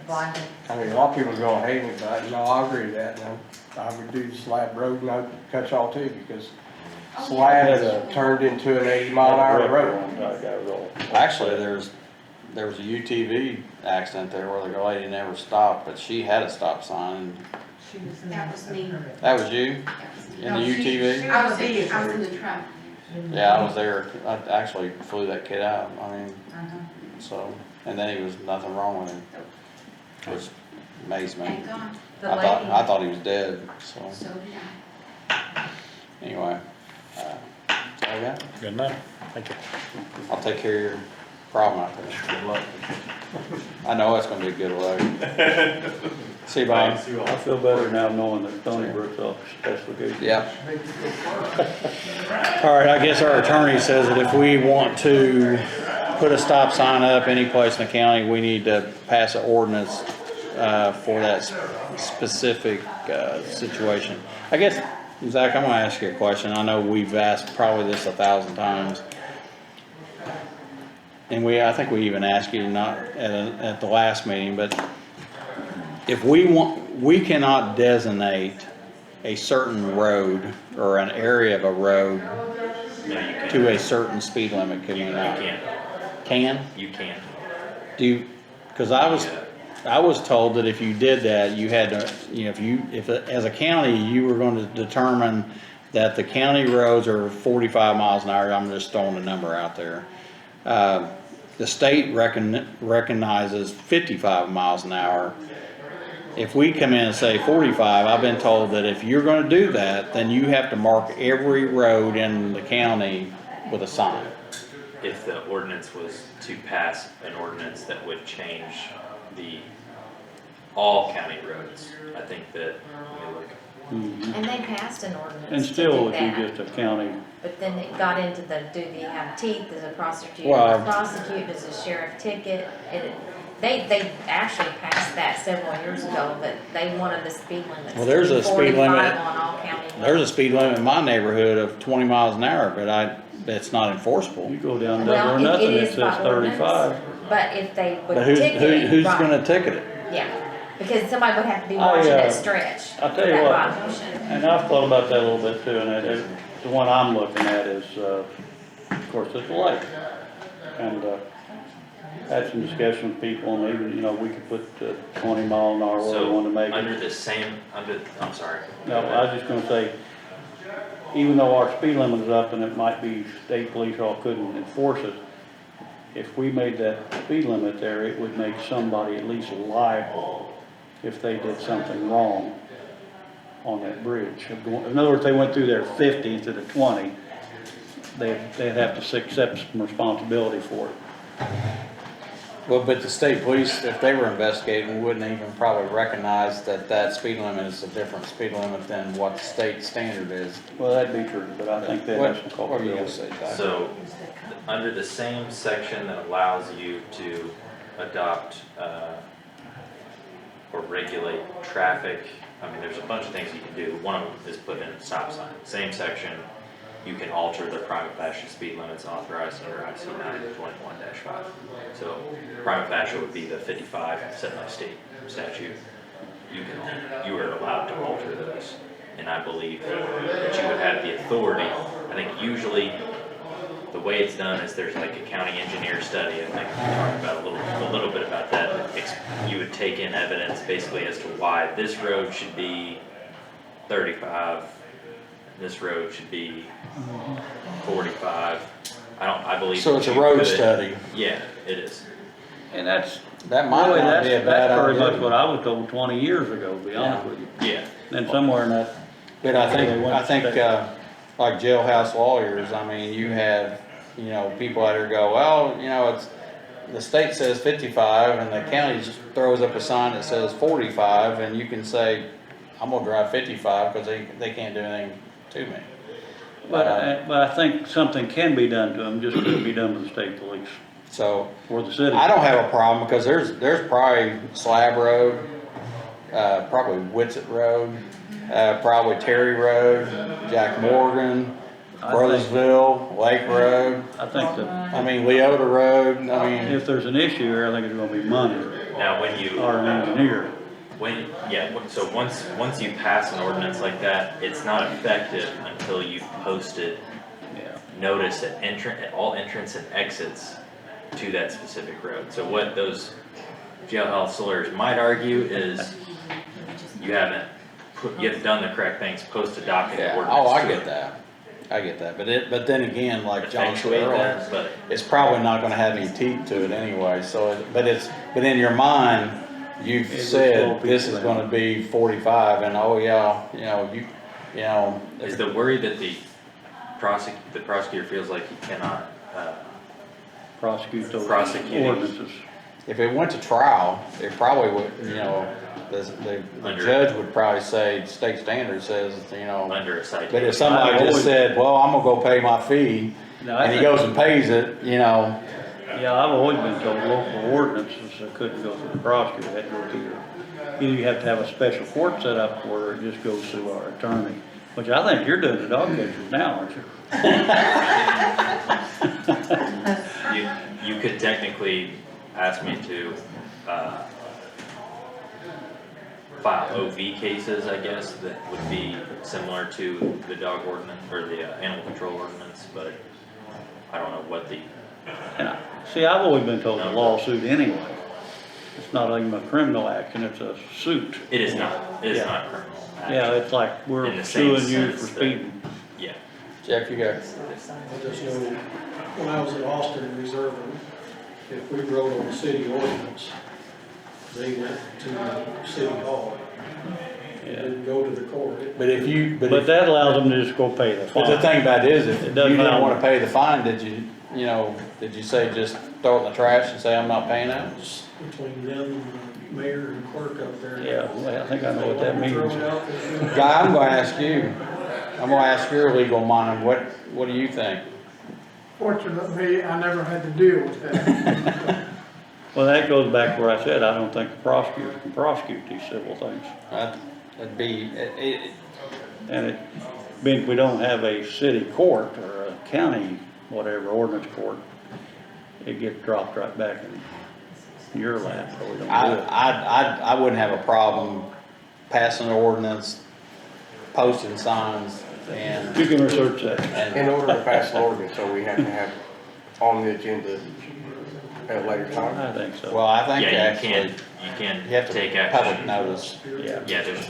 blinded. I mean, a lot of people are gonna hate me, but no, I agree with that. And I would do Slab Road and I'd cut y'all too, because slab has turned into an 80-mile-an-hour road. Actually, there was a UTV accident there where the lady never stopped, but she had a stop sign. that was me. That was you That was me. in the UTV? I was in the truck. Yeah, I was there. I actually flew that kid out. I mean, so, and then he was nothing wrong with him. Which amazed me. Thank God. I thought he was dead, so, So, yeah. anyway. That's all I got. Good enough, thank you. I'll take care of your problem out there. Good luck. I know it's gonna be a good load. See you, Bob. I feel better now knowing that Tony Brooks' office specifications. Yep. All right, I guess our attorney says that if we want to put a stop sign up any place in the county, we need to pass an ordinance for that specific situation. I guess, Zach, I'm gonna ask you a question. I know we've asked probably this 1,000 times. And I think we even asked you not at the last meeting, but if we cannot designate a certain road or an area of a road to a certain speed limit, can we not? You can. Can? You can. Cause I was told that if you did that, you had to, you know, if as a county, you were gonna determine that the county roads are 45 miles an hour, I'm just throwing a number out there. The state recognizes 55 miles an hour. If we come in and say 45, I've been told that if you're gonna do that, then you have to mark every road in the county with a sign. If the ordinance was to pass an ordinance that would change all county roads, I think that, you know, like, Mhm. And they passed an ordinance And to still do would be that. just a county, But then it got into the, do they have teeth, does a prosecutor Well, prosecute, does a sheriff ticket? They actually passed that several years ago, but they wanted the speed limits Well, there's to be a speed 45 limit. on all county roads. There's a speed limit in my neighborhood of 20 miles an hour, but that's not enforceable. you go down Well, double or it nothing, it is says by ordinance, 35. but if they would But ticket it, who's right. gonna ticket it? Yeah, because somebody would have to be watching that stretch. I'll for tell you that what, violation. and I've thought about that a little bit too, and the one I'm looking at is, of course, it's a lake. And, had some discussion with people, and even, you know, we could put 20 mile an hour where we so want to make it. I'm sorry. No, I was just gonna say, even though our speed limit is up and it might be state police all couldn't enforce it, if we made that speed limit there, it would make somebody at least liable if they did something wrong on that bridge. In other words, they went through there 50 instead of 20, they'd have to accept some responsibility for it. Well, but the state police, if they were investigating, wouldn't even probably recognize that speed limit is a different speed limit than what the state standard is. Well, that'd be true, but I think that has some What do you culpability. say, Doc? So, under the same section that allows you to adopt, or regulate traffic, I mean, there's a bunch of things you can do. One of them is put in a stop sign. Same section, you can alter the private fashion speed limits authorized under IC 921-5. So, private fashian would be the 55 set by state statute. You are allowed to alter those. And I believe that you would have the authority. I think usually the way it's done is there's like a county engineer study. I think we talked about a little bit about that. You would take in evidence basically as to why this road should be 35, this road should be 45. I believe. So it's a you road could- study. Yeah, it is. And that might really, not be a bad that's pretty idea. much what I was told 20 years ago, to be honest with you. Yeah. And somewhere in that. But I They went think, to state. like jailhouse lawyers, I mean, you have, you know, people out there go, well, you know, the state says 55 and the county just throws up a sign that says 45 and you can say, I'm gonna drive 55 because they can't do anything to me. But I think something can be done to them, just couldn't be done with the state police So, or the city. I don't have a problem because there's probably Slab Road, probably Witsit Road, probably Terry Road, Jack Morgan, Brothersville, Lake Road. I think that I mean, Leota Road, I mean, if there's an issue here, I think it's gonna be money Now, when you. or an engineer. So once you pass an ordinance like that, it's not effective until you've posted Yeah. notice at all entrance and exits to that specific road. So what those jailhouse lawyers might argue is you haven't done the correct things, post a docket yeah, ordinance. oh, I to get it. that. I get that, but then again, like John said Effectuate earlier, that, but it's probably not gonna have any teeth to it anyway, so, but in your mind, you've It would said slow this people is down. gonna be 45 and oh yeah, you know. is the worry that the prosecutor feels like he cannot, Prosecute those Prosecuting. ordinances. If it went to trial, it probably would, you know, the judge would probably say, state standard says, you know. under a citation. But if somebody I've just always- said, well, I'm gonna go pay my fee, Now, I and he think- goes and pays it, you know, Yeah, I've always been told local ordinances couldn't go through the prosecutor, had to go through either you have to have a special court set up or it just goes through our attorney, which I think you're doing the dog cases now, aren't you? You could technically ask me to, file OV cases, I guess, that would be similar to the dog ordinance or the animal control ordinance, but I don't know what the, And See, I've always been told a lawsuit anyway. It's not even a criminal action, it's a suit. It is not, it is Yeah. not criminal action. Yeah, it's like In we're the same suing you sense for that- speeding. Yeah, Jeff, you go. I just know, when I was at Austin reserving, if we wrote on the city ordinance, they went to City Hall. It didn't go to the court. But if you, But that allows them to just go pay the but the fine. thing about it is, if It you doesn't didn't matter. wanna pay the fine, did you say just throw it in the trash and say, I'm not paying that? It's between them and the mayor and clerk up there. Yeah, well, I think I know what that means. Throw it out there. Guy, I'm gonna ask you, I'm gonna ask your legal mind, what do you think? Fortunately, I never had to deal with that. Well, that goes back to where I said, I don't think the prosecutor can prosecute these civil things. That'd be, And it, being we don't have a city court or a county, whatever, ordinance court, it gets dropped right back in your lap, so we don't do it. I wouldn't have a problem passing an ordinance, posting signs, and. You can research that. In order to pass an ordinance, so we have to have on the agenda at a later time. I think so. Well, I think yeah, you actually, can't you have to take public action. notice. Yeah. Yeah, there's,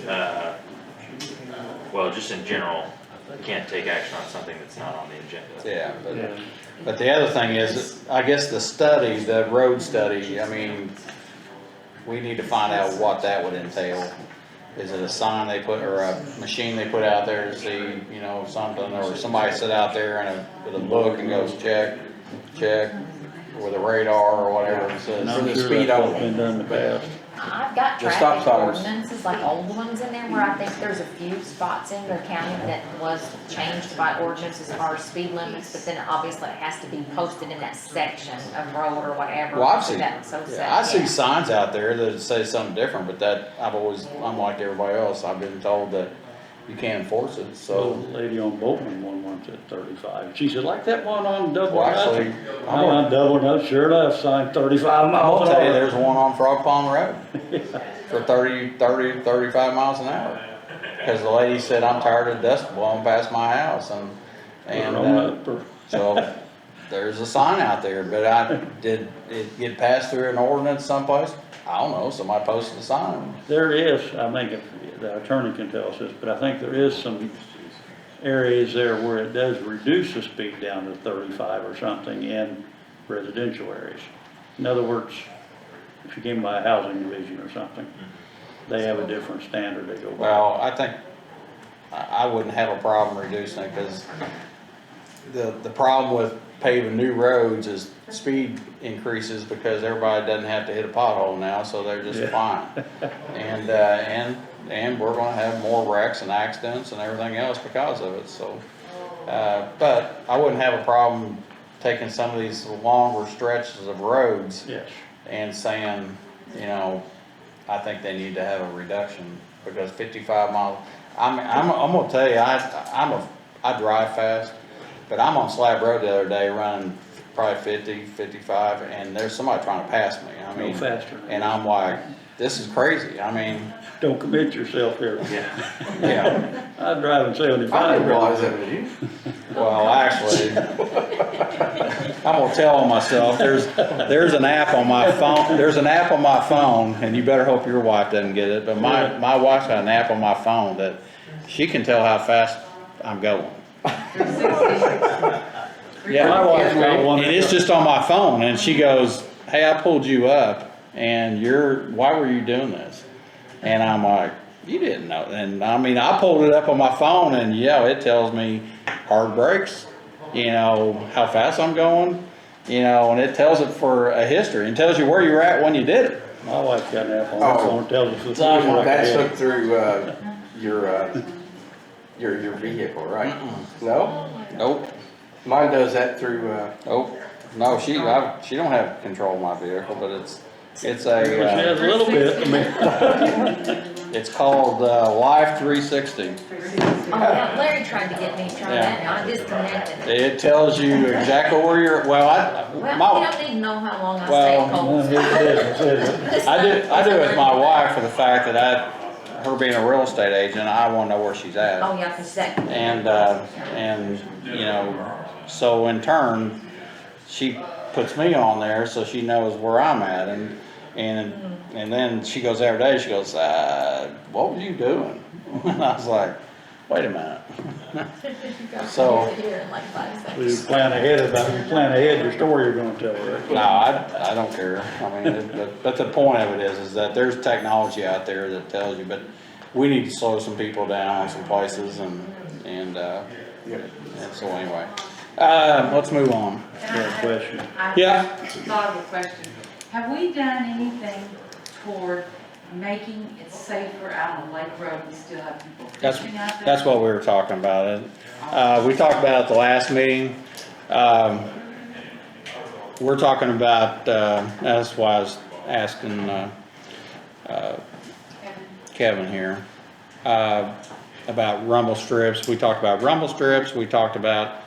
well, just in general, you can't take action on something that's not on the agenda. Yeah, but the other thing is, I guess the study, the road study, I mean, we need to find out what that would entail. Is it a sign they put, or a machine they put out there to see, something, or somebody sit out there with a book and goes check, with a radar or whatever it says. And For I'm the sure speed that's what's only. been done in the past. I've got The stop traffic signs. ordinances, like old ones in there, where I think there's a few spots in the county that was changed by ordinance as far as speed limits, but then obviously it has to be posted in that section of road or whatever. Well, I've seen, That's so sad, I see yeah. signs out there that say something different, but that, I'm like everybody else, I've been told that you can't enforce it, So so. the lady on Boatman one said 35. She said, like that one on double Well, nuts. actually, I'm on double nuts, sure enough, signed 35 I'm miles gonna an tell you, hour. there's one on Frog Pond Road for 35 miles an hour. Cause the lady said, I'm tired of dust blowing past my house so there's a sign out there, but did it get passed through an ordinance someplace? I don't know, somebody posted a sign. There is, I think if the attorney can tell us this, but I think there is some areas there where it does reduce the speed down to 35 or something in residential areas. In other words, if you came by a housing division or something, they have a different standard they go by. Well, I think, I wouldn't have a problem reducing it, cause the problem with paving new roads is speed increases because everybody doesn't have to hit a pothole now, so they're just fine. And we're gonna have more wrecks and accidents and everything else because of it, so. But I wouldn't have a problem taking some of these longer stretches of roads Yes. and saying, I think they need to have a reduction, because 55 miles, I'm gonna tell you, I drive fast, but I'm on Slab Road the other day running probably 50, 55, and there's somebody trying to pass me, No faster. and I'm like, this is crazy, Don't commit yourself here. yeah, I'm driving 75. I didn't realize that was you. well, actually, I'm gonna tell on myself, there's an app on my phone, and you better hope your wife doesn't get it, but my wife's got an app on my phone that she can tell how fast I'm going. Yeah, My wife's got one. and it's just on my phone, and she goes, hey, I pulled you up, and why were you doing this? And I'm like, you didn't know, and I pulled it up on my phone, and it tells me hard brakes, how fast I'm going, and it tells it for a history, and tells you where you're at when you did it. My wife's got an app on her phone, tells us the So I'm like, That's speed. hooked through, your vehicle, right? No? Nope, Mine does that through, nope, no, she don't have control of my vehicle, but it's She has a little bit, it's called, Life 360. Oh, yeah, Larry tried to get me to try that, now I disconnected. It tells you exactly where you're, Well, you don't need to know how long I stay Well, cold. none of his business, is it? I do it with my wife for the fact that her being a real estate agent, I wanna know where she's at. Oh, yeah, 'cause that. And so in turn, she puts me on there so she knows where I'm at, and then she goes every day, she goes, what were you doing? And I was like, wait a minute. So, Here in like 5 seconds. Well, you plan ahead your story you're gonna tell, right? no, I don't care. I mean, but the point of it is that there's technology out there that tells you, but we need to slow some people down in some places and so anyway. Let's move on. Yeah, question. Yeah. Thought of a question. Have we done anything toward making it safer out on Lake Road? We still have people fishing out there? That's what we were talking about. We talked about it at the last meeting. We're talking about, that's why I was asking Kevin here, about rumble strips. We talked about rumble strips. We talked about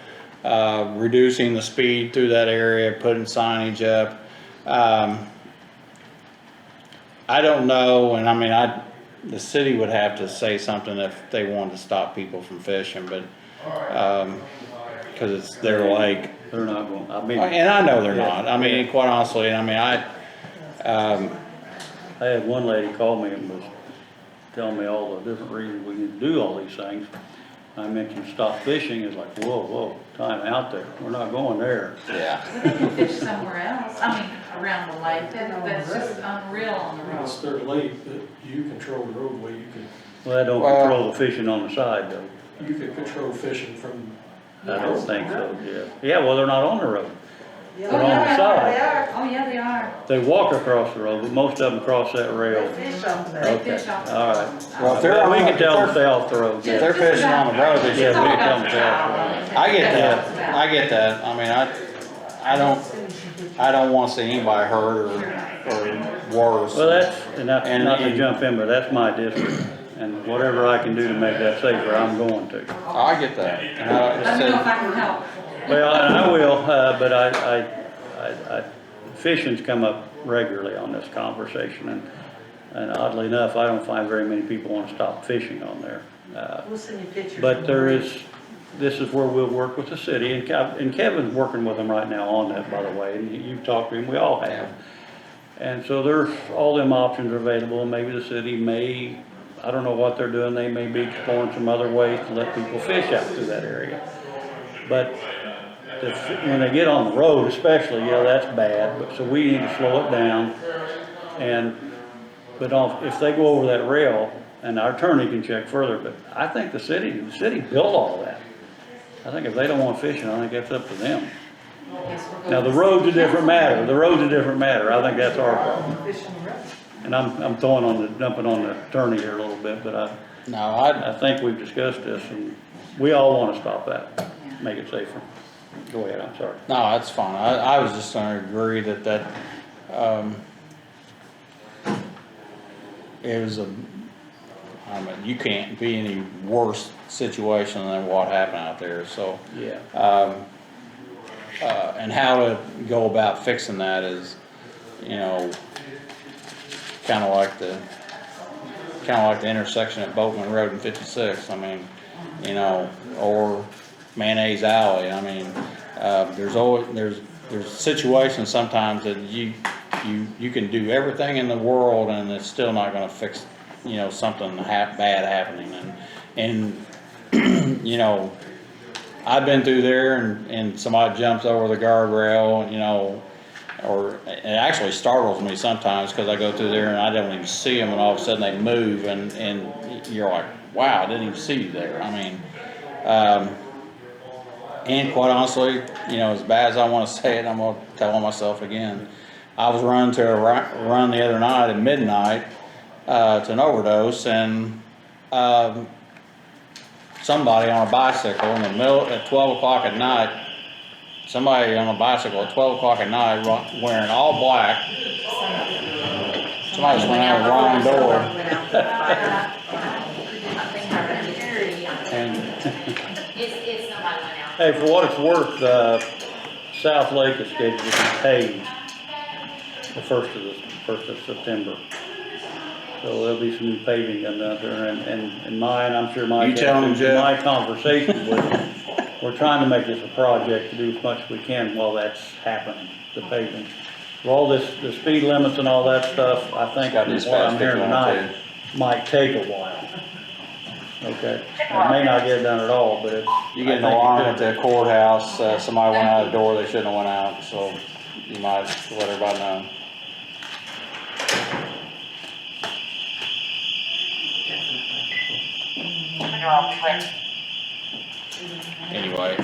reducing the speed through that area, putting signage up. I don't know, and I mean, the city would have to say something if they wanted to stop people from fishing, but, cause it's their lake. They're not going, I mean. And I know they're not, I mean, quite honestly, I mean, I had one lady call me and was telling me all the different reasons we need to do all these things. I mentioned stop fishing, it's like, whoa, time out there, we're not going there. yeah. They can fish somewhere else, I mean, around the lake. That's just unreal on the road. It's their lake that you control the roadway, Well, I don't control the fishing on the side though. you could control fishing from. I don't think so, yeah. Yeah, well, they're not on the road. Yeah, They're on the side. They are. Oh, yeah, they are. They walk across the road, but most of them cross that rail. They fish off of They that. fish off. All right. Well, if they're Well, we on- can tell them to stay off the road. If they're fishing on the road, they should. Yeah, we can tell them to stay off the road. I get that, I get that, I mean, I don't wanna see anybody hurt or worse. Well, that's, and not to And- jump in, but that's my district. And whatever I can do to make that safer, I'm going to. I get that. And Let me know if I can help. Well, and I will, but I, fishing's come up regularly on this conversation, and oddly enough, I don't find very many people want to stop fishing on there. We'll send you pictures. But this is where we'll work with the city, and Kevin's working with them right now on that, by the way, and you've talked to him, we all have. And so there's, all them options are available, and maybe the city may, I don't know what they're doing, they may be exploring some other ways to let people fish out through that area. But when they get on the road especially, yeah, that's bad, but so we need to slow it down. But if they go over that rail, and our attorney can check further, but I think the city built all that. I think if they don't want fishing, I think that's up to them. Now, the road's a different matter, I think that's our problem. Fish on the road. And I'm dumping on the attorney here a little bit, but I think we've discussed this, and we all wanna stop that, make it safer. Go ahead, I'm sorry. No, that's fine. I was just gonna agree that, it was I mean, you can't be any worse situation than what happened out there, so. Yeah. And how to go about fixing that is, kinda like the intersection at Boatman Road and 56, I mean, or Mayonnaise Alley, I mean, there's situations sometimes that you can do everything in the world and it's still not gonna fix, something bad happening, and I've been through there and somebody jumps over the guardrail, or it actually startles me sometimes because I go through there and I don't even see them and all of a sudden they move and you're like, wow, I didn't even see you there. I mean, and quite honestly, as bad as I want to say it, I'm going to tell myself again. I was running to a run the other night at midnight to an overdose, and somebody on a bicycle in the middle at 12 o'clock at night, somebody on a bicycle at 12 o'clock at night wearing all black. Somebody just went out the wrong door. Hey, for what it's worth, South Lake is scheduled to be paved the first of September. So there'll be some new paving done out there, and mine, I'm sure You telling them, Jeff? my conversation with them, we're trying to make this a project to do as much as we can while that's happening, the paving. With all this, the speed limits and all that stuff, I think what I'm hearing tonight might take a while. Okay, it may not get done at all, but it's. You get an alarm at the courthouse, somebody went out the door they shouldn't have went out, so you might let everybody know. Anyway,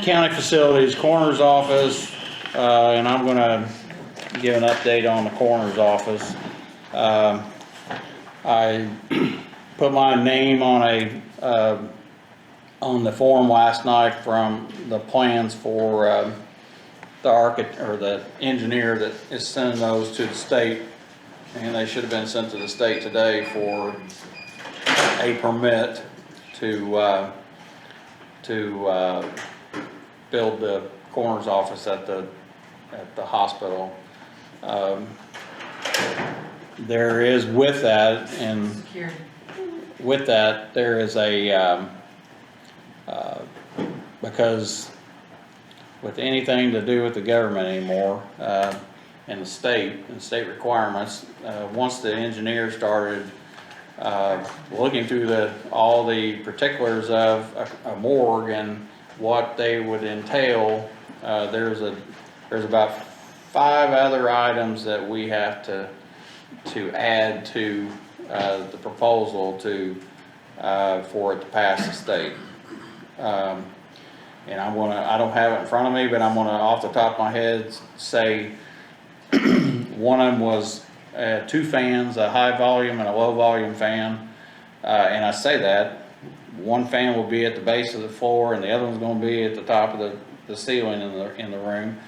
county facilities, coroner's office, and I'm gonna give an update on the coroner's office. I put my name on on the form last night from the plans for, the architect, or the engineer that is sending those to the state, and they should have been sent to the state today for a permit to build the coroner's office at the hospital. There is with that, and with that, there is a, because with anything to do with the government anymore, and the state requirements, once the engineer started looking through all the particulars of a morgue and what they would entail, there's about 5 other items that we have to add to the proposal for it to pass the state. And I don't have it in front of me, but I'm gonna, off the top of my head, say one of them was 2 fans, a high volume and a low volume fan. And I say that, one fan will be at the base of the floor and the other one's gonna be at the top of the ceiling in the room.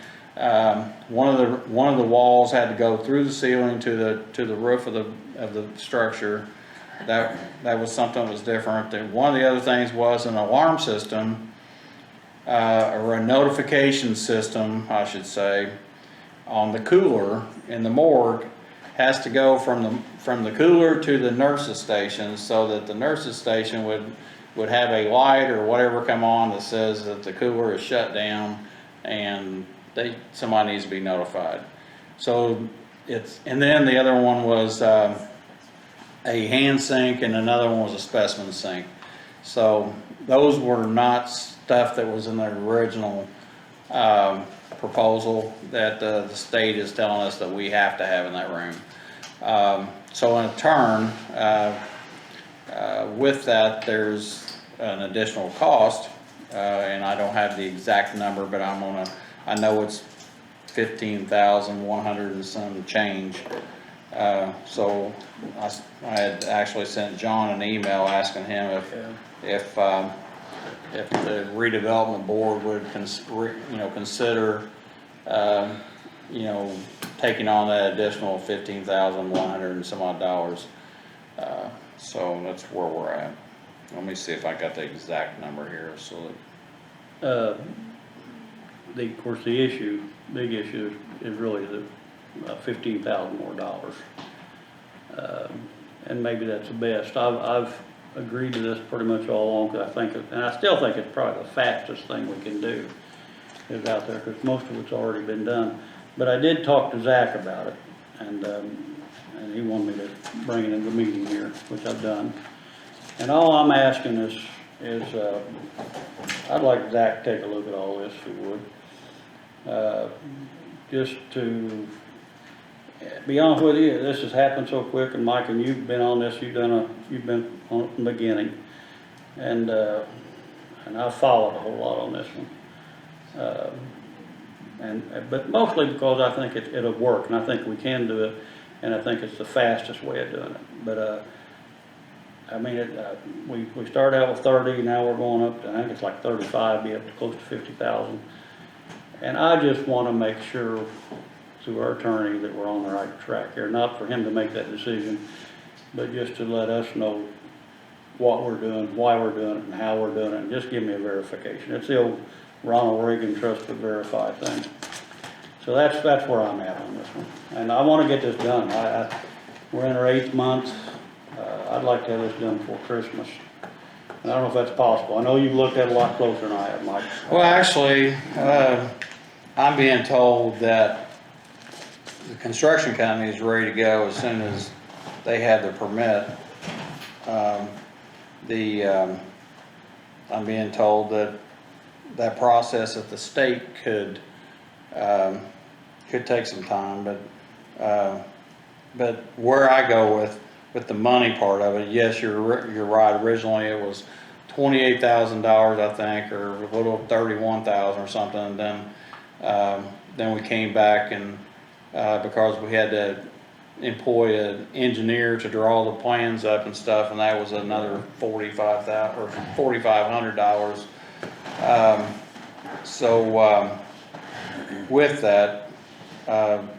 One of the walls had to go through the ceiling to the roof of the structure. That was something that was different. And one of the other things was an alarm system, or a notification system, I should say, on the cooler in the morgue. Has to go from the cooler to the nurses station, so that the nurses station would have a light or whatever come on that says that the cooler is shut down and somebody needs to be notified. So and then the other one was a hand sink, and another one was a specimen sink. So those were not stuff that was in the original proposal that the state is telling us that we have to have in that room. So in turn, with that, there's an additional cost, and I don't have the exact number, but I know it's 15,100 and some change. So I had actually sent John an email asking him if the redevelopment board would consider taking on that additional 15,100 and some odd dollars. So that's where we're at. Let me see if I got the exact number here. So Of course, the big issue is really the $15,000 more dollars. And maybe that's the best. I've agreed to this pretty much all along, because I still think it's probably the fastest thing we can do is out there, because most of it's already been done. But I did talk to Zach about it, and he wanted me to bring it into the meeting here, which I've done. And all I'm asking is I'd like Zach to take a look at all this, if he would. Just to be honest with you, this has happened so quick, and Mike, and you've been on this, you've been on it from the beginning, and I've followed a whole lot on this one. But mostly because I think it'll work, and I think we can do it, and I think it's the fastest way of doing it. But I mean, we started out with 30, now we're going up to, I think it's like 35, be up to close to 50,000. And I just want to make sure through our attorney that we're on the right track here, not for him to make that decision, but just to let us know what we're doing, why we're doing it, and how we're doing it, and just give me a verification. It's the old Ronald Reagan trust but verify thing. So that's where I'm at on this one. And I want to get this done. We're in our 8th month. I'd like to have this done before Christmas. I don't know if that's possible. I know you've looked at it a lot closer than I have, Mike. Well, actually, I'm being told that the construction company is ready to go as soon as they have the permit. I'm being told that that process at the state could take some time, but where I go with the money part of it, yes, you're right. Originally, it was $28,000, I think, or a little 31,000 or something. And then we came back and because we had to employ an engineer to draw the plans up and stuff, and that was another $45,000 or $4,500. With that,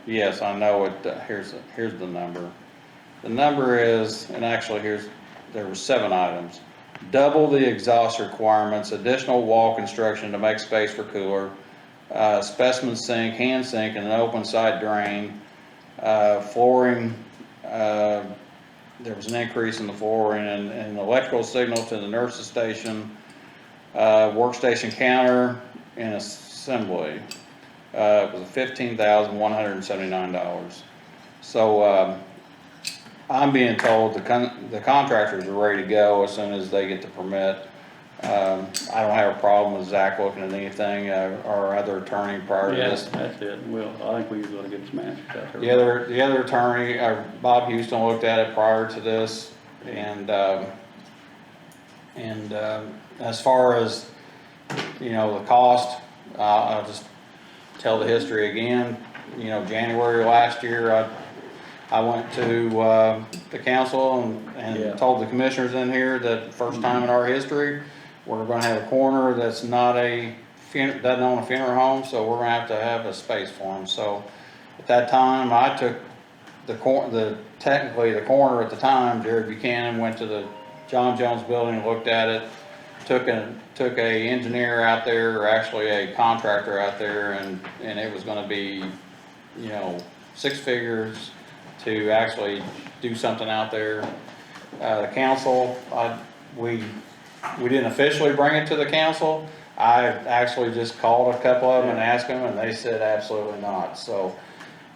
yes, I know it. Here's the number. The number is, and actually there were 7 items. Double the exhaust requirements, additional wall construction to make space for cooler, specimen sink, hand sink, and an open side drain, flooring. There was an increase in the flooring and an electrical signal to the nurse's station, workstation counter and assembly. It was $15,179. So I'm being told the contractors are ready to go as soon as they get the permit. I don't have a problem with Zach looking at anything, or other attorney prior to this. Yes, that's it. Well, I think we're gonna get some answers out there. The other attorney, Bob Houston, looked at it prior to this, and as far as, you know, the cost, I'll just tell the history again. You know, January last year, I went to the council and told the commissioners in here that first time in our history, we're going to have a corner that's not doesn't own a funeral home, so we're going to have a space for them. So at that time, I took technically the corner at the time, Jared Buchanan went to the John Jones building and looked at it, took a engineer out there, or actually a contractor out there, and it was going to be, you know, 6 figures to actually do something out there. The council, we didn't officially bring it to the council. I actually just called a couple of them and asked them, and they said absolutely not. So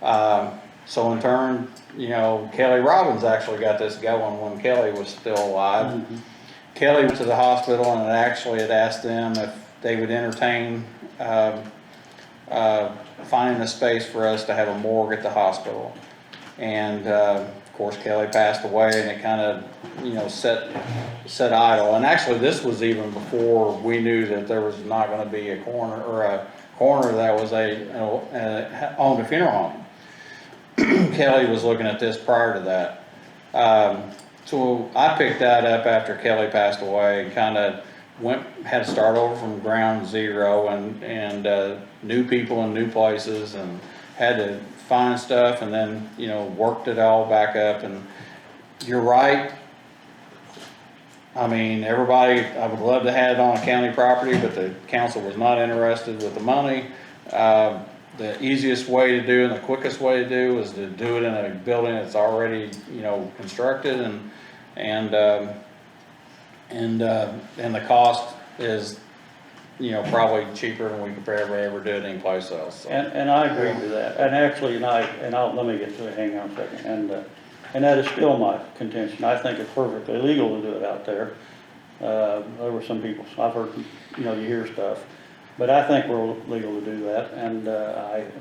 in turn, you know, Kelly Robbins actually got this going when Kelly was still alive. Mm-hmm. Kelly went to the hospital and actually had asked them if they would entertain finding a space for us to have a morgue at the hospital. And of course, Kelly passed away, and it kind of, you know, set idle. And actually, this was even before we knew that there was not going to be a coroner that was owned a funeral home. Kelly was looking at this prior to that. So I picked that up after Kelly passed away, and kind of had to start over from ground zero, and new people in new places, and had to find stuff, and then, you know, worked it all back up. And you're right. I mean, everybody, I would love to have it on a county property, but the council was not interested with the money. The easiest way to do and the quickest way to do is to do it in a building that's already, you know, constructed, and the cost is, you know, probably cheaper than we could probably ever do it anyplace else. So. And I agree with that. And actually, let me get to it, hang on a second. And that is still my contention. I think it's perfectly legal to do it out there. There were some people, I've heard, you know, you hear stuff. But I think we're legal to do that. And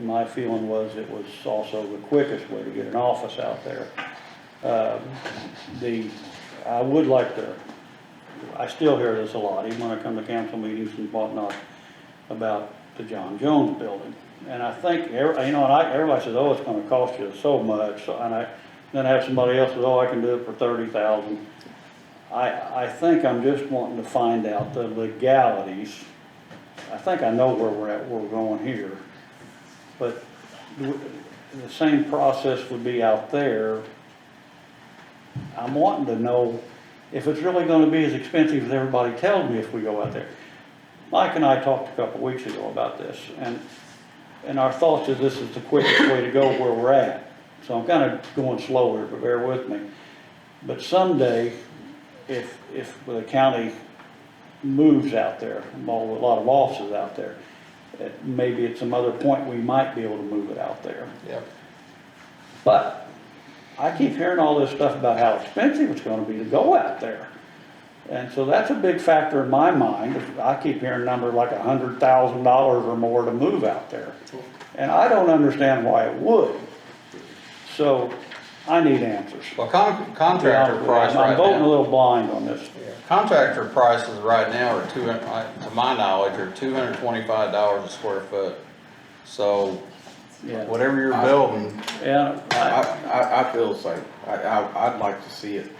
my feeling was it was also the quickest way to get an office out there. I would like to, I still hear this a lot, even when I come to council meetings and whatnot, about the John Jones building. And I think, you know, everybody says, oh, it's gonna cost you so much. And then I have somebody else says, oh, I can do it for $30,000. I think I'm just wanting to find out the legalities. I think I know where we're going here. But the same process would be out there. I'm wanting to know if it's really going to be as expensive as everybody tells me if we go out there. Mike and I talked a couple weeks ago about this, and our thoughts is this is the quickest way to go where we're at. So I'm kind of going slower, but bear with me. But someday, if the county moves out there, a lot of offices out there. Maybe at some other point, we might be able to move it out there. Yep. But I keep hearing all this stuff about how expensive it's gonna be to go out there. And so that's a big factor in my mind. I keep hearing numbers like $100,000 or more to move out there. And I don't understand why it would. So I need answers. Well, contractor price I'm right voting a now, little blind on this. contractor prices right now are to my knowledge, are $225 a square foot. So Yeah. whatever you're building, Yeah, I feel the same. I'd like to see it.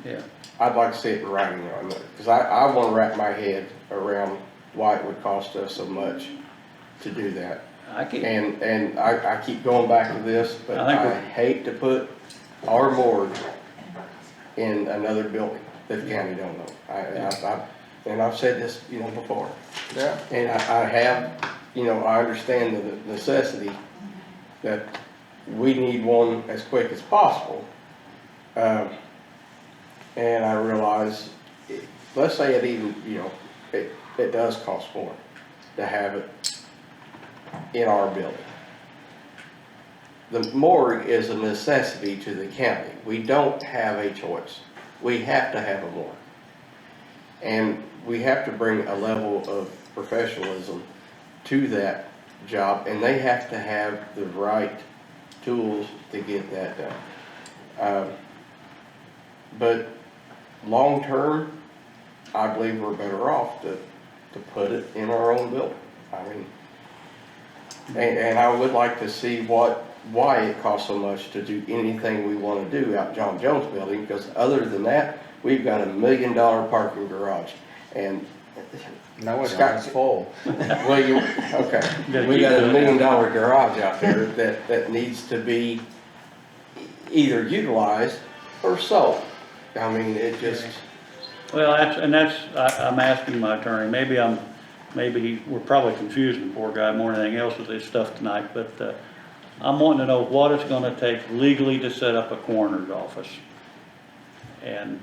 yeah. I'd like to see it in writing on it, because I want to wrap my head around why it would cost us so much to do that. I keep, And I keep going back to this, but I think I hate to put our morgue in another building that the county don't know. And I've said this, before. yeah, And I have, I understand the necessity that we need one as quick as possible. And I realize, let's say it even, it does cost more to have it in our building. The morgue is a necessity to the county. We don't have a choice. We have to have a morgue. And we have to bring a level of professionalism to that job, and they have to have the right tools to get that done. But long-term, I believe we're better off to put it in our own building. I mean, and I would like to see why it costs so much to do anything we want to do out John Jones building, because other than that, we've got $1 million parking garage. And no, it's full. well, okay. We got $1 million garage out there that needs to be either utilized or sold. I mean, it just. well, I'm asking my attorney, maybe we're probably confusing the poor guy more than anything else with this stuff tonight, but, I'm wanting to know what it's gonna take legally to set up a coroner's office. And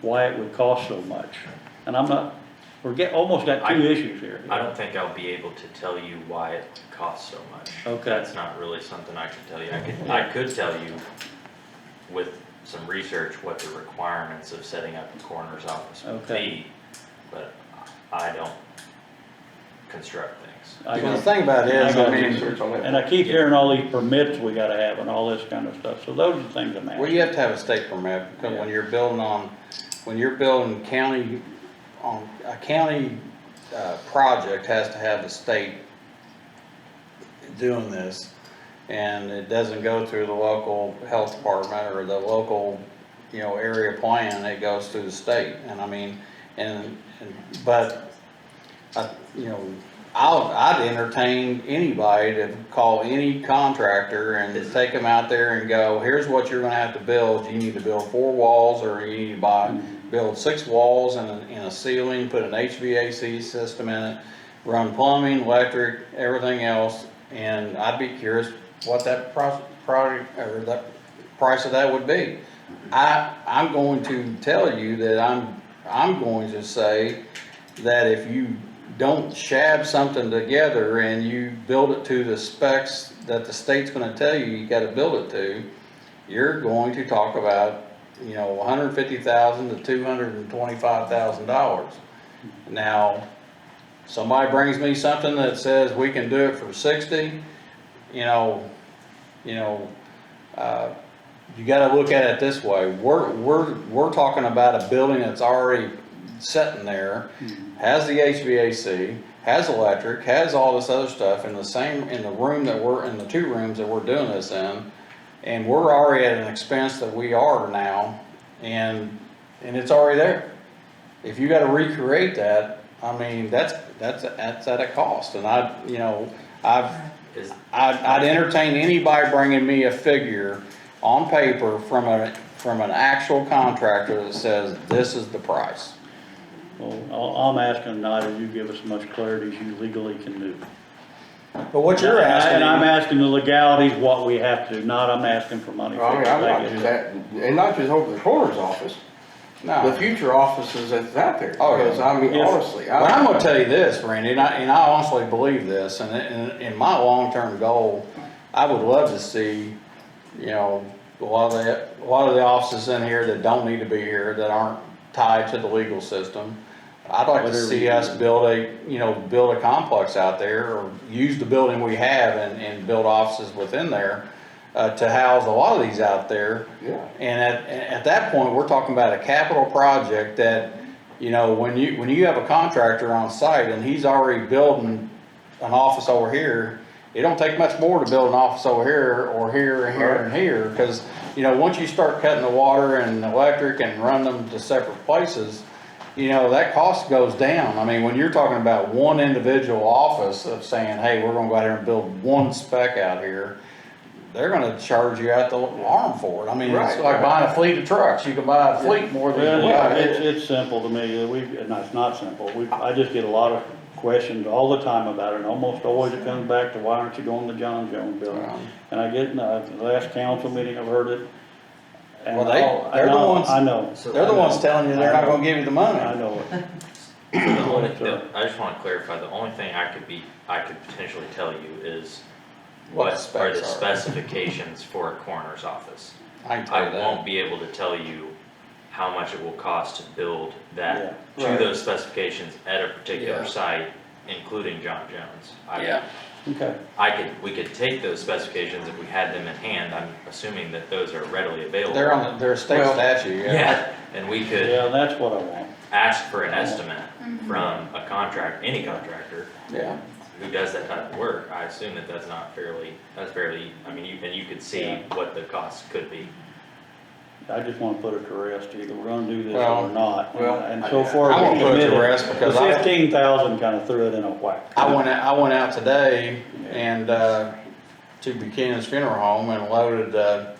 why it would cost so much. And almost got two issues here. I don't think I'll be able to tell you why it costs so much. Okay. That's not really something I can tell you. I could tell you with some research what the requirements of setting up a coroner's office would be, but I don't construct things. The thing about it is, I mean, and I keep hearing all these permits we gotta have and all this kind of stuff, so those are the things I'm asking. well, you have to have a state permit, because when you're building county, on a county, project has to have the state doing this. And it doesn't go through the local health department or the local, area plan, it goes through the state. And I mean, but, I'd entertain anybody to call any contractor and take them out there and go, here's what you're gonna have to build. You need to build 4 walls, or you need to build 6 walls and a ceiling, put an HVAC system in it, run plumbing, electric, everything else. And I'd be curious what that the price of that would be. I'm going to tell you that I'm going to say that if you don't shab something together and you build it to the specs that the state's going to tell you got to build it to, you're going to talk about $150,000 to $225,000. Now, somebody brings me something that says we can do it for 60. You got to look at it this way. We're talking about a building that's already sitting there, has the HVAC, has electric, has all this other stuff in the 2 rooms that we're doing this in, and we're already at an expense that we are now, and it's already there. If you got to recreate that, I mean, that's at a cost, and I'd entertain anybody bringing me a figure on paper from an actual contractor that says this is the price. Well, all I'm asking tonight is you give us as much clarity as you legally can do. But what you're asking, and I'm asking the legalities, what we have to do, I'm asking for money. I mean, I'm not just that, and not just over the coroner's office. No. the future offices that's out there. Oh, yeah. Because, I mean, honestly, But I'm gonna tell you this, Randy, and I honestly believe this, and in my long-term goal, I would love to see, you know, a lot of the offices in here that don't need to be here, that aren't tied to the legal system. I'd like to see us build a complex out there, or use the building we have and build offices within there, to house a lot of these out there. Yeah. And at that point, we're talking about a capital project that, you know, when you have a contractor on site and he's already building an office over here, it don't take much more to build an office over here or here and here and here, because, you know, once you start cutting the water and electric and run them to separate places, you know, that cost goes down. I mean, when you're talking about one individual office of saying, hey, we're gonna go out here and build one spec out here, they're gonna charge you out the arm for it. I mean, it's like buying a fleet of trucks. You can buy a fleet more than you Well, buy. it's simple to me, no, it's not simple, I just get a lot of questions all the time about it, and almost always it comes back to, why aren't you going to the John Jones building? And I get, the last council meeting, I've heard it. And Well, they're the ones. I know. They're the ones telling you they're not gonna give you the money. I know it. I just wanna clarify, the only thing I could potentially tell you is What what the are the specs are. specifications for a coroner's office. I can tell you I that. won't be able to tell you how much it will cost to build that Yeah. to those specifications at a particular Yeah. site, including John Jones. Yeah. Okay. We could take those specifications if we had them in hand. I'm assuming that those are readily available. They're a state statute, Yeah, and we could Yeah, that's what I want. ask for an estimate from any contractor Yeah. who does that type of work. I assume that that's fairly, I mean, you could see Yeah. what the costs could be. I just wanna put it to rest, either we're gonna do this Well, or not. well, And so far. I won't we put it to committed. rest because The I- 15,000 kinda threw it in a whack. I went out today and, to Buchanan's Funeral Home and loaded, a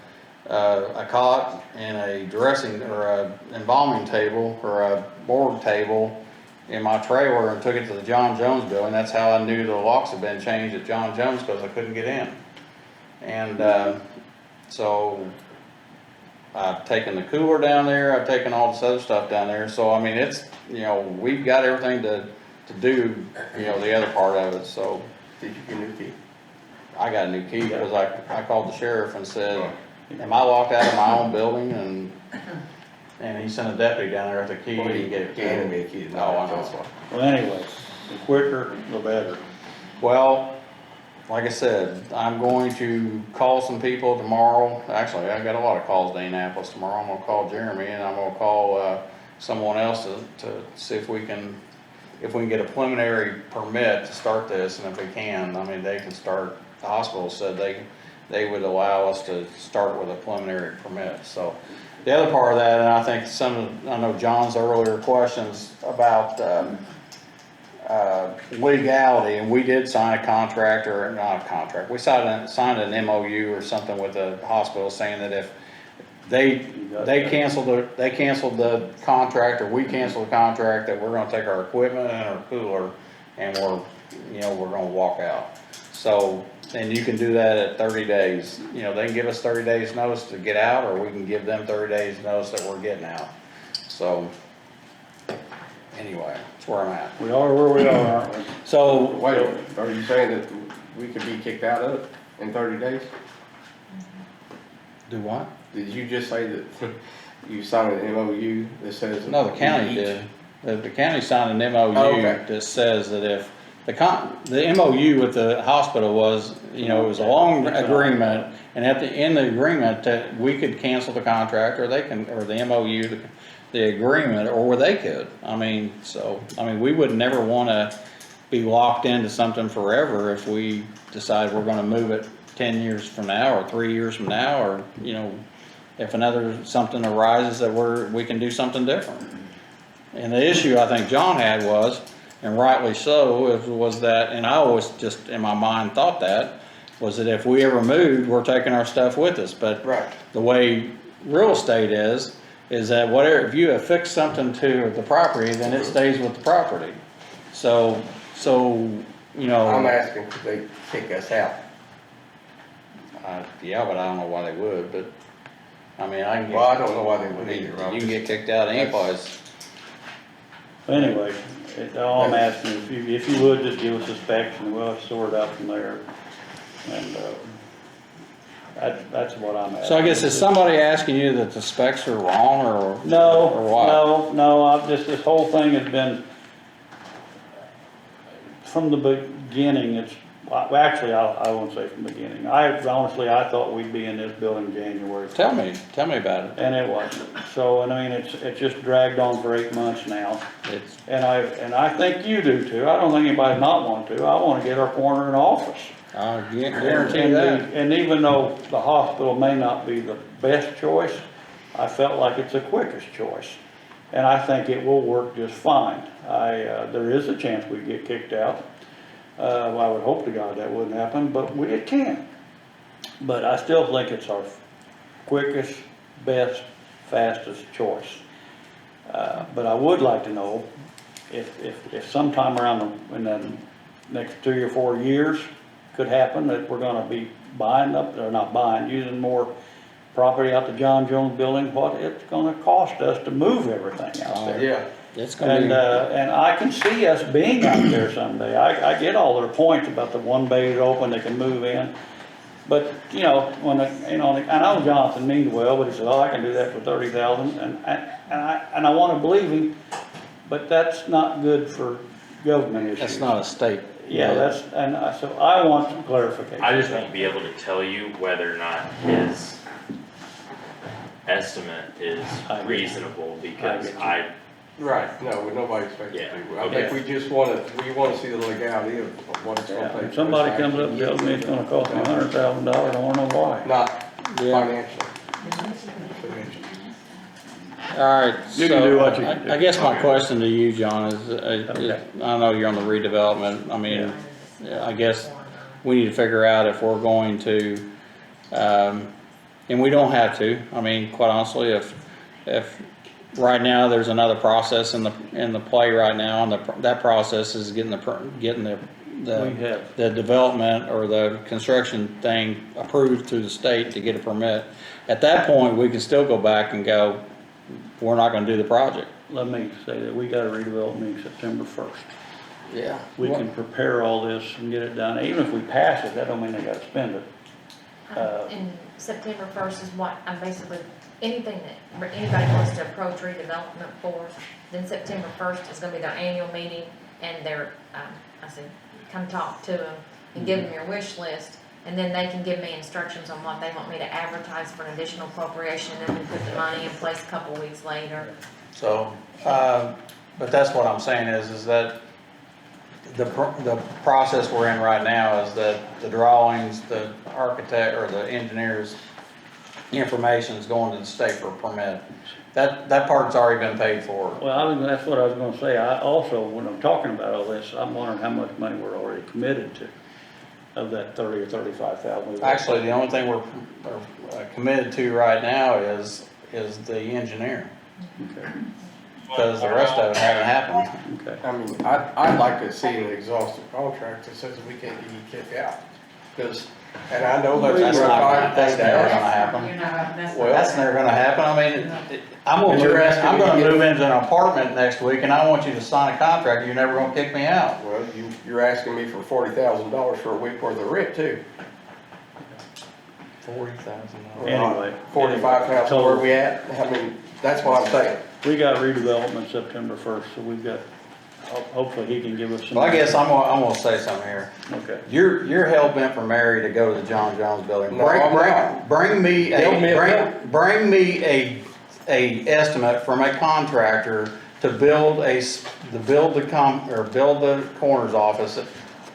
cot and a dressing, or a embalming table, or a board table in my trailer and took it to the John Jones building. That's how I knew the locks had been changed at John Jones, because I couldn't get in. And, so I've taken the cooler down there, I've taken all this other stuff down there, so I mean, it's, you know, we've got everything to do, you know, the other part of it, so. Did you get a new key? I got a new key, because I called the sheriff and said, am I locked out of my own building? And he sent a deputy down there with a key, Well, and he gave it to handed me. me a key. No, I know. Well, anyway, the quicker, the better. Well, like I said, I'm going to call some people tomorrow. Actually, I got a lot of calls to Indianapolis tomorrow. I'm gonna call Jeremy, and I'm gonna call, someone else to see if we can get a preliminary permit to start this, and if we can, I mean, they can start, the hospital said they would allow us to start with a preliminary permit, so. The other part of that, and I think I know John's earlier questions about, legality, and we did sign a contract, or not a contract, we signed an MOU or something with the hospital saying that if they canceled the contract, or we canceled the contract, that we're gonna take our equipment and our cooler, and we're gonna walk out. So, and you can do that at 30 days, you know, they can give us 30 days notice to get out, or we can give them 30 days notice that we're getting out. So, anyway, that's where I'm at. We are where we are, aren't we? So, Wait, are you saying that we could be kicked out of it in 30 days? do what? Did you just say that you signed an MOU that says? No, the county did. The county signed an MOU that says that if the MOU with the hospital was, you know, it was a long agreement, and at the end of the agreement that we could cancel the contract, or they can, or the MOU, the agreement, or they could. I mean, we would never wanna be locked into something forever if we decide we're gonna move it 10 years from now, or 3 years from now, or, you know, if something arises that we can do something different. And the issue I think John had was, and rightly so, was that, and I always just in my mind thought that, was that if we ever moved, we're taking our stuff with us. But the way real estate is that whatever, if you affix something to the property, then it stays with the property. So, you know. I'm asking, could they kick us out? Yeah, but I don't know why they would, but. I mean, I can Well, I get, don't know why they would either. you can get kicked out any place. Anyway, all I'm asking is if you would just give us a specs and we'll sort it out from there. And, that's what I'm asking. So I guess is somebody asking you that the specs are wrong or? No, or what? no, I've just, this whole thing has been, from the beginning, it's, well, actually, I won't say from the beginning. Honestly, I thought we'd be in this building January. Tell me about it. And it wasn't. So, and I mean, it's just dragged on for 8 months now. It's, And I think you do too. I don't think anybody not want to. I wanna get our corner in office. I guarantee that. And even though the hospital may not be the best choice, I felt like it's the quickest choice. And I think it will work just fine. There is a chance we get kicked out. Well, I would hope to God that wouldn't happen, but it can. But I still think it's our quickest, best, fastest choice. But I would like to know if sometime around in the next 3 or 4 years could happen that we're gonna be buying up, or not buying, using more property out the John Jones building, what it's gonna cost us to move everything out there. Yeah. it's gonna be. And I can see us being out there someday. I get all their points about the one bay is open, they can move in. But, you know, I know Jonathan means well, but he said, oh, I can do that for 30,000, and I wanna believe him, but that's not good for government issues. That's not a state. Yeah, so I want some clarification. I just won't be able to tell you whether or not his estimate is reasonable because Right, no, nobody expects it Yeah, to. I think we just wanna see the legality of what it's gonna take. If somebody comes up and tells me it's gonna cost me $100,000, I wanna know why. Not Yeah. financially. All right, You can do what you so can do. I guess my question to you, John, is, Okay. I know you're on the redevelopment, I mean, I guess we need to figure out if we're going to, and we don't have to, I mean, quite honestly, if right now, there's another process in the play right now, and that process is getting the development or the construction thing approved through the state to get a permit. At that point, we can still go back and go, we're not gonna do the project. Let me say that we got a redevelopment meeting September 1st. Yeah. We can prepare all this and get it done. Even if we pass it, that don't mean they gotta spend it. And September 1st is what I'm basically, anything that anybody wants to approach redevelopment for, then September 1st is gonna be their annual meeting, and they're, I said, come talk to them and give them your wish list, and then they can give me instructions on what they want me to advertise for an additional appropriation, and then put the money in place a couple weeks later. So, but that's what I'm saying is that the process we're in right now is that the drawings, the architect or the engineer's information is going to the state for a permit. That part's already been paid for. Well, that's what I was gonna say. I also, when I'm talking about all this, I'm wondering how much money we're already committed to of that 30 or 35,000. Actually, the only thing we're committed to right now is the engineer. Okay. Because the rest of it hasn't happened. Okay. I mean, I'd like to see an exhaustive contract that says we can't get you kicked out. Because, and I know that's That's never never gonna happen. You're not, that's. Well, that's never gonna happen. I mean, I'm But you're gonna asking me to get- move into an apartment next week and I want you to sign a contract. You're never gonna kick me out. Well, you're asking me for $40,000 for a week worth of rent too. $40,000. Anyway. 45,000, where we at? I mean, that's what I'm saying. We got redevelopment September 1st, so we've got, hopefully he can give us some. Well, I guess I'm gonna say something here. Okay. You're hell bent for Mary to go to the John Jones building. No, I'm not. Bring me Build me a bring me a estimate from a contractor to build the coroner's office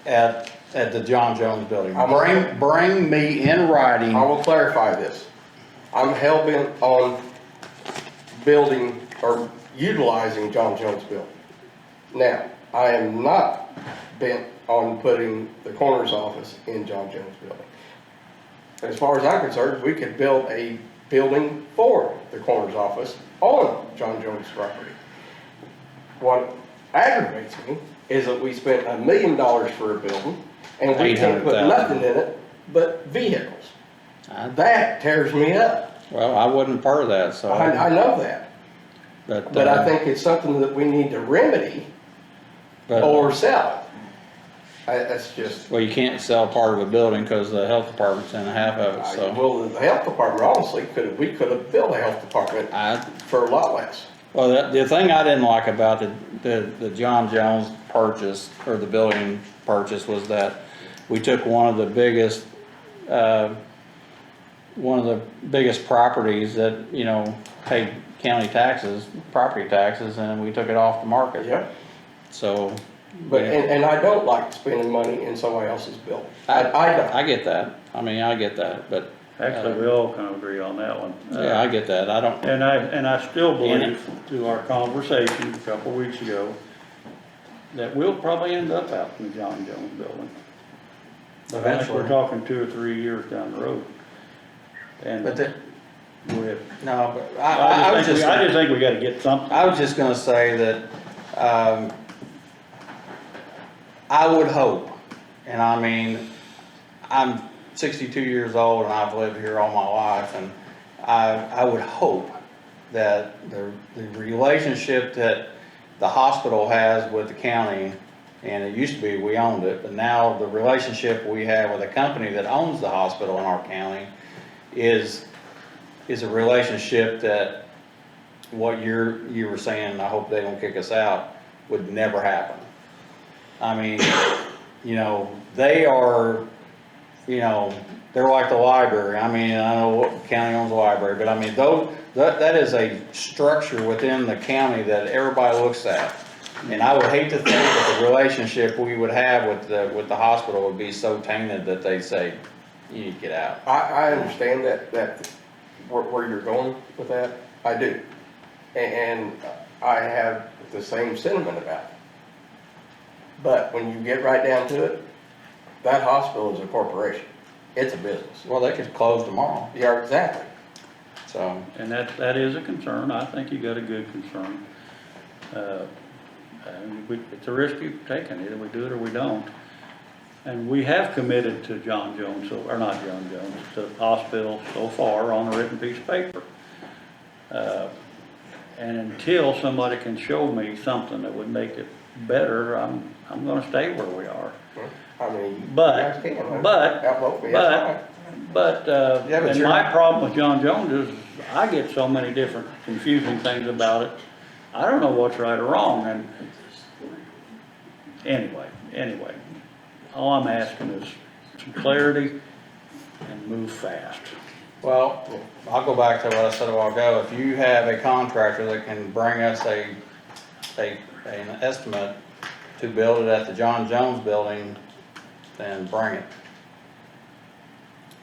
at the John Jones building. Bring me in writing. I will clarify this. I'm hell bent on building or utilizing John Jones building. Now, I am not bent on putting the coroner's office in John Jones building. As far as I'm concerned, we could build a building for the coroner's office on John Jones' property. What aggravates me is that we spent $1 million for a building and we can't put $800,000. nothing in it but vehicles. That tears me up. Well, I wasn't part of that, so. I know that, but I think it's something that we need to remedy or sell it. That's just. Well, you can't sell part of a building because the health department's in half of it, so. Well, the health department, honestly, we could have built a health department for a lot less. Well, the thing I didn't like about the John Jones purchase, or the building purchase, was that we took one of the biggest properties that, you know, paid county taxes, property taxes, and we took it off the market. Yeah. So. But, and I don't like spending money in somebody else's building. I don't. I get that. I mean, I get that, but. Actually, we all kind of agree on that one. Yeah, I get that. I don't. And I still believe, through our conversation a couple weeks ago, that we'll probably end up out in the John Jones building. But I think we're talking 2 or 3 years down the road. And But the, we're, no, but I just think we gotta get something. I was just gonna say that, I would hope, and I mean, I'm 62 years old and I've lived here all my life, and I would hope that the relationship that the hospital has with the county, and it used to be we owned it, but now the relationship we have with a company that owns the hospital in our county is a relationship that what you were saying, I hope they don't kick us out, would never happen. I mean, you know, they are, you know, they're like the library. I mean, I know what county owns the library, but I mean, that is a structure within the county that everybody looks at. And I would hate to think that the relationship we would have with the hospital would be so tainted that they say, you need to get out. I understand that where you're going with that. I do. And I have the same sentiment about it. But when you get right down to it, that hospital is a corporation. It's a business. Well, they could close tomorrow. Yeah, exactly. So. And that is a concern. I think you got a good concern. And it's a risk you've taken. Either we do it or we don't. And we have committed to John Jones, or not John Jones, to the hospital so far on a written piece of paper. And until somebody can show me something that would make it better, I'm gonna stay where we are. I mean, But, and my problem with John Jones is I get so many different confusing things about it. I don't know what's right or wrong, and anyway, all I'm asking is some clarity and move fast. Well, I'll go back to what I said a while ago. If you have a contractor that can bring us an estimate to build it at the John Jones building, then bring it.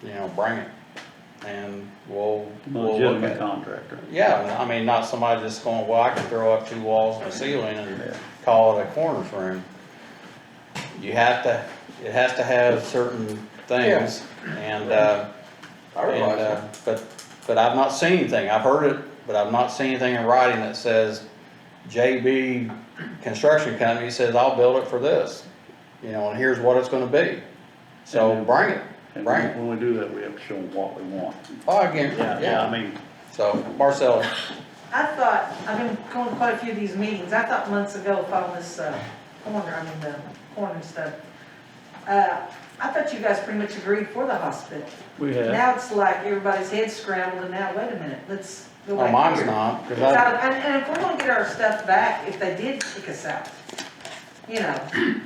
You know, bring it. And we'll look Legitimate at it. Contractor. Yeah, I mean, not somebody just going, well, I can throw up 2 walls and a ceiling and call it a corners room. It has to have certain things, and, but I've not seen anything. I've heard it, but I've not seen anything in writing that says JB Construction Company says, I'll build it for this, you know, and here's what it's gonna be. So bring it. And Bring it. when we do that, we have to show them what we want. Oh, again, Yeah, I mean. So, Marcella. I thought, I've been going to quite a few of these meetings, I thought months ago, following this, the corn and stuff, I thought you guys pretty much agreed for the hospital. We have. Now it's like everybody's head's scrambled, and now, wait a minute, let's go back. Oh, mine's here. not. And if we're gonna get our stuff back, if they did kick us out, you know,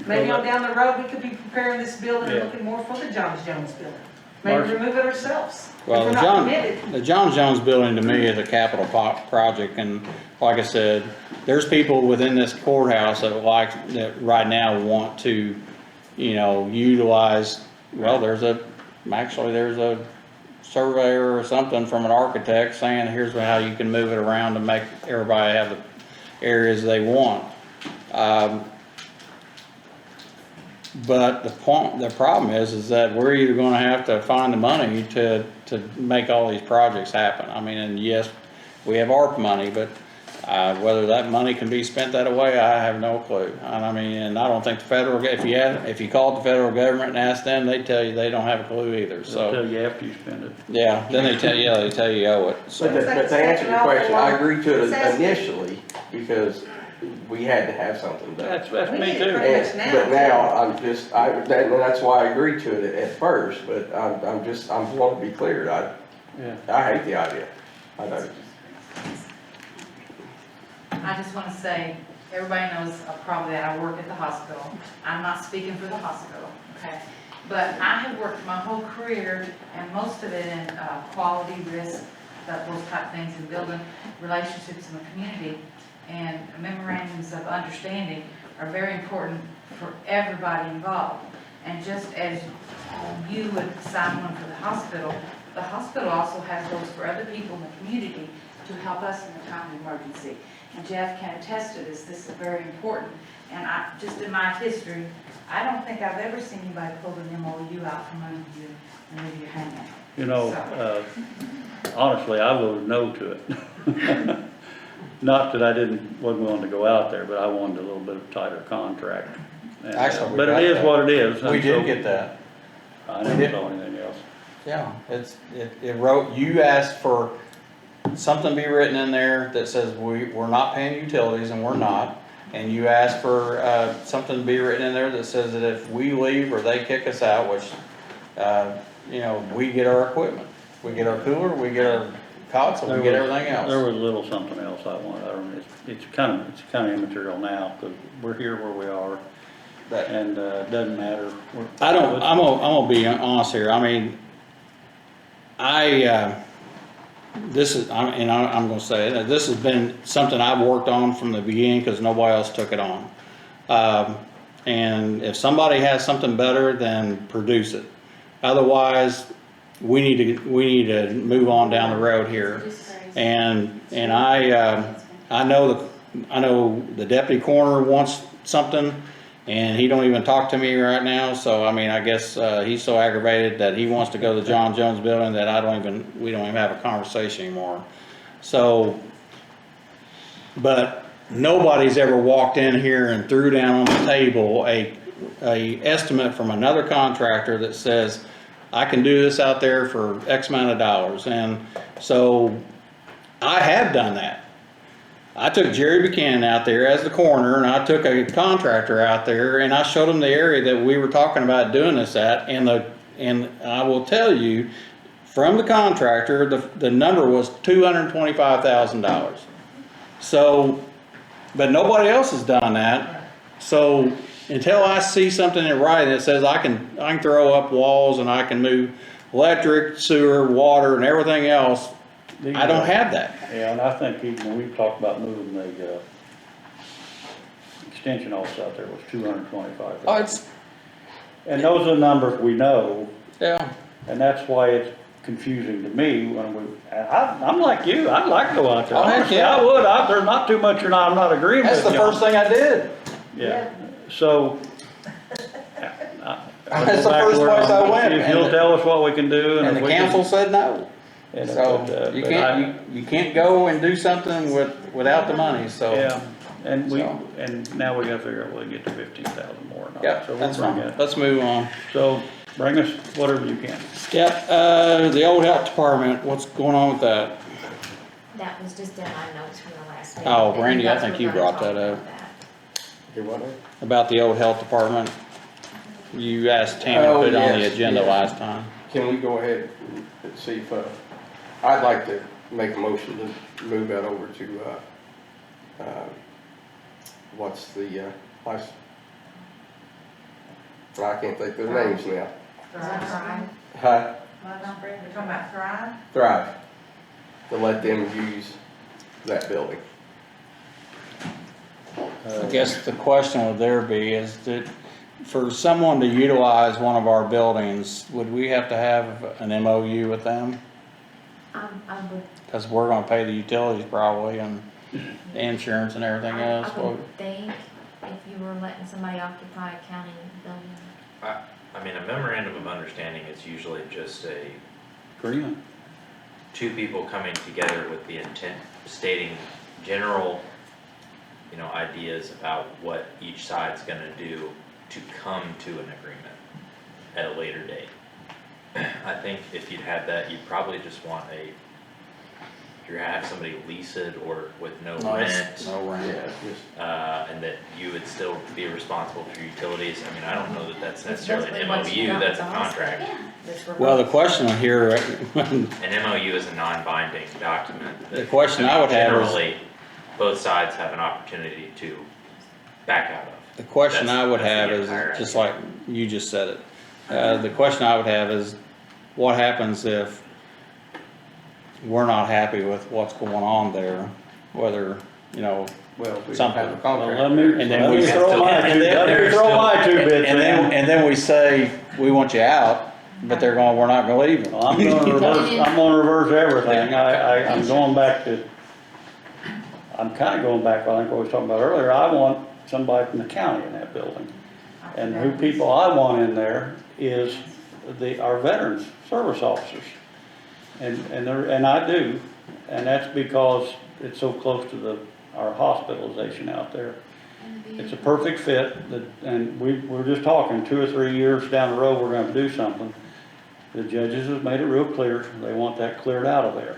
maybe on down the road, we could be preparing this building and looking more for the John Jones building. Maybe remove it ourselves. Well, If we're not committed. the John Jones building to me is a capital project, and like I said, there's people within this courthouse that right now want to, you know, utilize, well, there's a surveyor or something from an architect saying, here's how you can move it around to make everybody have the areas they want. But the problem is that we're either gonna have to find the money to make all these projects happen. I mean, and yes, we have ARP money, but Whether that money can be spent that way, I have no clue. And I mean, and I don't think the federal, if you called the federal government and asked them, they'd tell you they don't have a clue either, They'll so. tell you after you spend it. Yeah, then they tell you you owe it, so. But to answer your question, I agree to it initially, because we had to have something done. That's We me need it too. pretty much now. But now, I'm just, that's why I agreed to it at first, but I'm want to be clear, Yeah. I hate the idea. I don't. I just wanna say, everybody knows probably that I work at the hospital. I'm not speaking for the hospital, okay? But I have worked my whole career, and most of it in quality, risk, those type of things, in building relationships in the community. And memorandums of understanding are very important for everybody involved. And just as you would sign one for the hospital also has those for other people in the community to help us in a time of emergency. And Jeff can attest to this is very important. And just in my history, I don't think I've ever seen anybody pull an MOU out from under you and leave you hanging. You know, honestly, I voted no to it. Not that I wasn't willing to go out there, but I wanted a little bit of tighter contract. And, Actually, we but got it is that. what it is. We and did so get that. I never saw anything else. Yeah, it wrote, you asked for something to be written in there that says we're not paying utilities, and we're not. And you asked for, something to be written in there that says that if we leave or they kick us out, which, you know, we get our equipment. We get our cooler, we get our cots, and we get everything else. There was a little something else I wanted. I don't know, it's kind of immaterial now, because we're here where we are. And, it doesn't matter. I'm gonna be honest here. I mean, I'm gonna say it, this has been something I've worked on from the beginning because nobody else took it on. And if somebody has something better, then produce it. Otherwise, we need to move on down the road here. And I know the deputy coroner wants something, and he don't even talk to me right now. So I mean, I guess he's so aggravated that he wants to go to the John Jones building that we don't even have a conversation anymore. So, but nobody's ever walked in here and threw down on the table a estimate from another contractor that says, I can do this out there for X amount of dollars. And so I have done that. I took Jerry Buchanan out there as the coroner, and I took a contractor out there, and I showed him the area that we were talking about doing this at, and I will tell you, from the contractor, the number was $225,000. So, but nobody else has done that. So until I see something in writing that says I can throw up walls and I can move electric, sewer, water, and everything else, I don't have that. Yeah, and I think even when we talked about moving the extension office out there was $225,000. Oh, it's, and those are the numbers we know. yeah. And that's why it's confusing to me when I'm like you, I'd like to go out there. Oh, heck Honestly, yeah. I would. There's not too much I'm not agreeing with That's the you first on. thing I did. Yeah, so. That's the first place I went. If you'll tell us what we can do. And if the we can- council said no. and if So it, you but you can't go and do something without the money, so. Yeah, and So. and now we gotta figure out whether to get to 15,000 more or not. Yep, So we'll that's bring fine. it. Let's move on. So bring us whatever you can. Yep, the old health department, what's going on with that? That was just in my notes from the last meeting. Oh, that you Brandy, I guys think were you gonna brought talk that up. about that. Do what now? About the old health department. You asked Tammy to Oh, put it on the yes, agenda yes. last time. Can we go ahead and see if, I'd like to make a motion to move that over to, what's the, last, I can't think of their names now. Thrive. Huh? We're talking about Thrive? Thrive. To let them use that building. I guess the question would there be is that for someone to utilize one of our buildings, would we have to have an MOU with them? I would, Cause we're gonna pay the utilities probably and the insurance and everything else. I would think if you were letting somebody occupy a county building. I mean, a memorandum of understanding is usually just Agreement. two people coming together with the intent, stating general, ideas about what each side's gonna do to come to an agreement at a later date. I think if you'd had that, you'd probably just want you're gonna have somebody lease it or with no rent. No rent. And that you would still be responsible for utilities. I mean, I don't know that that's necessarily an That's what you MOU, got that's a with the hospital. contract. Well, the question here, An MOU is a non-binding document. The question I would have is- Generally, both sides have an opportunity to back out of. the question I would That's have the is, entire just idea. like you just said it, the question I would have is, what happens if we're not happy with what's going on there, whether, Well, if we don't Something. have a contract. Well, let me, And then let we me still- throw my and two, then let me there's throw still- my 2 bits and in. then we say, we want you out, but they're going, we're not gonna leave them. Well, I'm gonna reverse everything. I'm going back to, I'm kinda going back, I think what we was talking about earlier. I want somebody from the county in that building. And who people I want in there is our veterans service officers. And I do, and that's because it's so close to our hospitalization out there. It's a perfect fit, and we're just talking 2 or 3 years down the road, we're gonna do something. The judges have made it real clear, they want that cleared out of there.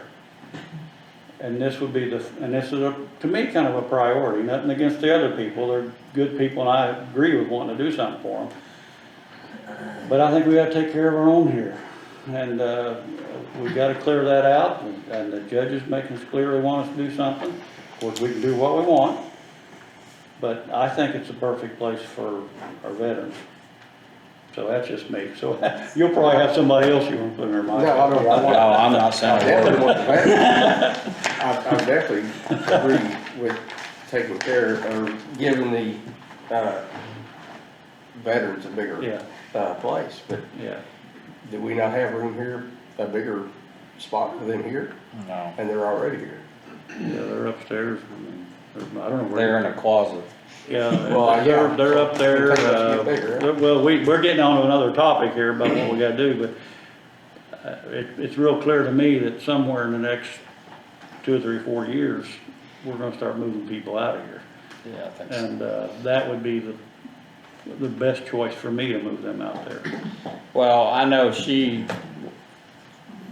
And this would be and this is to me, kind of a priority, nothing against the other people, they're good people and I agree with wanting to do something for them. But I think we gotta take care of our own here. And, we gotta clear that out, and the judges making us clear they want us to do something. Of course, we can do what we want, but I think it's a perfect place for our veterans. So that's just me, so you'll probably have somebody else you wanna put in their mind. No, I don't. No, I'm not I saying. definitely want the veterans. I definitely agree with taking care or giving the, veterans a bigger, Yeah, place, but yeah. do we not have room here, a bigger spot for them here? No, And they're already here. Yeah, they're upstairs, I mean, I don't know where. they're in a closet. Yeah, Well, yeah. they're up there, It'll take us to get bigger, well, we're getting on to another topic here about what we gotta do, but it's real clear to me that somewhere in the next 2 or 3, 4 years, we're gonna start moving people out of here. Yeah, I think so. And, that would be the best choice for me to move them out there. Well, I know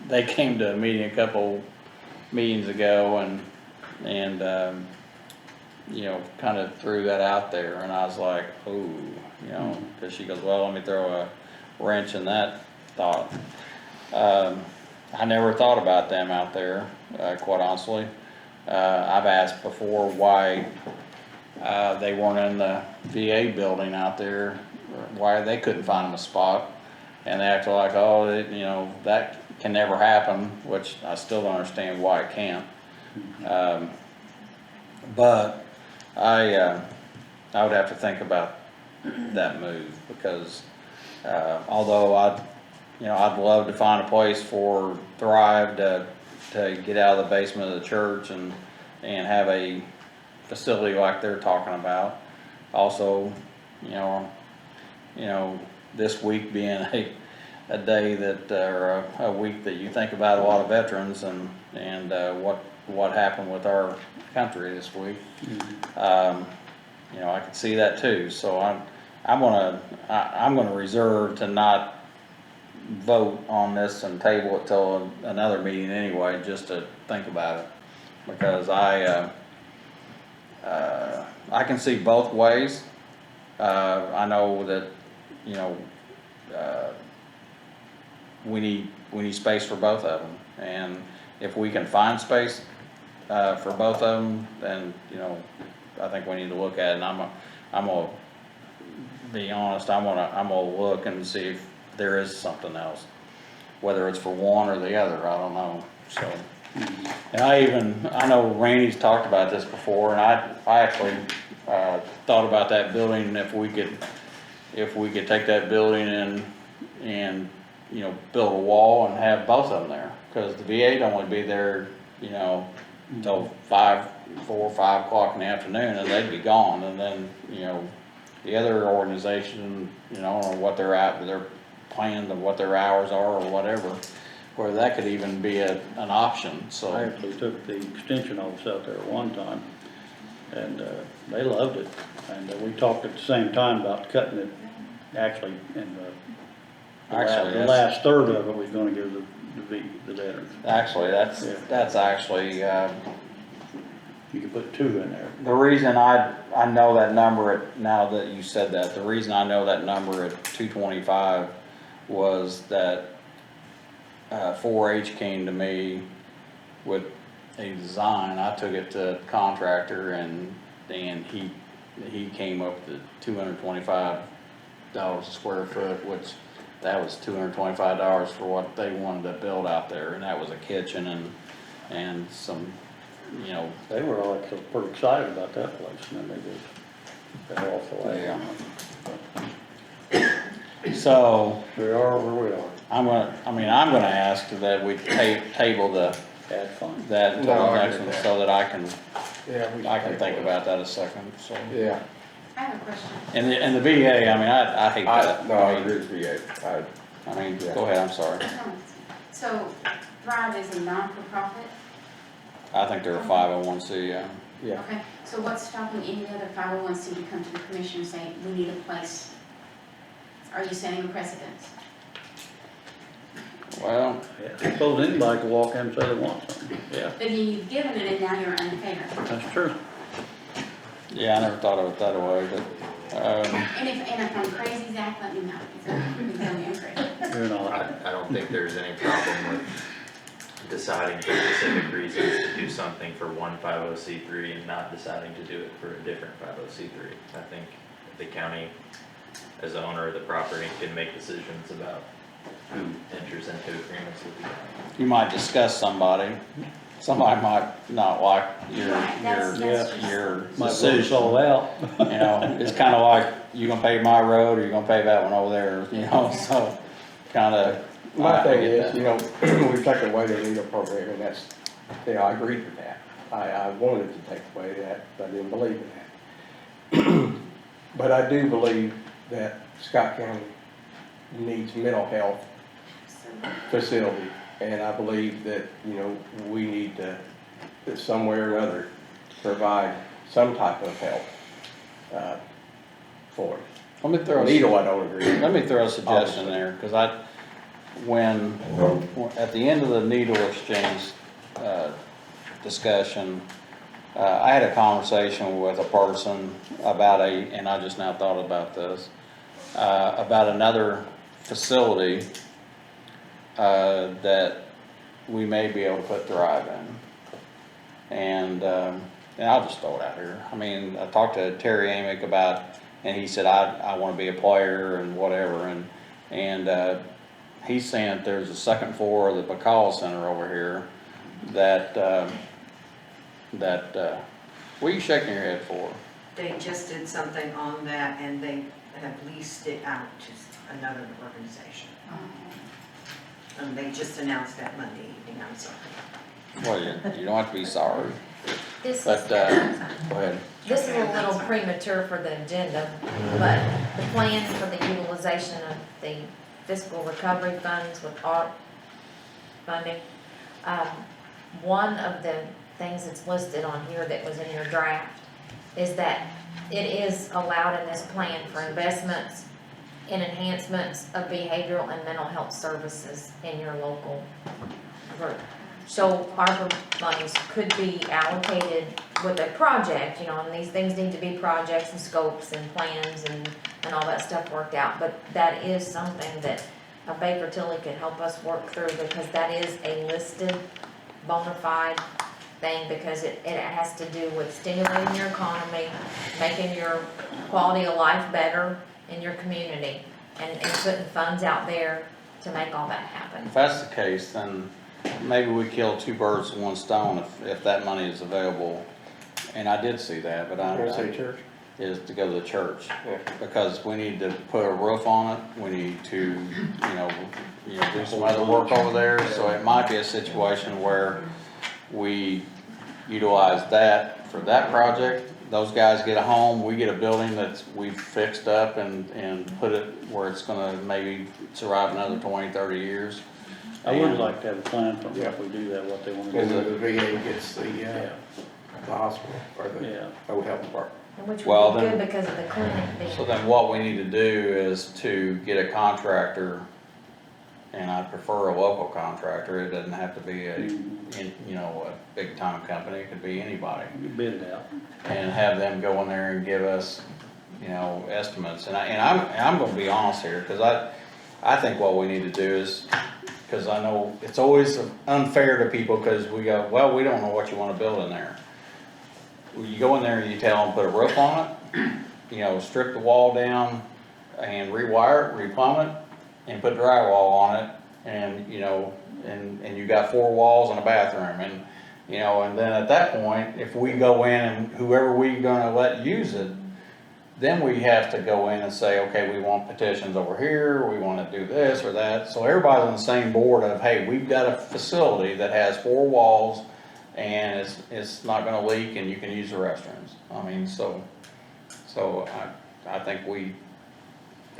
they came to a meeting a couple meetings ago and kind of threw that out there, and I was like, ooh, cause she goes, well, let me throw a wrench in that thought. I never thought about them out there, quite honestly. I've asked before why, they weren't in the VA building out there, or why they couldn't find them a spot. And they acted like, oh, that can never happen, which I still don't understand why it can't. But I would have to think about that move, because, although I'd love to find a place for Thrive to get out of the basement of the church and have a facility like they're talking about. Also, this week being a day that, or a week that you think about a lot of veterans and what happened with our country this week. I could see that too, so I'm gonna reserve to not vote on this and table it till another meeting anyway, just to think about it, because I can see both ways. I know that, we need space for both of them, and if we can find space for both of them, then I think we need to look at it. And I'm gonna be honest, I'm gonna look and see if there is something else, whether it's for one or the other, I don't know. So, and I know Randy's talked about this before, and I actually thought about that building, if we could take that building and build a wall and have both of them there, because the VA'd only be there until 4 or 5 o'clock in the afternoon, and they'd be gone. And then the other organization, I don't know what they're at, but their plans of what their hours are or whatever, where that could even be an option, I so. actually took the extension office out there one time, and they loved it. And we talked at the same time about cutting it, actually, in Actually, the that's- last third of it was gonna give the veterans. Actually, Yeah. that's actually, You could put 2 in there. the reason I know that number, now that you said that, the reason I know that number at 225 was that 4-H came to me with a design. I took it to contractor and he came up with $225 a square foot, which that was $225 for what they wanted to build out there, and that was a kitchen and some, you know. They were all actually pretty excited about that place, and then they were off the way. So We are where we are. I'm gonna ask that we table that until the next one, so that I can think about that a second, so. Yeah. I have a question. And the VA, I mean, I hate that. No, I agree with VA. I mean, go ahead, I'm sorry. So Thrive is a non-for-profit? I think they're a 501c, yeah. Yeah. Okay, so what's stopping any other 501c to come to the commission and say, we need a place? Are you setting a precedence? Well, Yeah, suppose anybody could walk in and say they want something, yeah, But you've given it and now you're unfair. that's true. yeah, I never thought of it that way, but, And if I'm crazy, Zach, let me know. You can tell me I'm crazy. You're not. I don't think there's any problem with deciding for specific reasons to do something for one 50C3 and not deciding to do it for a different 50C3. I think the county, as the owner of the property, can make decisions about who enters into agreements with the county. you might discuss somebody might not like your Might vote us decision. all out. You know, it's kinda like, you gonna pave my road, or you gonna pave that one over there, you know, so, kinda. My thing is, you know, we take away the legal program, and that's, I agreed with that. I wanted to take away that, but I didn't believe in that. But I do believe that Scott County needs mental health facility, and I believe that, you know, we need to, that somewhere or other, provide some type of help, for it. Let me throw. Needle, I don't agree with. Let me throw a suggestion there, cause at the end of the needle exchange, discussion, I had a conversation with a person about and I just now thought about this, about another facility, that we may be able to put Thrive in. And I'll just throw it out here. I mean, I talked to Terry Amick and he said, I wanna be a player and whatever, and he's saying that there's a second floor of the McCall Center over here that, what are you shaking your head for? They just did something on that and they have leased it out to another organization. And they just announced that Monday evening, I'm sorry. Well, you don't have to be sorry, This but, is, go ahead. this is a little premature for the agenda, but the plan for the utilization of the fiscal recovery funds with ARP funding, one of the things that's listed on here that was in your draft is that it is allowed in this plan for investments in enhancements of behavioral and mental health services in your local group. So ARPA funds could be allocated with a project, you know, and these things need to be projects and scopes and plans and all that stuff worked out. But that is something that Baker Tilly could help us work through, because that is a listed bona fide thing, because it has to do with stimulating your economy, making your quality of life better in your community, and putting funds out there to make all that happen. If that's the case, then maybe we kill two birds with one stone if that money is available. And I did see that, but Church? is to go to the church. Yeah. Because we need to put a roof on it, we need to, you know, do some other work over there, so it might be a situation where we utilize that for that project. Those guys get a home, we get a building that we've fixed up and put it where it's gonna maybe survive another 20, 30 years. I would like to have a plan from them if we do that, what they wanna And do. the VA gets Yeah, the hospital or the yeah. old health department. And which Well, would be then- good because of the clinic being. So then what we need to do is to get a contractor, and I prefer a local contractor, it doesn't have to be a, you know, a big time company, it could be anybody. You bid it out. And have them go in there and give us, you know, estimates, and I'm gonna be honest here, cause I think what we need to do is, cause I know it's always unfair to people, cause we go, well, we don't know what you wanna build in there. You go in there and you tell them, put a roof on it, you know, strip the wall down and rewire it, replumb it, and put drywall on it, and, you know, and you got 4 walls and a bathroom, and, you know, and then at that point, if we go in and whoever we gonna let use it, then we have to go in and say, okay, we want petitions over here, we wanna do this or that, so everybody's on the same board of, hey, we've got a facility that has 4 walls, and it's not gonna leak, and you can use the restrooms. I mean, so I think we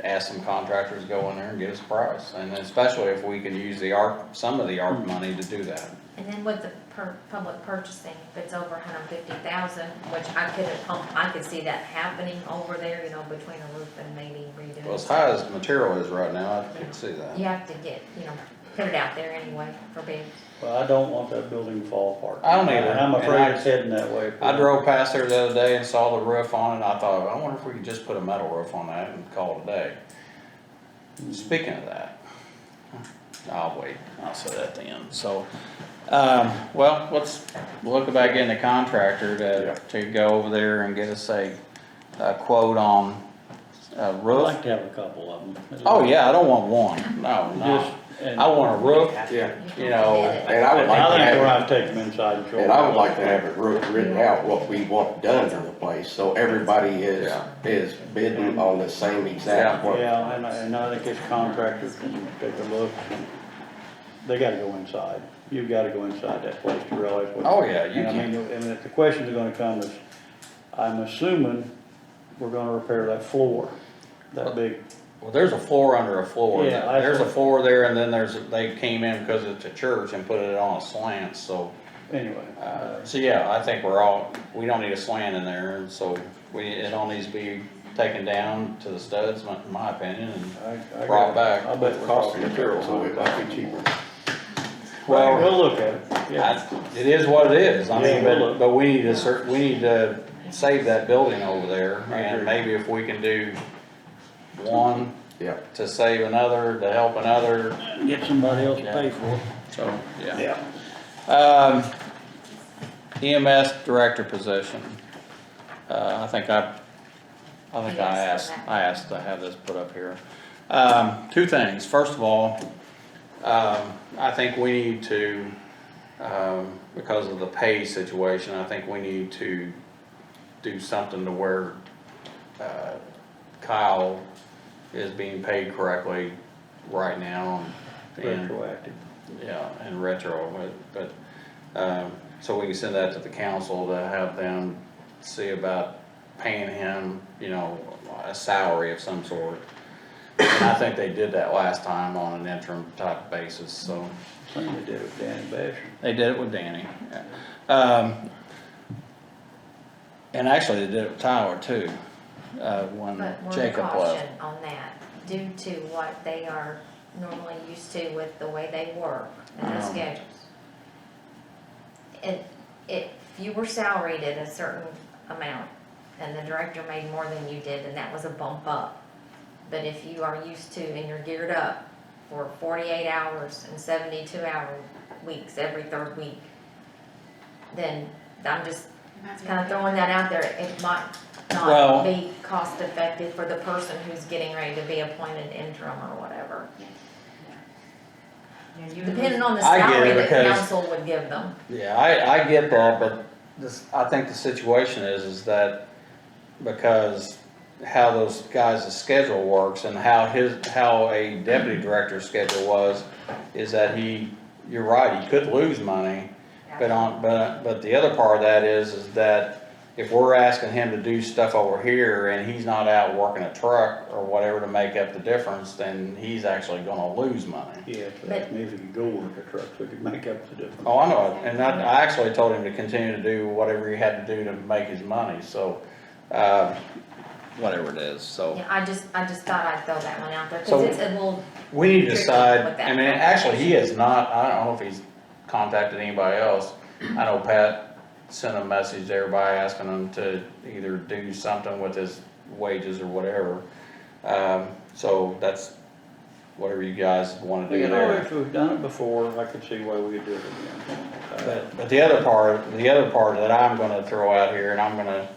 ask some contractors to go in there and get us a price, and especially if we can use the some of the ARP money to do that. And then with the public purchasing, if it's over 150,000, which I could see that happening over there, you know, between a roof and maybe redoing. Well, as high as material is right now, I can see that. You have to get, you know, put it out there anyway for bids. Well, I don't want that building to fall apart. I don't either. And I'm And afraid it's heading that way. I drove past there the other day and saw the roof on it, and I thought, I wonder if we could just put a metal roof on that and call it a day. Speaking of that, I'll wait, I'll say that at the end, so, well, let's look back in the contractor to go over there and get us a quote on I'd roof. like to have a couple of them. Oh, yeah, I don't want one, no. I want a roof, you know, And I would like I to think we're gonna have, take them inside and show them. and I would like to have it written out what we want done to the place, so everybody is bidding on the same exact work. Yeah, and I think as contractors can take a look, they gotta go inside. You've gotta go inside that place to realize what. Oh, yeah, you and I mean, and if the questions are gonna come is, I'm assuming we're gonna repair that floor, that big. well, there's a floor under a floor. Yeah, There's a floor there, and then they came in because it's a church and put it on a slant, so. Anyway. So yeah, I think we don't need a slant in there, and so it all needs to be taken down to the studs, in my opinion, and brought back. I bet The we're cost of talking. material, so it might be cheaper. Well, We'll look at it, yeah. it is what it is, I mean, Yeah, we'll look. but we need to save that building over there, I and agree. maybe if we can do one Yeah. to save another, to help another, Get somebody else to pay for it. so, yeah. EMS director position. I think I asked to have this put up here. 2 things. First of all, I think we need to, because of the pay situation, I think we need to do something to where, Kyle is being paid correctly right now. And Retroactive. yeah, and retro, but, so we can send that to the council to have them see about paying him, you know, a salary of some sort. And I think they did that last time on an interim type basis, so. I think they did it with Danny Basher. They did it with Danny. And actually they did it with Tyler too, when But more Jacob caution left. on that, due to what they are normally used to with the way they work and their schedules. If you were salaried at a certain amount and the director made more than you did, then that was a bump up. But if you are used to and you're geared up for 48 hours and 72-hour weeks every 3rd week, then I'm just kind of throwing that out there. It might Well- not be cost effective for the person who's getting ready to be appointed interim or whatever. Depending on the I get salary it that because- council would give them. Yeah, I get that, but I think the situation is that because how those guys' schedule works and how a deputy director's schedule was, is that you're right, he could lose money, but the other part of that is that if we're asking him to do stuff over here and he's not out working a truck or whatever to make up the difference, then he's actually gonna lose money. Yeah, but maybe if he could go work a truck, so he could make up the difference. Oh, I know, and I actually told him to continue to do whatever he had to do to make his money, so, whatever it is, so. Yeah, I just thought I'd throw that one out there, So- cause it's a little, We need to Tricky decide, with that. I mean, actually, he has not, I don't know if he's contacted anybody else. I know Pat sent a message to everybody asking him to either do something with his wages or whatever. So that's whatever you guys wanna do You know, there. if we've done it before, I could see why we could do it again. But the other part that I'm gonna throw out here, and I'm gonna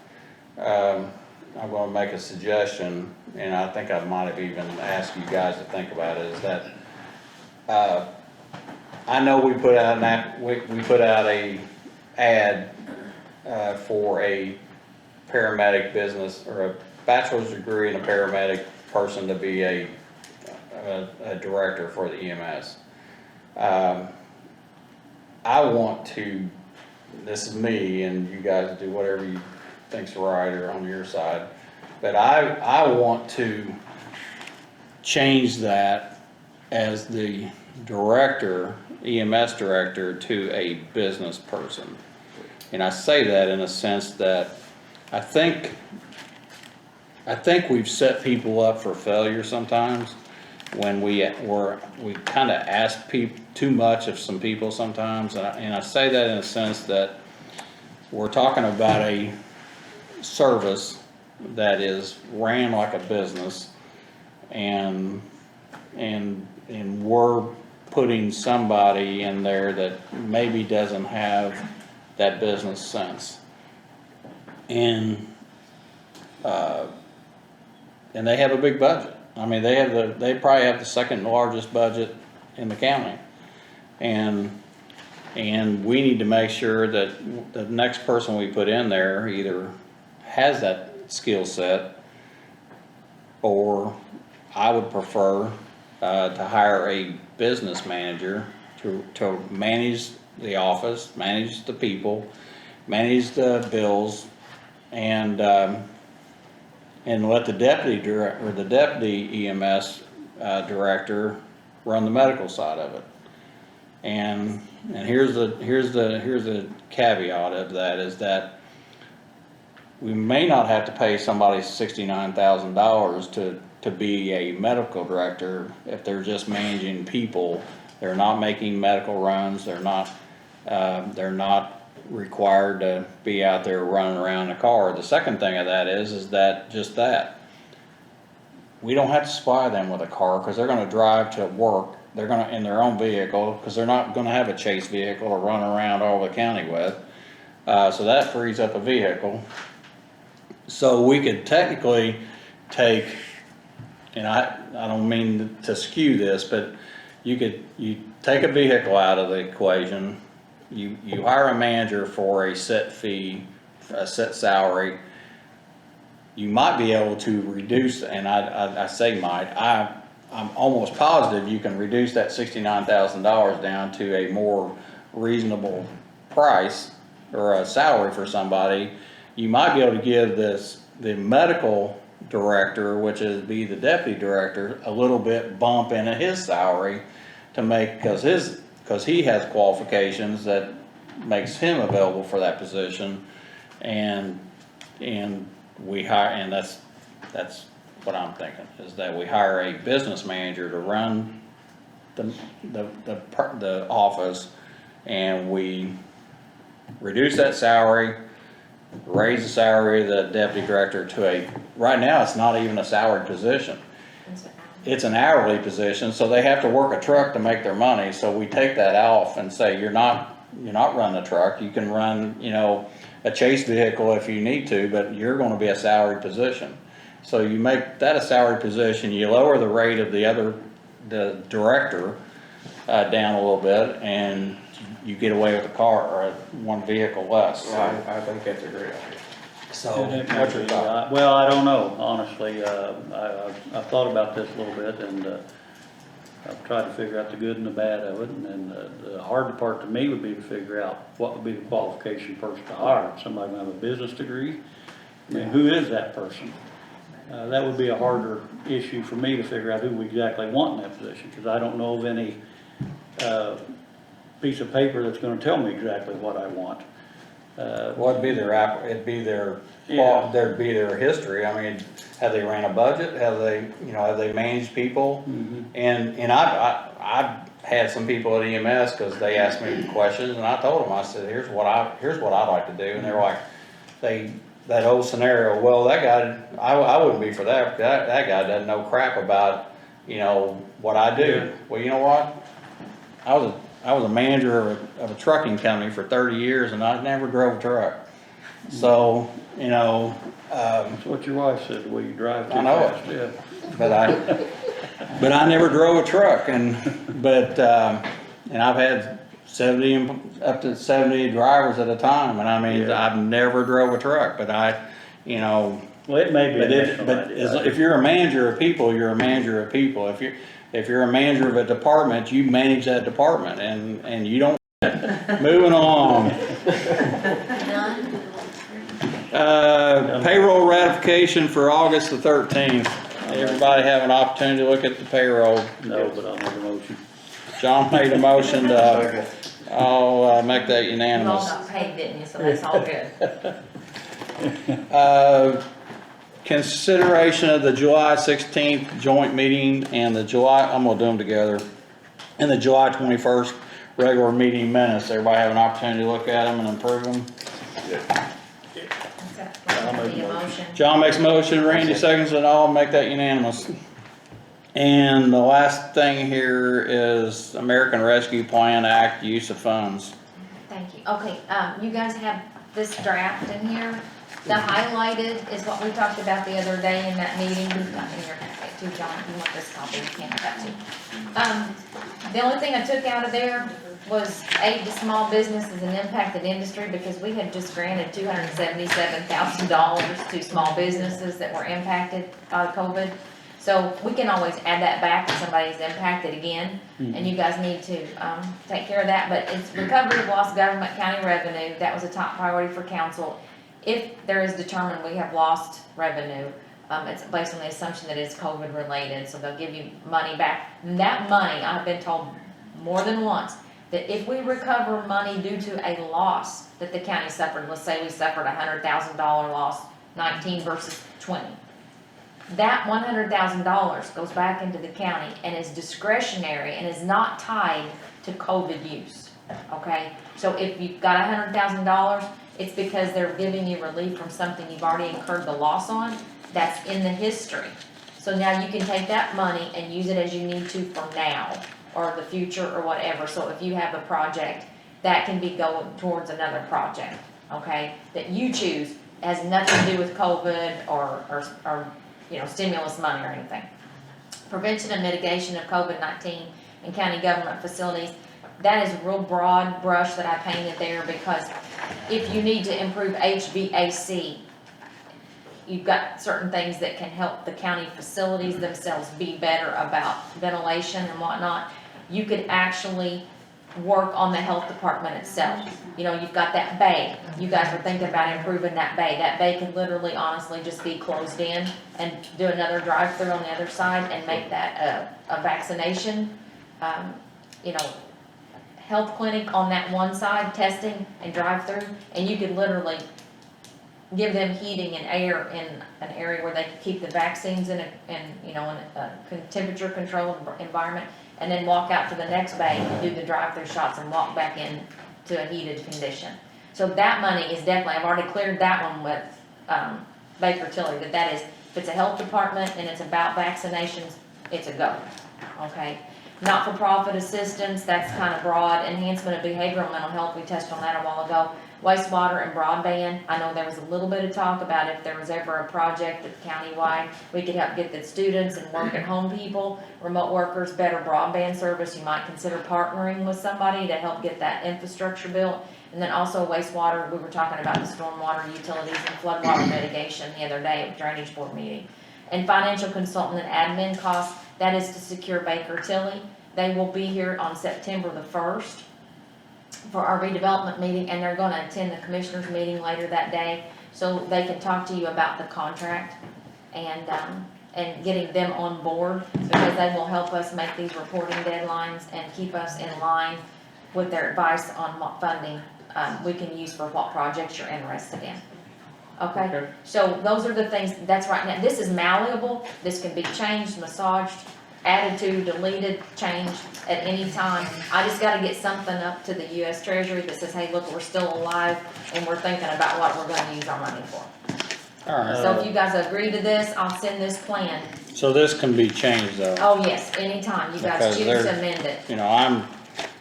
make a suggestion, and I think I might have even asked you guys to think about it, is that, I know we put out we put out a ad, for a paramedic business, or a bachelor's degree in a paramedic person to be a director for the EMS. I want to, this is me, and you guys do whatever you think's right or on your side, but I want to change that as the director, EMS director, to a business person. And I say that in a sense that I think we've set people up for failure sometimes when we kind of ask too much of some people sometimes, and I say that in a sense that we're talking about a service that is ran like a business, and we're putting somebody in there that maybe doesn't have that business sense, and they have a big budget. I mean, they probably have the second largest budget in the county, and we need to make sure that the next person we put in there either has that skill set, or I would prefer to hire a business manager to manage the office, manage the people, manage the bills, and let the deputy EMS director run the medical side of it. And here's the caveat of that, is that we may not have to pay somebody $69,000 to be a medical director if they're just managing people. They're not making medical runs. They're not required to be out there running around a car. The second thing of that is that we don't have to supply them with a car, because they're going to drive to work. They're going to in their own vehicle, because they're not going to have a chase vehicle to run around all the county with. So that frees up a vehicle. So we could technically take, and I don't mean to skew this, but you take a vehicle out of the equation. You hire a manager for a set fee, a set salary. You might be able to reduce, and I say might, I'm almost positive you can reduce that $69,000 down to a more reasonable price or a salary for somebody. You might be able to give the medical director, which is be the deputy director, a little bit bump in his salary to make, because he has qualifications that makes him available for that position, and we hire, and that's what I'm thinking, is that we hire a business manager to run the office, and we reduce that salary, raise the salary of the deputy director to right now it's not even a salaried position. It's an hourly position, so they have to work a truck to make their money. So we take that off and say, you're not running a truck. You can run, a chase vehicle if you need to, but you're going to be a salaried position. So you make that a salaried position, you lower the rate of the director down a little bit, and you get away with a car or one vehicle less. So I think that's a great idea. So, What's your thought? Well, I don't know, honestly. I've thought about this a little bit, and I've tried to figure out the good and the bad of it, and then the hard part to me would be to figure out what would be the qualification person to hire. Somebody gonna have a business degree? I mean, who is that person? That would be a harder issue for me to figure out who we exactly want in that position, because I don't know of any, piece of paper that's gonna tell me exactly what I want. Well, it'd be their, Yeah. there'd be their history. I mean, have they ran a budget? Have they, have they managed people? And I've had some people at EMS, cause they asked me questions and I told them, I said, here's what I'd like to do. And they're like, that old scenario, well, that guy, I wouldn't be for that. That guy doesn't know crap about, what I do. Yeah. Well, you know what? I was a manager of a trucking company for 30 years and I never drove a truck. So, That's what your wife said, the way you drive too I know fast, yeah. but I never drove a truck and I've had up to 70 drivers at a time. And I mean, Yeah. I've never drove a truck, but Well, it may be but an excellent idea. if you're a manager of people, you're a manager of people. If you're a manager of a department, you manage that department and you don't. Moving along. Payroll ratification for August the 13th. Everybody have an opportunity to look at the payroll. No, but I'll make a motion. John made a motion to, I'll make that You all unanimous. got paid, didn't you? So that's all good. Consideration of the July 16th joint meeting and the I'm gonna do them together, and the July 21st regular meeting minutes. Everybody have an opportunity to look at them and approve them. Need a motion. John makes a motion, Randy seconds it, I'll make that unanimous. And the last thing here is American Rescue Plan Act, use of funds. Thank you. Okay, you guys have this draft in here. The highlighted is what we talked about the other day in that meeting. We've got in your packet too, John. If you want this copy, you can have that too. The only thing I took out of there was aid to small businesses and impacted industry, because we had just granted $277,000 to small businesses that were impacted by COVID. So we can always add that back if somebody's impacted again, and you guys need to, take care of that. But it's recovery of lost government county revenue. That was a top priority for council. If there is determined we have lost revenue, it's based on the assumption that it's COVID related, so they'll give you money back. And that money, I've been told more than once, that if we recover money due to a loss that the county suffered, let's say we suffered $100,000 loss, 19 versus 20. That $100,000 goes back into the county and is discretionary and is not tied to COVID use, okay? So if you've got $100,000, it's because they're giving you relief from something you've already incurred the loss on. That's in the history. So now you can take that money and use it as you need to for now or the future or whatever. So if you have a project, that can be going towards another project, okay? That you choose, has nothing to do with COVID or stimulus money or anything. Prevention and mitigation of COVID-19 in county government facilities. That is a real broad brush that I painted there, because if you need to improve HVAC, you've got certain things that can help the county facilities themselves be better about ventilation and whatnot. You could actually work on the health department itself. You've got that bay. You guys were thinking about improving that bay. That bay could literally, honestly, just be closed in and do another drive-through on the other side and make that a vaccination, health clinic on that one side, testing and drive-through, and you could literally give them heating and air in an area where they can keep the vaccines in a temperature controlled environment, and then walk out to the next bay and do the drive-through shots and walk back in to a heated condition. So that money is definitely, I've already cleared that one with Baker Tilly, that is, if it's a health department and it's about vaccinations, it's a go, okay? Not-for-profit assistance, that's kind of broad. Enhancement of behavioral mental health, we touched on that a while ago. Wastewater and broadband, I know there was a little bit of talk about if there was ever a project that countywide, we could help get the students and work-at-home people, remote workers, better broadband service. You might consider partnering with somebody to help get that infrastructure built. And then also wastewater, we were talking about the stormwater utilities and floodwater mitigation the other day at the Drainage Board meeting. And financial consultant and admin costs, That is to secure Baker Tilly. They will be here on September the 1st for our redevelopment meeting, and they're gonna attend the commissioners meeting later that day, so they can talk to you about the contract and getting them on board, because they will help us make these reporting deadlines and keep us in line with their advice on what funding we can use for what projects you're interested in. Okay? So those are the things, that's right now, this is malleable, this can be changed, massaged, added to, deleted, changed at any time. I just gotta get something up to the US Treasury that says, hey, look, we're still alive and we're thinking about what we're gonna use our money for. Alright, So if you guys agree to this, I'll send this plan. so this can be changed though. Oh, yes, anytime, you guys Because choose they're- to amend it. You know,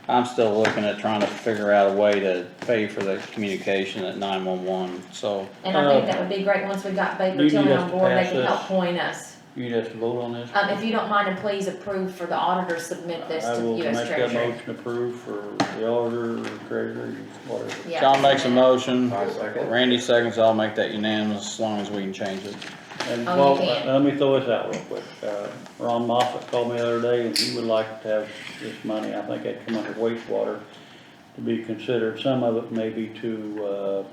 I'm still looking at trying to figure out a way to pay for the communication at 911, so. And I think that would be great, once we got Baker You need Tilly us on to board, they pass can this. help point us. You just vote on this? If you don't mind, and please approve for the auditor, submit this I to will the make US that Treasury. motion approved for the auditor, or treasurer, whatever. Yeah. John makes a motion, I second. Randy seconds, I'll make that unanimous as long as we can change it. And, Oh, well, you can. let me throw this out real quick. Ron Moffett called me the other day, and he would like to have this money, I think it'd come under wastewater, to be considered. Some of it maybe to,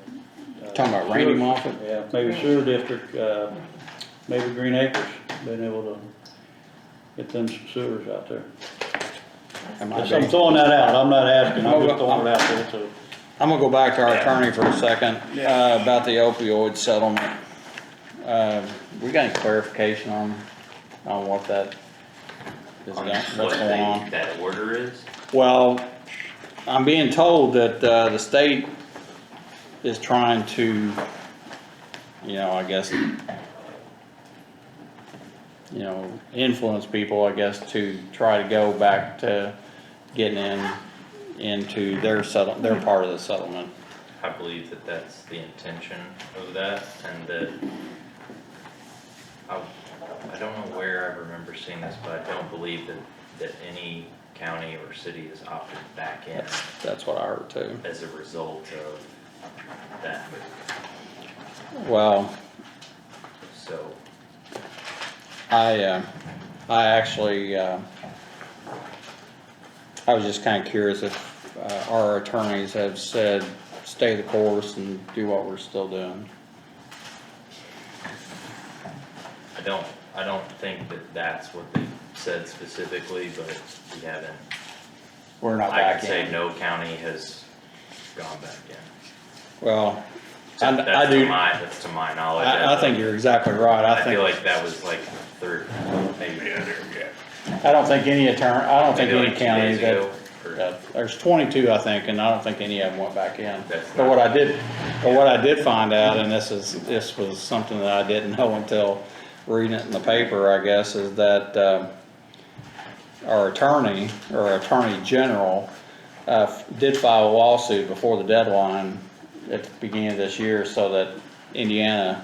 Talking about Randy sewer- Moffett? Yeah, maybe sewer district, maybe Green Acres, being able to get them some sewers out there. That might Just, I'm be. throwing that out, I'm not asking, I'm just throwing it out there, so. I'm gonna go back to our attorney for a second, about the opioid settlement. We got any clarification on what that is, On what's what going on? that order is. Well, I'm being told that, the state is trying to, you know, I guess, influence people, I guess, to try to go back to getting into their their part of the settlement. I believe that that's the intention of that, and that, I don't know where I remember seeing this, but I don't believe that any county or city has opted back in That's what I heard too. as a result of that. Well, So, I actually, I was just kinda curious if, our attorneys have said, stay the course and do what we're still doing. I don't think that that's what they said specifically, but we haven't. We're not I back could say in. no county has gone back in. Well, That's I do, that's to my knowledge. I think you're exactly right. I feel like that was like third, maybe. I don't think any Maybe like 2 county days that, ago, or- there's 22, I think, and I don't think any of them went back in. That's But not- what I did find out, and this was something that I didn't know until reading it in the paper, I guess, is that, our attorney, or attorney general, did file a lawsuit before the deadline at the beginning of this year, so that Indiana,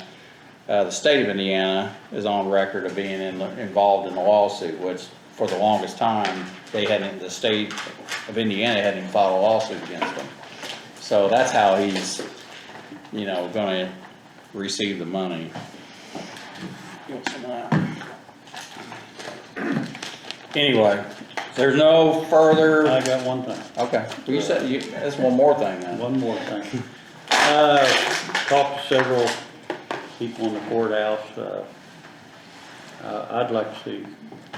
the state of Indiana is on record of being involved in the lawsuit, which for the longest time, the state of Indiana hadn't filed a lawsuit against them. So that's how he's, gonna receive the money. You want some of that? Anyway, there's no further, I got one thing. okay, you said, that's one more thing then. One more thing. Talked to several people in the courthouse. I'd like to see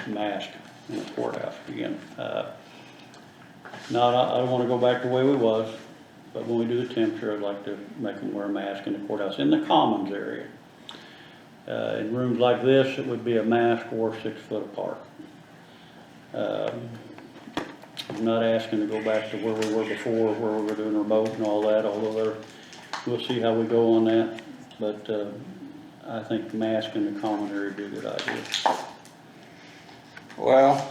masks in the courthouse again. Not, I don't wanna go back the way we was, but when we do the temperature, I'd like to make them wear a mask in the courthouse, in the commons area. In rooms like this, it would be a mask or 6 foot apart. I'm not asking to go back to where we were before, where we were doing remote and all that, although we'll see how we go on that. But I think mask in the common area would be a good idea. Well,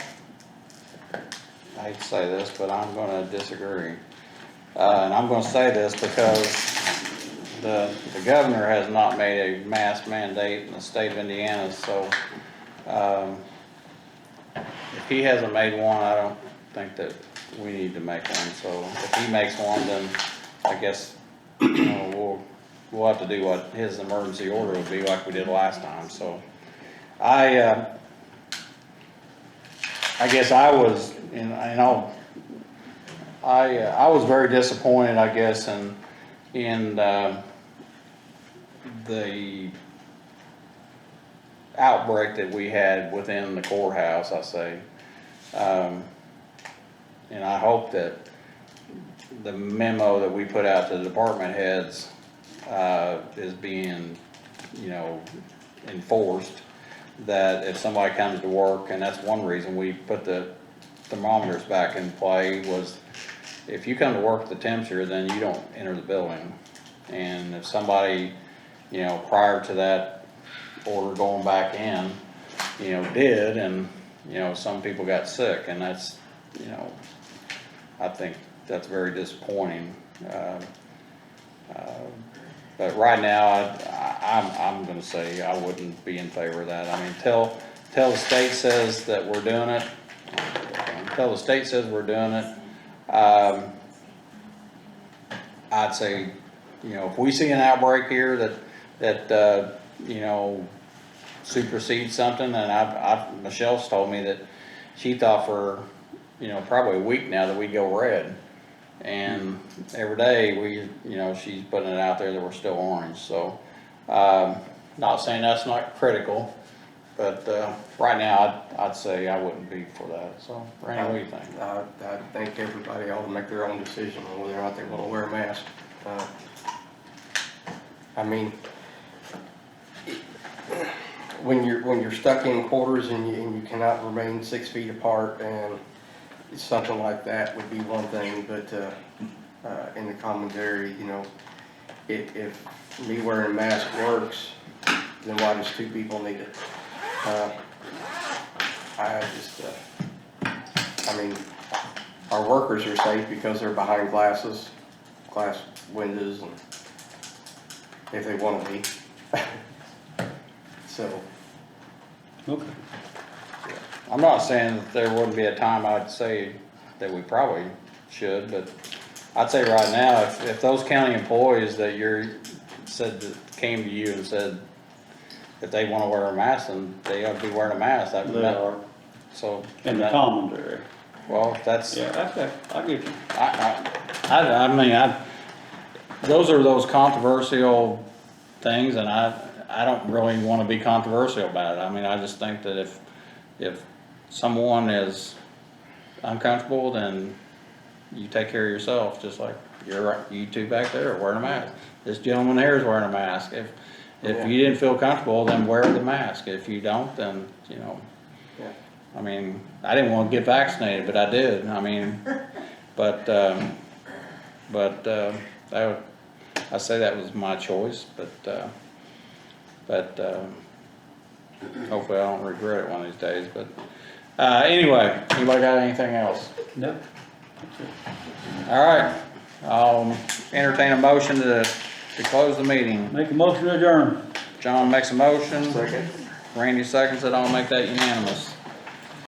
I hate to say this, but I'm gonna disagree. And I'm gonna say this because the governor has not made a mask mandate in the state of Indiana, so, if he hasn't made one, I don't think that we need to make one. So if he makes one, then I guess, we'll have to do what his emergency order would be like we did last time, so. I guess I was, I was very disappointed, I guess, in the outbreak that we had within the courthouse, I say. And I hope that the memo that we put out to the department heads, is being, enforced. That if somebody comes to work, and that's one reason we put the thermometers back in play, was if you come to work at the temperature, then you don't enter the building. And if somebody, prior to that order going back in, did, and, some people got sick, and that's, I think that's very disappointing. But right now, I'm gonna say I wouldn't be in favor of that. I mean, till the state says that we're doing it, until the state says we're doing it, I'd say, if we see an outbreak here that supersedes something, and Michelle's told me that she thought for, probably a week now that we go red. And every day she's putting it out there that we're still orange, so, not saying that's not critical, but, right now, I'd say I wouldn't be for that, so, Randy, what do you think? I think everybody ought to make their own decision on whether or not they wanna wear a mask. I mean, when you're stuck in quarters and you cannot remain 6 feet apart, and something like that would be one thing, but in the commons area, if me wearing a mask works, then why does 2 people need it? I mean, our workers are safe because they're behind glass windows, and if they want to be. So. Okay. I'm not saying that there wouldn't be a time I'd say that we probably should, but I'd say right now, if those county employees that came to you and said if they want to wear a mask, then they ought to be wearing a mask. They are. So. In the commons area. Well, that's. Yeah, okay, I get you. I mean, those are those controversial things, and I don't really want to be controversial about it. I mean, I just think that if someone is uncomfortable, then you take care of yourself, just like you two back there are wearing a mask. This gentleman here is wearing a mask. If you didn't feel comfortable, then wear the mask. If you don't, then, Yeah. I mean, I didn't want to get vaccinated, but I did. I mean, but I say that was my choice, but hopefully I don't regret it one of these days. But anyway, anybody got anything else? No. All right, I'll entertain a motion to close the meeting. Make a motion to adjourn. John makes a motion. Second. Randy seconds it. I'll make that unanimous.